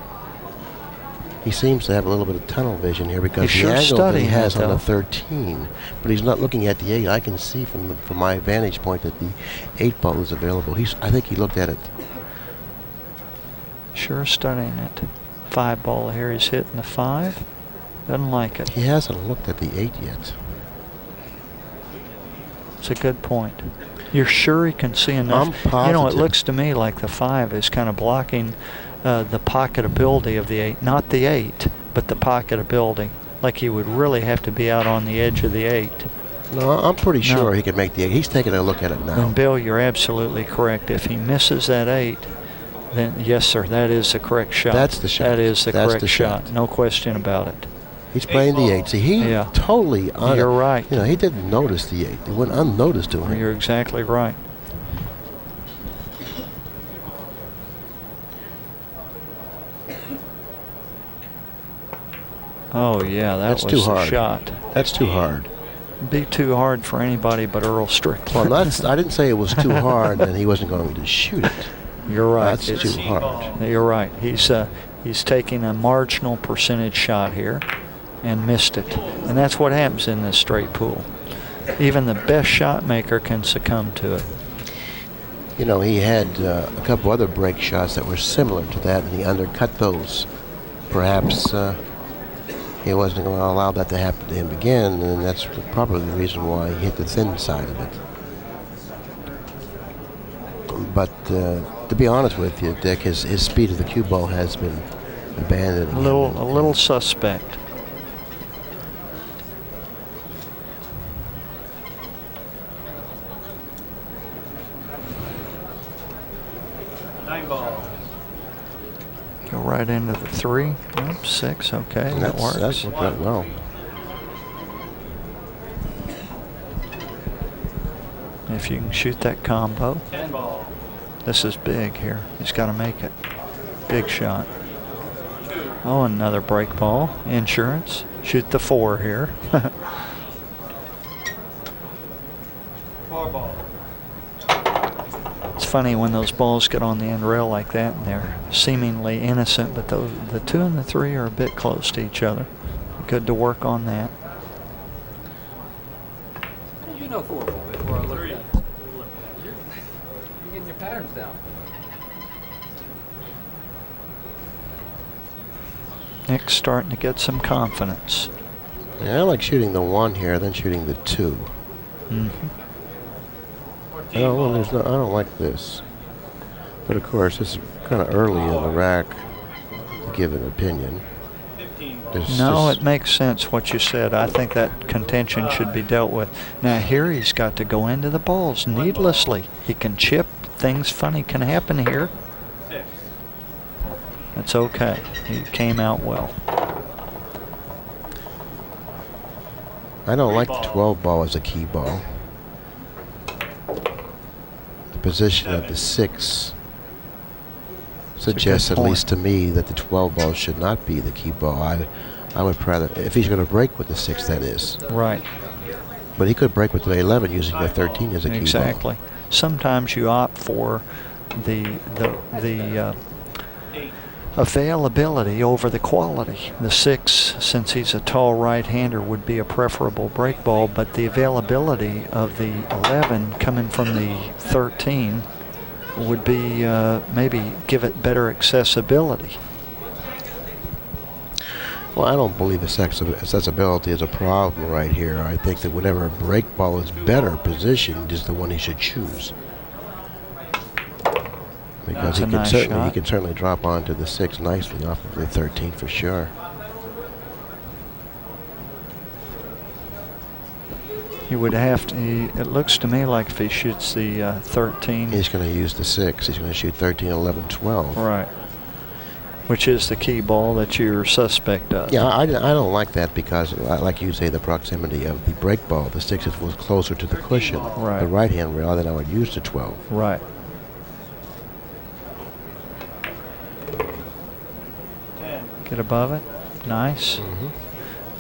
He seems to have a little bit of tunnel vision here because He's the sure angle that he studying has it, on the though. 13, but he's not looking at the 8. I can see from my vantage point that the 8 ball is available. I think he looked at it. Sure studying it. 5 ball here. He's hitting the 5. Doesn't like it. He hasn't looked at the 8 yet. It's a good point. You're sure he can see enough? I'm positive. You know, it looks to me like the 5 is kind of blocking the pocketability of the 8. Not the 8, but the pocketability. Like he would really have to be out on the edge of the 8. No, I'm pretty No. sure he can make the 8. He's taking a look at it now. And Bill, you're absolutely correct. If he misses that 8, then yes, sir, that is the correct shot. That's the shot. That is the That's correct the shot. shot. No question about it. He's playing the 8. See, he Yeah. totally on You're it. right. You know, he didn't notice the 8. It went unnoticed to him. You're exactly right. Oh yeah, That's was too the hard. shot. That's too hard. Be too hard for anybody but Earl Well, Strickland. I didn't say it was too hard and he wasn't going to shoot it. You're right. That's too hard. You're right. He's taking a marginal percentage shot here and missed it. And that's what happens in this straight pool. Even the best shot maker can succumb to it. You know, he had a couple other break shots that were similar to that, and he undercut those. Perhaps he wasn't going to allow that to happen to him again, and that's probably the reason why he hit the thin side of it. But to be honest with you, Dick, his speed of the cue ball has been abandoned. A little suspect. Nine ball. Go right into the 3. Oops, 6. Okay, And that works. That's worked out well. If you can shoot that combo. 10 ball. This is big here. He's got to make it. Big shot. Oh, another break ball. Insurance. Shoot the 4 here. 4 ball. It's funny when those balls get on the end rail like that and they're seemingly innocent, but the 2 and the 3 are a bit close to each other. Good to work on that. How did you know 4 ball before I looked at it? You're getting your patterns down. Nick's starting to get some confidence. Yeah, I like shooting the 1 here, then shooting the 2. Mm-hmm. 14 No, ball. I don't like this. But of course, this is kind of early in the rack to give an opinion. 15 ball. There's No, just- it makes sense what you said. I think that contention should be dealt with. Now here he's got to go into the balls needlessly. He can chip. Things funny can happen here. 6. It's okay. He came out well. I don't like the 12 ball as a key ball. The position of the 6 suggests, at least to me, that the 12 ball should not be the key ball. I would rather, if he's going to break with the 6, that is. Right. But he could break with the 11 using the 13 as a key ball. Exactly. Sometimes you opt for the availability over the quality. The 6, since he's a tall right-hander, would be a preferable break ball, but the availability of the 11 coming from the 13 would be maybe give it better accessibility. Well, I don't believe accessibility is a problem right here. I think that whenever a break ball is better positioned is the one he should choose. Because he can certainly drop onto the 6 nicely off of the 13 for sure. He would have to, it looks to me like if he shoots the 13. He's going to use the 6. He's going to shoot 13, 11, 12. Right. Which is the key ball that you're suspect of. Yeah, I don't like that because, like you say, the proximity of the break ball, the 6 was closer to the cushion, right. The right-hand rail, then I would use the 12. Right. Get above it. Nice.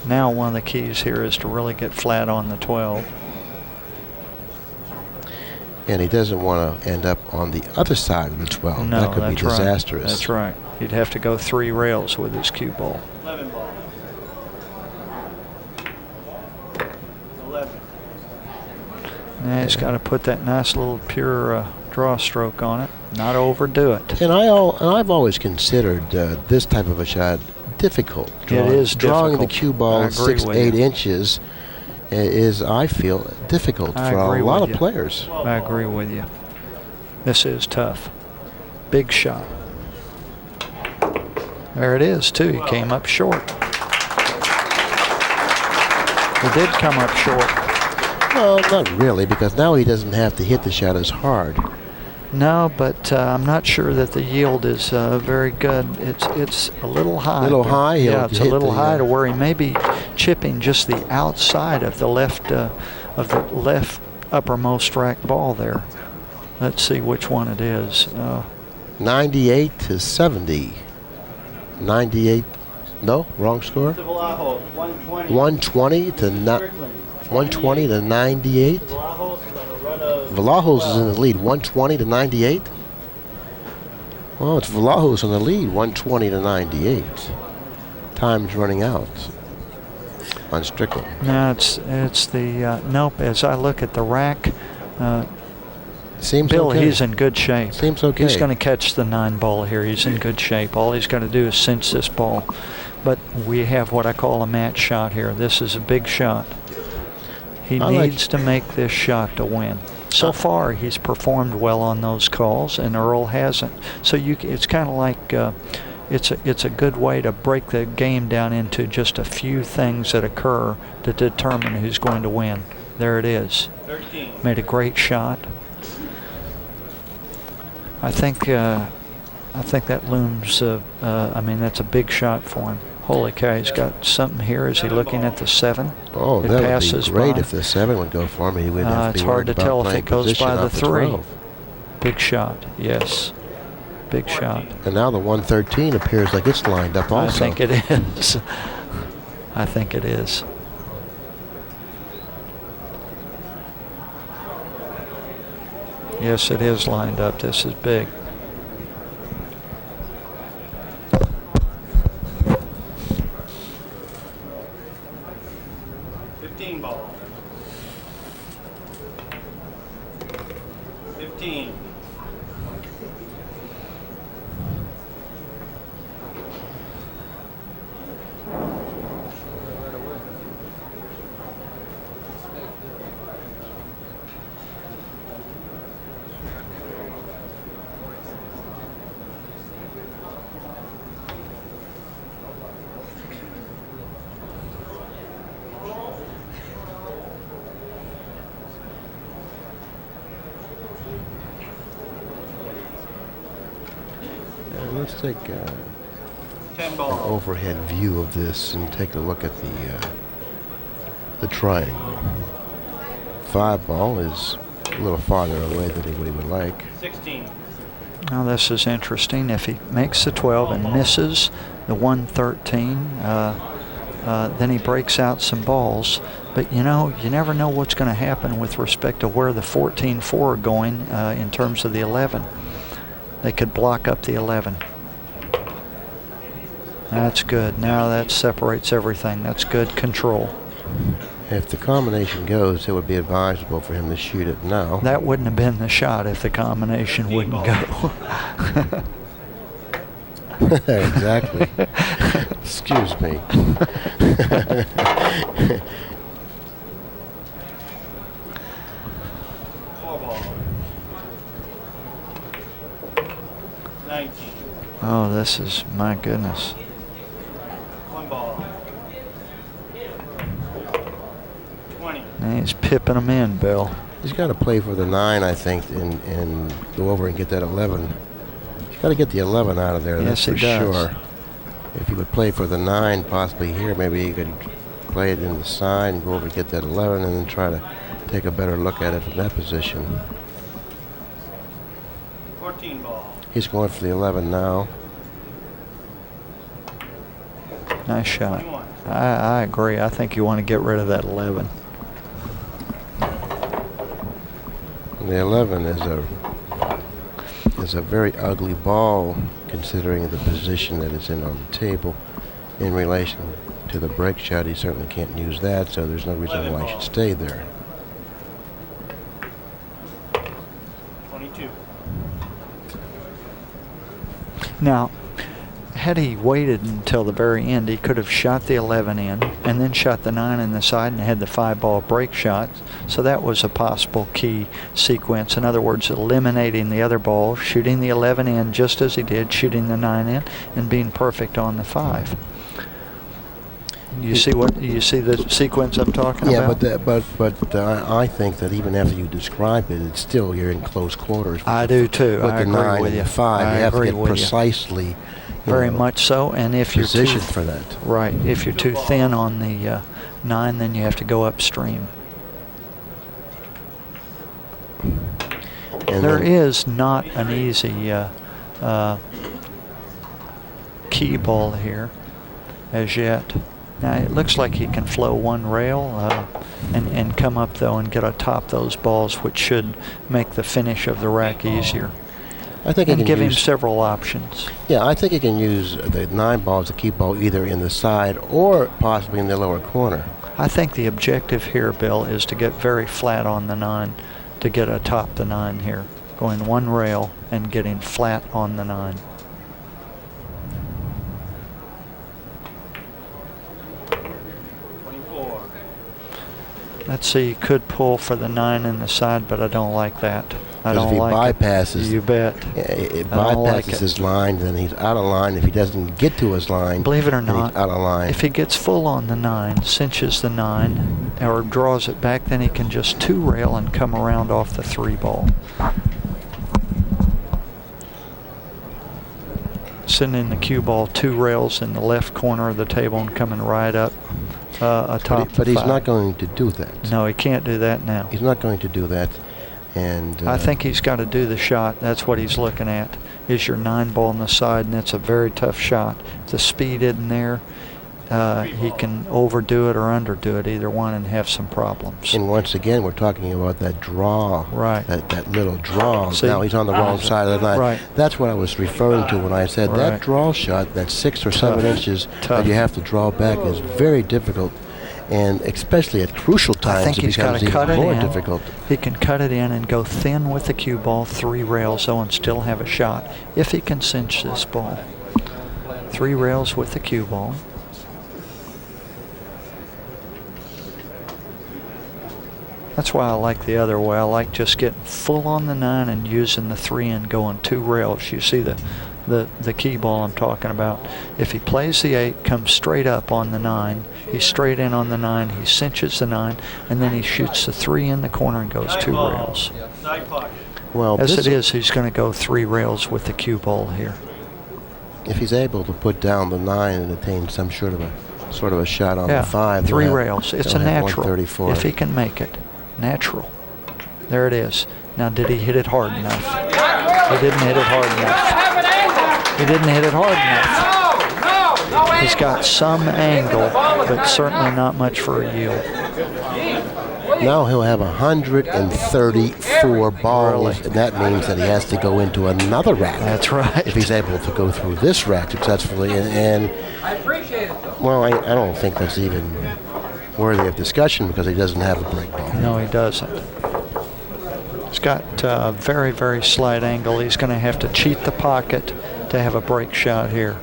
Now one of the keys here is to really get flat on the 12. And he doesn't want to end up on the other side of the 12. No, that could be disastrous. Right. That's right. He'd have to go 3 rails with his cue ball. 11 ball. 11. Now he's got to put that nice little pure draw stroke on it. Not overdo it. And I've always considered this type of a shot difficult. Drawing the cue ball 6, 8 inches is, I feel, difficult for a lot of players. I agree with you. This is tough. Big shot. There it is, too. He came up short. He did come up short. Well, not really, because now he doesn't have to hit the shot as hard. No, but I'm not sure that the yield is very good. It's a little high. A little high? Yeah, it's a little high to where he may be chipping just the outside of the left uppermost rack ball there. Let's see which one it is. 98 to 70. 98. No, wrong score. Vlahos, 120. 120 to 120 to 98. Vlahos is in the lead, 120 to 98. Well, it's Vlahos in the lead, 120 to 98. Time's running out on Strickland. No, it's the nope. As I look at the rack, seems Bill, okay. He's in good shape. Seems okay. He's going to catch the 9 ball here. He's in good shape. All he's got to do is cinch this ball. But we have what I call a match shot here. This is a big shot. He needs to make this shot to win. So far, he's performed well on those calls, and Earl hasn't. So it's kind of like it's a good way to break the game down into just a few things that occur to determine who's going to win. There it is. 13. Made a great shot. I think that looms. I mean, that's a big shot for him. Holy cow, he's got something here. Is he looking at the 7? Oh, that would be great if the 7 would go for him. He wouldn't have to it's be hard to tell if it goes by the 3. 12. Big shot, yes. Big shot. And now the 113 appears like it's lined up also. I think it is. I think it is. Yes, it is lined up. This is big. Ball. 15. Let's take an 10 ball. overhead view of this and take a look at the triangle. 5 ball is a little farther away than he would like. 16. Now this is interesting. If he makes the 12 and misses the 113, then he breaks out some balls. But you know, you never know what's going to happen with respect to where the 14-4 are going in terms of the 11. They could block up the 11. That's good. Now that separates everything. That's good control. If the combination goes, it would be advisable for him to shoot it now. That wouldn't have been the shot if the combination wouldn't go. Exactly. Excuse me. 4 ball. 19. Oh, this is, my goodness. 1 ball. 20. And he's pipping them in, Bill. He's got to play for the 9, I think, and go over and get that 11. He's got to get the 11 out of there, Yes, that's for he does. sure. If he would play for the 9, possibly here, maybe he could play it in the side and go over and get that 11 and then try to take a better look at it from that position. 14 ball. He's going for the 11 now. Nice shot. 21. I agree. I think you want to get rid of that 11. The 11 is a very ugly ball, considering the position that it's in on the table. In relation to the break shot, he certainly can't use that, so there's no reason why he should stay there. 22. Now, had he waited until the very end, he could have shot the 11 in and then shot the 9 in the side and had the 5-ball break shot. So that was a possible key sequence. In other words, eliminating the other ball, shooting the 11 in just as he did, shooting the 9 in, and being perfect on the 5. You see the sequence I'm talking about? Yeah, but I think that even after you describe it, it's still, you're in close quarters. I do too. With I the agree 9 with and you. the 5, I you have to agree get with you. precisely. Very much so. And if you're positioned for that. Right. If you're too thin on the 9, then you have to go upstream. And There then- is not an easy key ball here as yet. Now it looks like he can flow one rail and come up though and get atop those balls, which should make the finish of the rack easier. I think he And can give him use, several options. yeah, I think he can use the 9 ball as a key ball either in the side or possibly in the lower corner. I think the objective here, Bill, is to get very flat on the 9, to get atop the 9 here. Going one rail and getting flat on the 9. Let's see, he could pull for the 9 in the side, but I don't like that. I Because if don't he like bypasses, it. You bet. It I don't bypasses like it. his line, then he's out of line. If he doesn't get to his line, Believe it or then not, he's out of line. if he gets full on the 9, cinches the 9, or draws it back, then he can just 2 rail and come around off the 3 ball. Sending the cue ball 2 rails in the left corner of the table and coming right up atop but the he's 5. not going to do that. No, he can't do that now. He's not going to do that. And I think he's got to do the shot. That's what he's looking at, is your 9 ball on the side, and it's a very tough shot. If the speed isn't there, he can overdo it or underdo it, either one, and have some problems. And once again, we're talking about that draw, Right. that little draw. See? Now he's on the wrong side of the line. Right. That's what I was referring to when I said that Right. draw shot, that 6 or 7 inches Tough. that you have to draw back is very difficult. And especially at crucial I times, think it he's got becomes to cut even it more in. difficult. He can cut it in and go thin with the cue ball, 3 rails though, and still have a shot if he can cinch this ball. 3 rails with the cue ball. That's why I like the other way. I like just getting full on the 9 and using the 3 and going 2 rails. You see the key ball I'm talking about. If he plays the 8, comes straight up on the 9, he's straight in on the 9, he cinches the 9, and then he shoots the 3 in the corner and goes 2 rails. Side pocket. Well, As this it is, he's going to go 3 rails with the cue ball here. if he's able to put down the 9 and attain some sort of a shot on Yeah, the 5, 3 he'll have- rails. It's he'll a have natural. 134. If he can make it. Natural. There it is. Now, did he hit it hard enough? He didn't hit it hard enough. He didn't hit it hard enough. He's got some angle, but certainly not much for a yield. Now he'll have 134 balls, and that means that he has to go into another rack. That's right. If he's able to go through this rack successfully, and well, I don't think that's even worthy of discussion because he doesn't have a break ball. No, he doesn't. He's got a very, very slight angle. He's going to have to cheat the pocket to have a break shot here.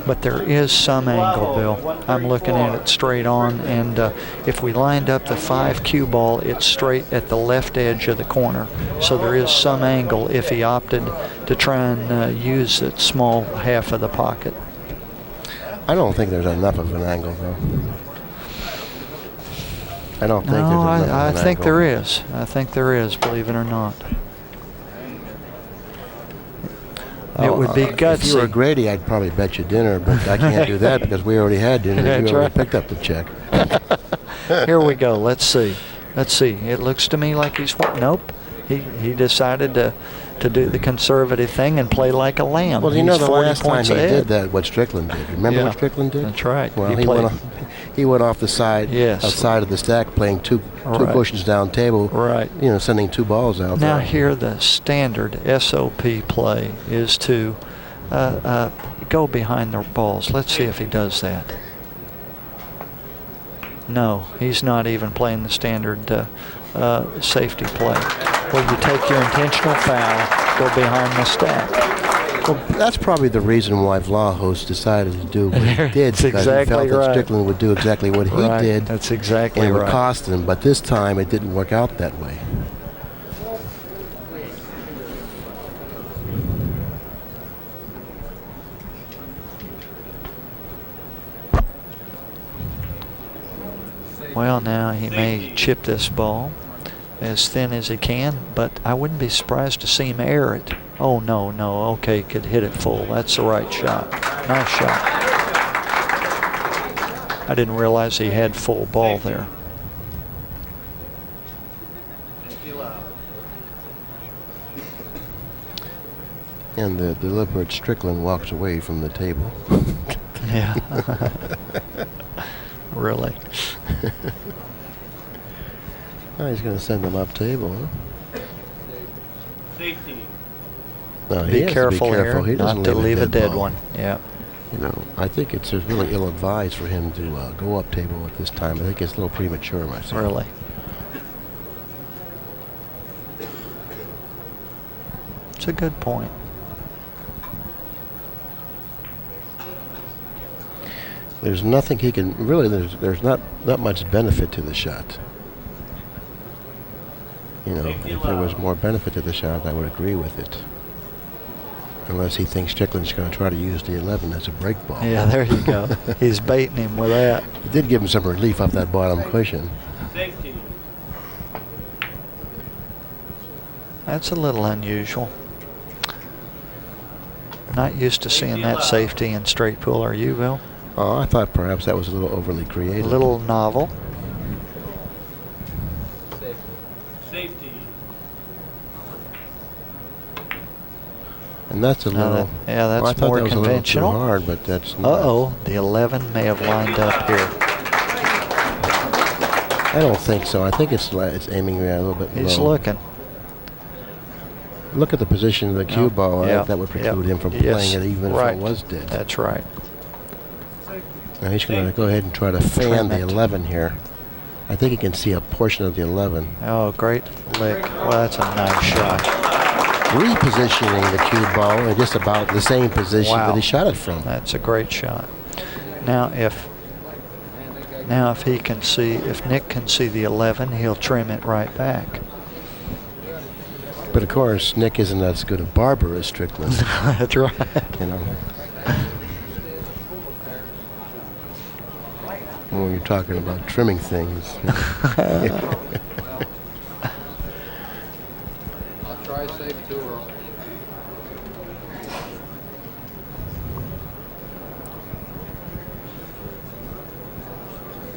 But there is some angle, Bill. I'm looking at it straight on, and if we lined up the 5 cue ball, it's straight at the left edge of the corner. So there is some angle if he opted to try and use that small half of the pocket. I don't think there's enough of an angle, though. I don't think there's enough of an angle. I think there is. I think there is, believe it or not. It would be gutsy. If you were Grady, I'd probably bet you dinner, but I can't do that because we already had dinner. That's You already right. picked up the check. Here we go. Let's see. Let's see. It looks to me like he's nope. He decided to do the conservative thing and play like a lamb. Well, you know, He's the 40 last time points he ahead. did that, what Strickland did. Remember what Strickland did? That's right. Well, he went off the side, outside of the stack, playing two cushions down table. Right. You know, sending 2 balls out Now there. here the standard SOP play is to go behind the balls. Let's see if he does that. No, he's not even playing the standard safety play, where you take your intentional foul, go behind the stack. Well, that's probably the reason why Vlahos decided to do what he did, That's because exactly he felt that right. Strickland would do exactly what he did. That's exactly and it would right. cost him, but this time it didn't work out that way. Well, now he may chip this ball as thin as he can, but I wouldn't be surprised to see him air it. Oh, no, no. Okay, could hit it full. That's the right shot. Nice shot. I didn't realize he had full ball there. And the deliberate Strickland walks away from the table. Yeah. Really. Oh, he's going to send them up table, huh? Safety. No, he Be has careful to be careful. here, He doesn't not to leave a dead ball. one. Yeah. You know, I think it's really ill-advised for him to go up table at this time. I think it's a little premature myself. Really. It's a good point. There's nothing he can really. There's not much benefit to the shot. You know, if there was more benefit to the shot, I would agree with it. Unless he thinks Strickland's going to try to use the 11 as a break ball. Yeah, there you go. He's baiting him with that. It did give him some relief off that bottom cushion. Safety. That's a little unusual. Not used to seeing that safety in straight pool, are you, Bill? Oh, I thought perhaps that was a little overly creative. A little novel. Safety. And that's a little. Yeah, that's well, I thought more that was conventional. A little too hard, but that's not. Uh-oh, the 11 may have lined up here. I don't think so. I think it's aiming a little bit low. He's looking. Look at the position of the cue ball. Yeah. That would preclude him from playing it even if it was dead. That's right. Now he's going to go ahead and try to fan the 11 here. I think he can see a portion of the 11. Oh, great lick. Well, that's a nice shot. Repositioning the cue ball in just about the same position that he shot it from. That's a great shot. Now if he can see, if Nick can see the 11, he'll trim it right back. But of course, Nick isn't as good a barber as Strickland. That's right. You know. When you're talking about trimming things. I'll try safe too, Earl.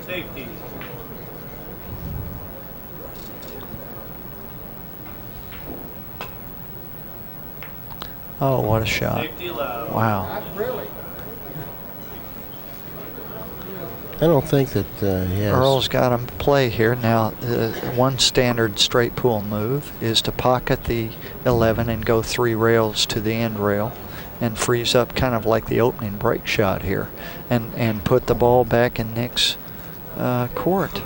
Safety. Oh, what a shot. Safety allowed. Wow. I don't think that he has. Earl's got him play here. Now, one standard straight pool move is to pocket the 11 and go 3 rails to the end rail and freeze up kind of like the opening break shot here and put the ball back in Nick's court.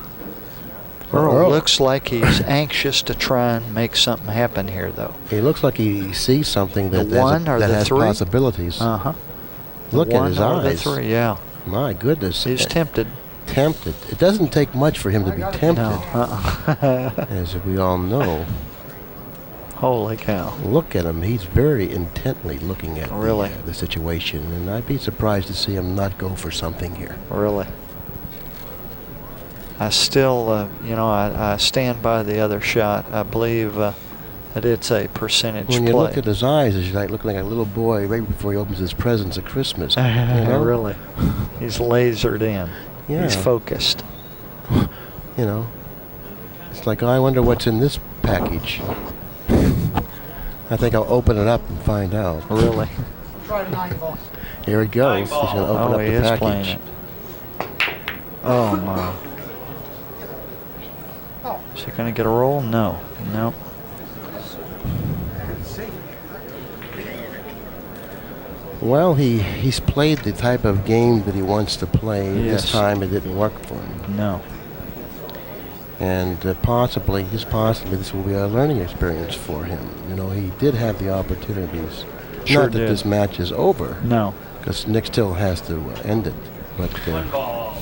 Earl looks like he's anxious to try and make something happen here, though. He looks like he sees something that, has three? possibilities. Uh-huh. Look at his eyes. The 3, yeah. My goodness. He's tempted. Tempted. It doesn't take much for him to be tempted, No. as we all know. Holy cow. Look at him. He's very intently looking at Really? the situation, and I'd be surprised to see him not go for something here. Really. I still, I stand by the other shot. I believe that it's a percentage When you play. look at his eyes, he's like looking like a little boy right before he opens his presents at Christmas. You know? Really. He's lasered in. Yeah. He's focused. You know, it's like, oh, I wonder what's in this package. I think I'll open it up and find out. Really. Try 9 ball. Here he goes. He's going to open Oh, up he the is package. playing it. Oh, my. Is he going to get a roll? No. No. Well, he's played the type of game that he wants to play. Yes. This time it didn't work for him. No. And possibly this will be a learning experience for him. You know, he did have the opportunities. Sure Not that did. this match is over. No. Because Nick still has to end it. But 1 ball.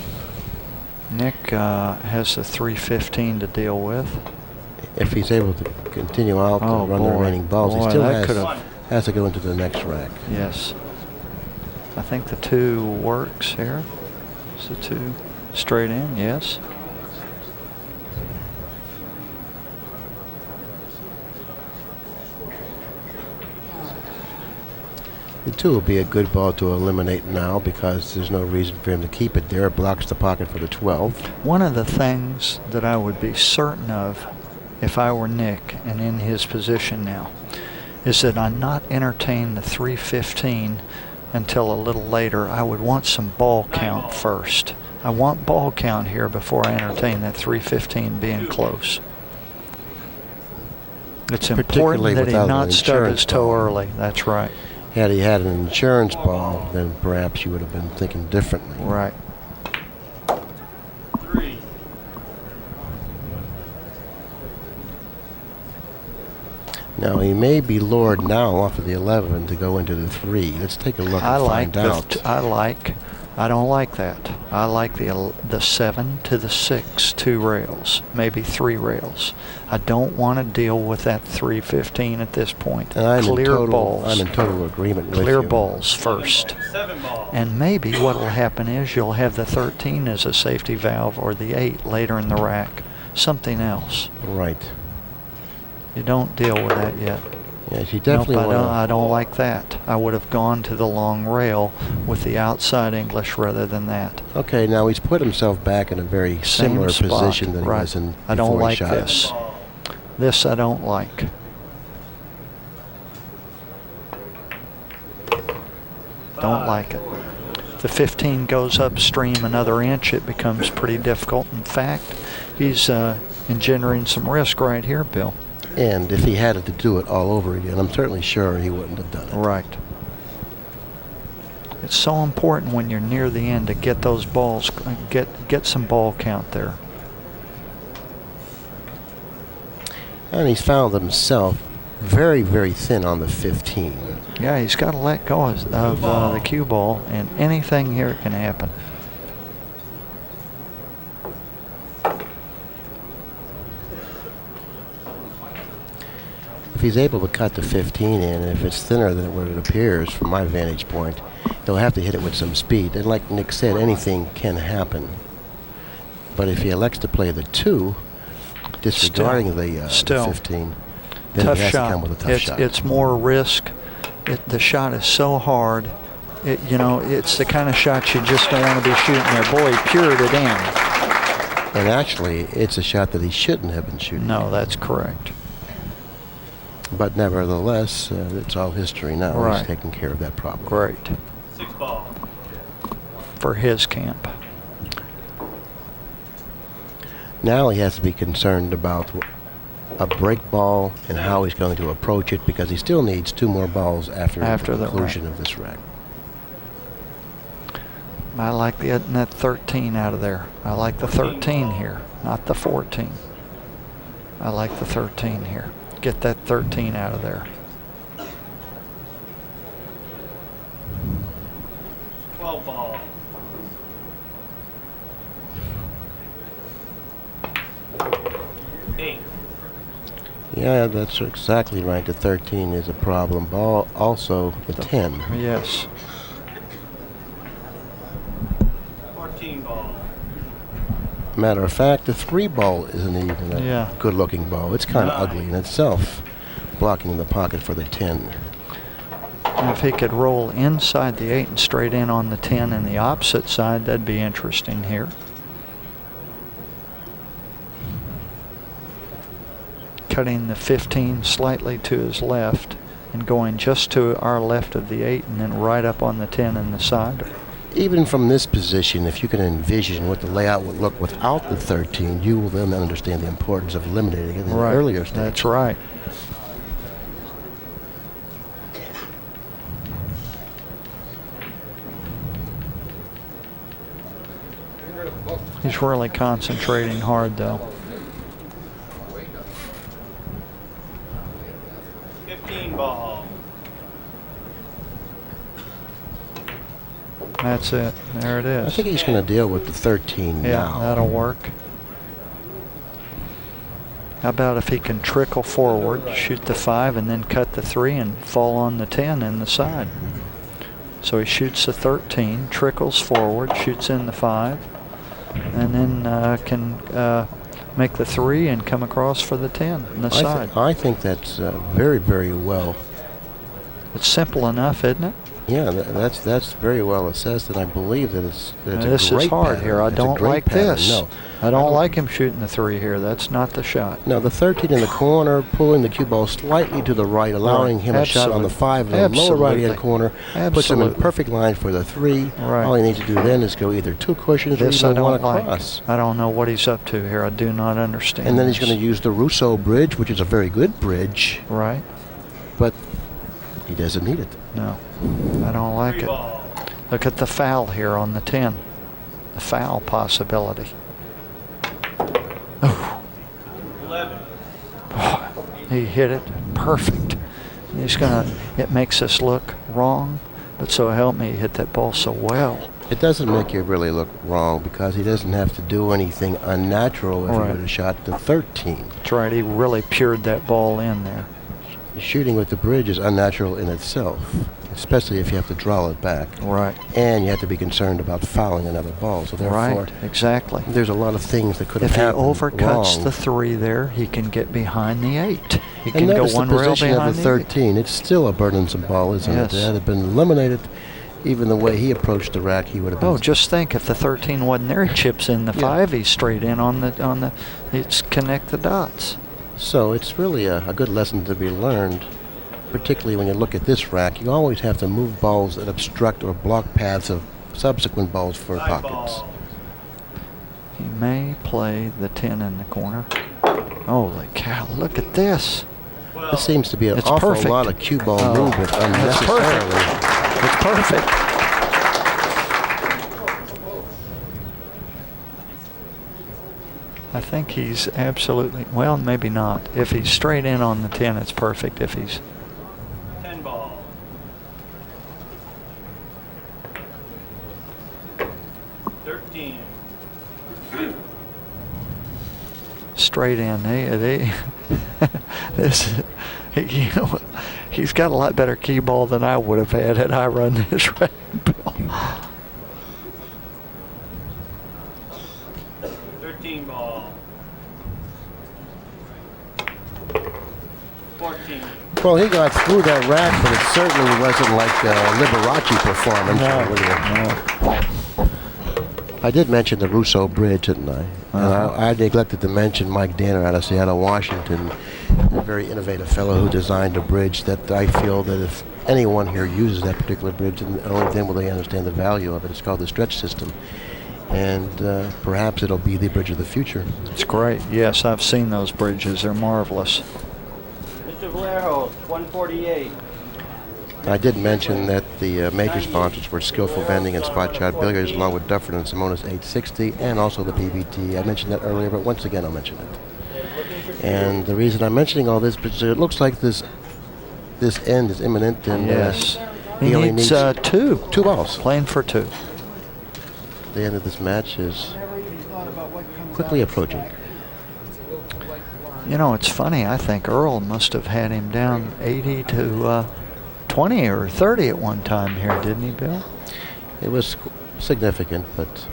Nick has the 315 to deal with. if he's able to continue out to run the remaining balls, he still has to go into the next rack. Yes. I think the 2 works here. Is the 2 straight in? Yes. The 2 would be a good ball to eliminate now because there's no reason for him to keep it there. It blocks the pocket for the 12. One of the things that I would be certain of if I were Nick and in his position now is that I not entertain the 315 until a little later. I would want some ball count first. I want ball count here before I entertain that 315 being close. It's important that he not stub his toe early. That's right. Had he had an insurance ball, then perhaps you would have been thinking differently. Right. 3. Now he may be lured now off of the 11 to go into the 3. Let's take a look and find out. I don't like that. I like the 7 to the 6, 2 rails, maybe 3 rails. I don't want to deal with that 315 at this point. And Clear balls. I'm in total agreement with you. Clear balls first. 7 ball. And maybe what will happen is you'll have the 13 as a safety valve or the 8 later in the rack. Something else. Right. You don't deal with that yet. Yes, you definitely nope, want to. I don't like that. I would have gone to the long rail with the outside English rather than that. Okay, now he's put himself back in a very similar position than he was in before I don't like he shot. this. This I don't like. Don't like it. If the 15 goes upstream another inch, it becomes pretty difficult. In fact, he's engendering some risk right here, Bill. And if he had to do it all over again, I'm certainly sure he wouldn't have done it. Right. It's so important when you're near the end to get those balls, get some ball count there. And he's found himself very, very thin on the 15. Yeah, he's got to let go of the cue ball, and anything here can happen. If he's able to cut the 15 in, if it's thinner than what it appears from my vantage point, he'll have to hit it with some speed. And like Nick said, anything can happen. But if he elects to play the 2, disregarding the 15, then tough he has shot. to come with a tough shot. It's more risk. The shot is so hard. It's the kind of shot you just don't want to be shooting there. Boy, he pured it in. And actually, it's a shot that he shouldn't have been shooting. No, that's correct. But nevertheless, it's all history now. Right. He's taking care of that problem. Great. 6 ball. For his camp. Now he has to be concerned about a break ball and how he's going to approach it, because he still needs 2 more balls after the conclusion of this rack. I like getting that 13 out of there. I like the 13 here, not the 14. I like the 13 here. Get that 13 out of there. 12 ball. Yeah, that's exactly right. The 13 is a problem ball. Also, the 10. Yes. 14 ball. Matter of fact, the 3 ball isn't even a good-looking ball. It's kind of ugly in itself, blocking the pocket for the 10. And if he could roll inside the 8 and straight in on the 10 and the opposite side, that'd be interesting here. Cutting the 15 slightly to his left and going just to our left of the 8 and then right up on the 10 in the side. Even from this position, if you can envision what the layout would look without the 13, you will then understand the importance of eliminating it in the earlier stage. That's right. He's really concentrating hard, though. 15 ball. That's it. There it is. I think he's going to deal with the 13 now. Yeah, that'll work. How about if he can trickle forward, shoot the 5, and then cut the 3 and fall on the 10 in the side. So he shoots the 13, trickles forward, shoots in the 5, and then can make the 3 and come across for the 10 in the side. I think that's very, very well. It's simple enough, isn't it? Yeah, that's very well assessed, and I believe that it's a great This is hard pattern. here. I It's a don't great like pattern. this. No, I don't like him shooting the 3 here. That's not the shot. No, the 13 in the corner, pulling the cue ball slightly to the right, allowing him a shot on the 5 in the lower right-hand corner, puts him in perfect line for the 3. Right. All he needs to do then is go either 2 cushions or even 1 across. I don't know what he's up to here. I do not understand. And then he's going to use the Russo bridge, which is a very good bridge. Right. But he doesn't need it. No, I don't like it. Look at the foul here on the 10. The foul possibility. Oh. 11. He hit it perfect. He's gonna. It makes us look wrong, but so help me, he hit that ball so well. It doesn't make you really look wrong because he doesn't have to do anything unnatural if he would have shot the 13. That's right. He really pured that ball in there. Shooting with the bridge is unnatural in itself, especially if you have to draw it back. Right. And you have to be concerned about fouling another ball. So therefore, exactly. There's a lot of things that could have If he happened overcuts wrong. the 3 there, he can get behind the 8. He And can go notice one the rail position behind of the 13. It's still a burdensome ball, isn't it? It had been eliminated. Even the way he approached the rack, he would have been. Oh, just think if the 13 wasn't there, he chips in the 5. He's straight in on the. It's connect the dots. So it's really a good lesson to be learned. Particularly when you look at this rack, you always have to move balls that obstruct or block paths of subsequent balls for pockets. He may play the 10 in the corner. Holy cow, look at this. This seems to be an awful lot of cue ball movement unnecessarily. It's perfect. I think he's absolutely, well, maybe not. If he's straight in on the 10, it's perfect. If he's 10 ball. straight in, he's got a lot better key ball than I would have had I run this rag bill. 13 ball. 14. Well, he got through that rack, but it certainly wasn't like a Liberace performance. No. I did mention the Russo Bridge, didn't I? And I neglected to mention Mike Danner out of Seattle, Washington. very innovative fellow who designed a bridge that I feel that if anyone here uses that particular bridge, and only then will they understand the value of it. It's called the stretch system. And perhaps it'll be the bridge of the future. It's great. Yes, I've seen those bridges. They're marvelous. Mr. Vlahos, 148. I did mention that the major sponsors were Skillful Vending and Spot Shot Billiards, along with Dufferin and Simonis 860, and also the PBT. I mentioned that earlier, but once again I'll mention it. And the reason I'm mentioning all this is it looks like this end is imminent, and Yes. he only needs needs two. 2 balls. Playing for 2. The end of this match is quickly approaching. You know, it's funny. I think Earl must have had him down 80 to 20 or 30 at one time here, didn't he, Bill? It was significant, but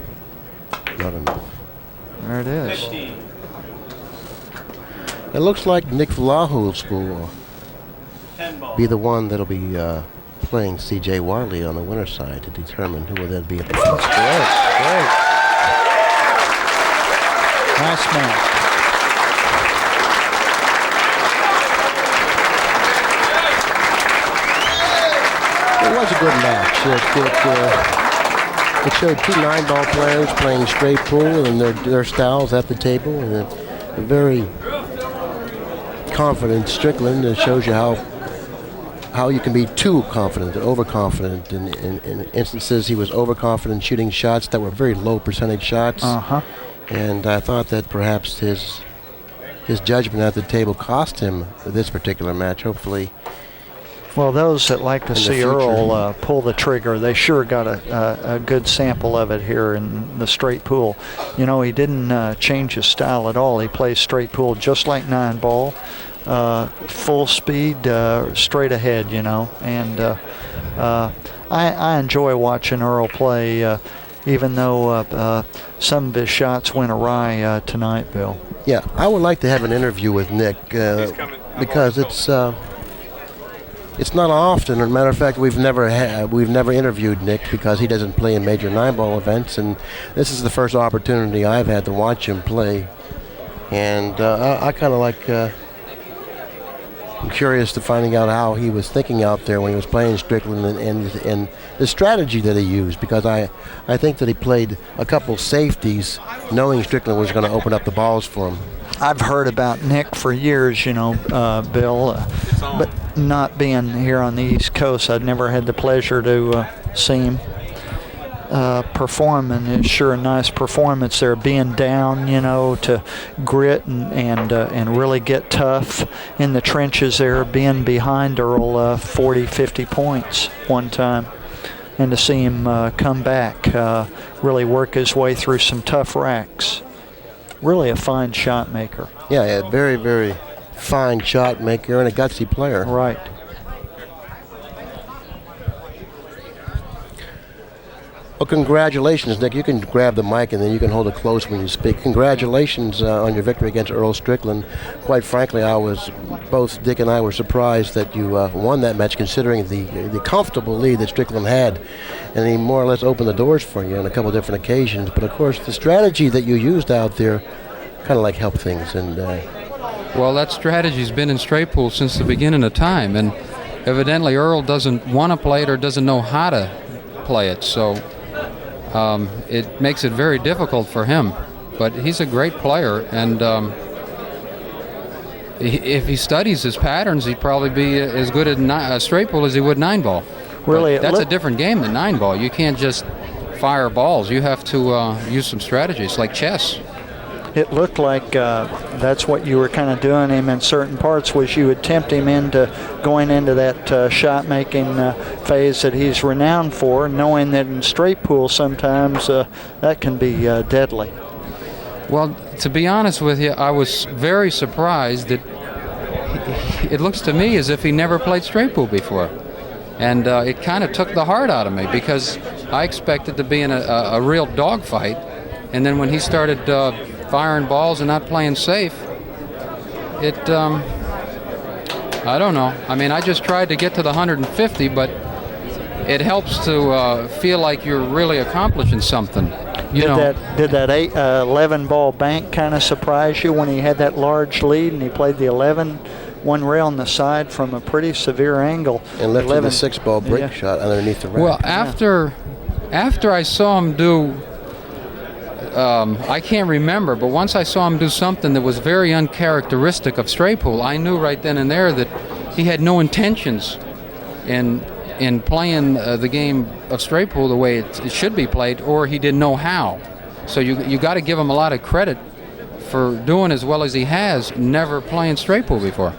not enough. There it is. 15. It looks like Nick Vlahos will 10 ball. be the one that'll be playing C.J. Wiley on the winner's side to determine who will then be at the front. Great. Nice match. It was a good match. It showed 2 9-ball players playing straight pool and their styles at the table, and a very confident Strickland. It shows you how you can be too confident, overconfident. In instances, he was overconfident shooting shots that were very low percentage shots. And I thought that perhaps his judgment at the table cost him this particular match. Hopefully, Well, those that like to see Earl pull the trigger, they sure got a good sample of it here in the straight pool. You know, he didn't change his style at all. He plays straight pool just like 9-ball, full speed, straight ahead, you know. And I enjoy watching Earl play, even though some of his shots went awry tonight, Bill. yeah, I would like to have an interview with Nick because it's not often. As a matter of fact, we've never interviewed Nick because he doesn't play in major 9-ball events, and this is the first opportunity I've had to watch him play. And I kind of like. I'm curious to finding out how he was thinking out there when he was playing Strickland and the strategy that he used, because I think that he played a couple safeties knowing Strickland was going to open up the balls for him. I've heard about Nick for years, you know, Bill, but not being here on the East Coast, I'd never had the pleasure to see him perform, and it's sure a nice performance there, being down, you know, to grit and really get tough in the trenches there, being behind Earl 40, 50 points one time, and to see him come back, really work his way through some tough racks. Really a fine shot maker. Yeah, a very, very fine shot maker and a gutsy player. Right. Well, congratulations, Nick. You can grab the mic and then you can hold it close when you speak. Congratulations on your victory against Earl Strickland. Quite frankly, both Dick and I were surprised that you won that match, considering the comfortable lead that Strickland had. And he more or less opened the doors for you on a couple of different occasions. But of course, the strategy that you used out there kind of like helped things. And well, that strategy's been in straight pool since the beginning of time. And evidently Earl doesn't want to play it or doesn't know how to play it. So it makes it very difficult for him, but he's a great player, and if he studies his patterns, he'd probably be as good at straight pool as he would 9-ball. Really, but that's a different game than 9-ball. You can't just fire balls. You have to use some strategies, like chess. It looked like that's what you were kind of doing him in certain parts, was you would tempt him into going into that shot-making phase that he's renowned for, knowing that in straight pool sometimes that can be deadly. Well, to be honest with you, I was very surprised that it looks to me as if he never played straight pool before. And it kind of took the heart out of me, because I expected to be in a real dogfight. And then when he started firing balls and not playing safe, I don't know. I mean, I just tried to get to the 150, but it helps to feel like you're really accomplishing something. Did that 11-ball bank kind of surprise you when he had that large lead and he played the 11 one rail on the side from a pretty severe angle. And lifted the 6-ball break Yeah. shot underneath the rack. Well, after I saw him do, I can't remember, but once I saw him do something that was very uncharacteristic of straight pool, I knew right then and there that he had no intentions in playing the game of straight pool the way it should be played, or he didn't know how. So you got to give him a lot of credit for doing as well as he has, never playing straight pool before.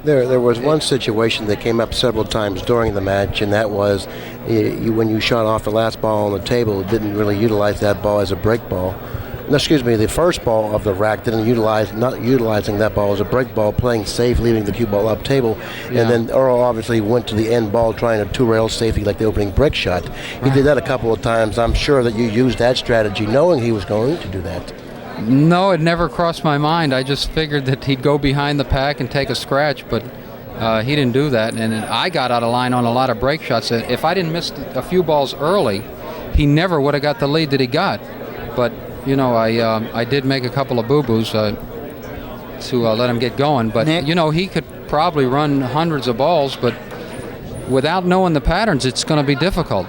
There was one situation that came up several times during the match, and that was when you shot off the last ball on the table, didn't really utilize that ball as a break ball. No, excuse me, the first ball of the rack not utilizing that ball as a break ball, playing safe, leaving the cue ball up table. Yeah. And then Earl obviously went to the end ball trying a 2-rail safety like the opening break shot. He did that a couple of times. I'm sure that you used that strategy knowing he was going to do that. No, it never crossed my mind. I just figured that he'd go behind the pack and take a scratch, but he didn't do that. And I got out of line on a lot of break shots. If I didn't miss a few balls early, he never would have got the lead that he got. But, you know, I did make a couple of boo-boos to let him get going. But, Nick? you know, he could probably run hundreds of balls, but without knowing the patterns, it's going to be difficult.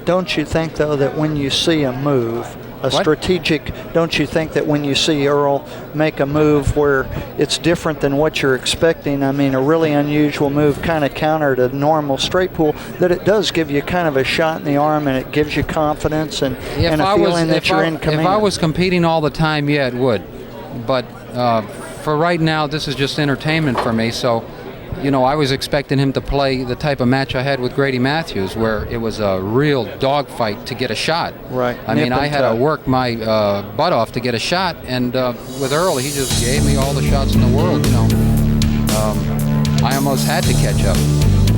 Don't you think, though, that when you see a move, don't you think that when you see Earl make a move where it's different than what you're expecting, I mean, a really unusual move, kind of counter to normal straight pool, that it does give you kind of a shot in the arm and it gives you confidence and a feeling that you're in command? If I was competing all the time, yeah, it would. But for right now, this is just entertainment for me. So, you know, I was expecting him to play the type of match I had with Grady Matthews, where it was a real dogfight to get a shot. Right. I mean, I had to work my butt off to get a shot, and with Earl, he just gave me all the shots in the world, you know. I almost had to catch up.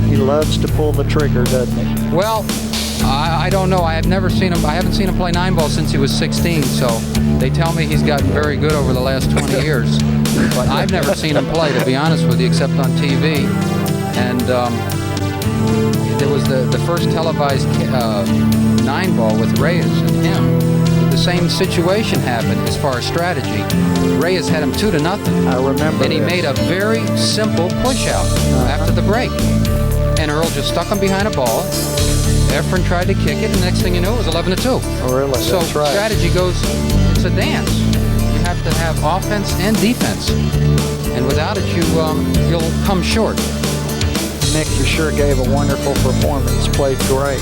He loves to pull the trigger, doesn't he? Well, I don't know. I haven't seen him play 9-ball since he was 16, so they tell me he's gotten very good over the last 20 years. But I've never seen him play, to be honest with you, except on TV. And there was the first televised 9-ball with Reyes and him. The same situation happened as far as strategy. Reyes had him 2-0. I remember. And he made a very simple push-out after the break. And Earl just stuck him behind a ball. Efren tried to kick it, and the next thing you know, it was 11-2. Oh, really? So That's right. strategy goes, it's a dance. You have to have offense and defense. And without it, you'll come short. Nick, you sure gave a wonderful performance. Played great.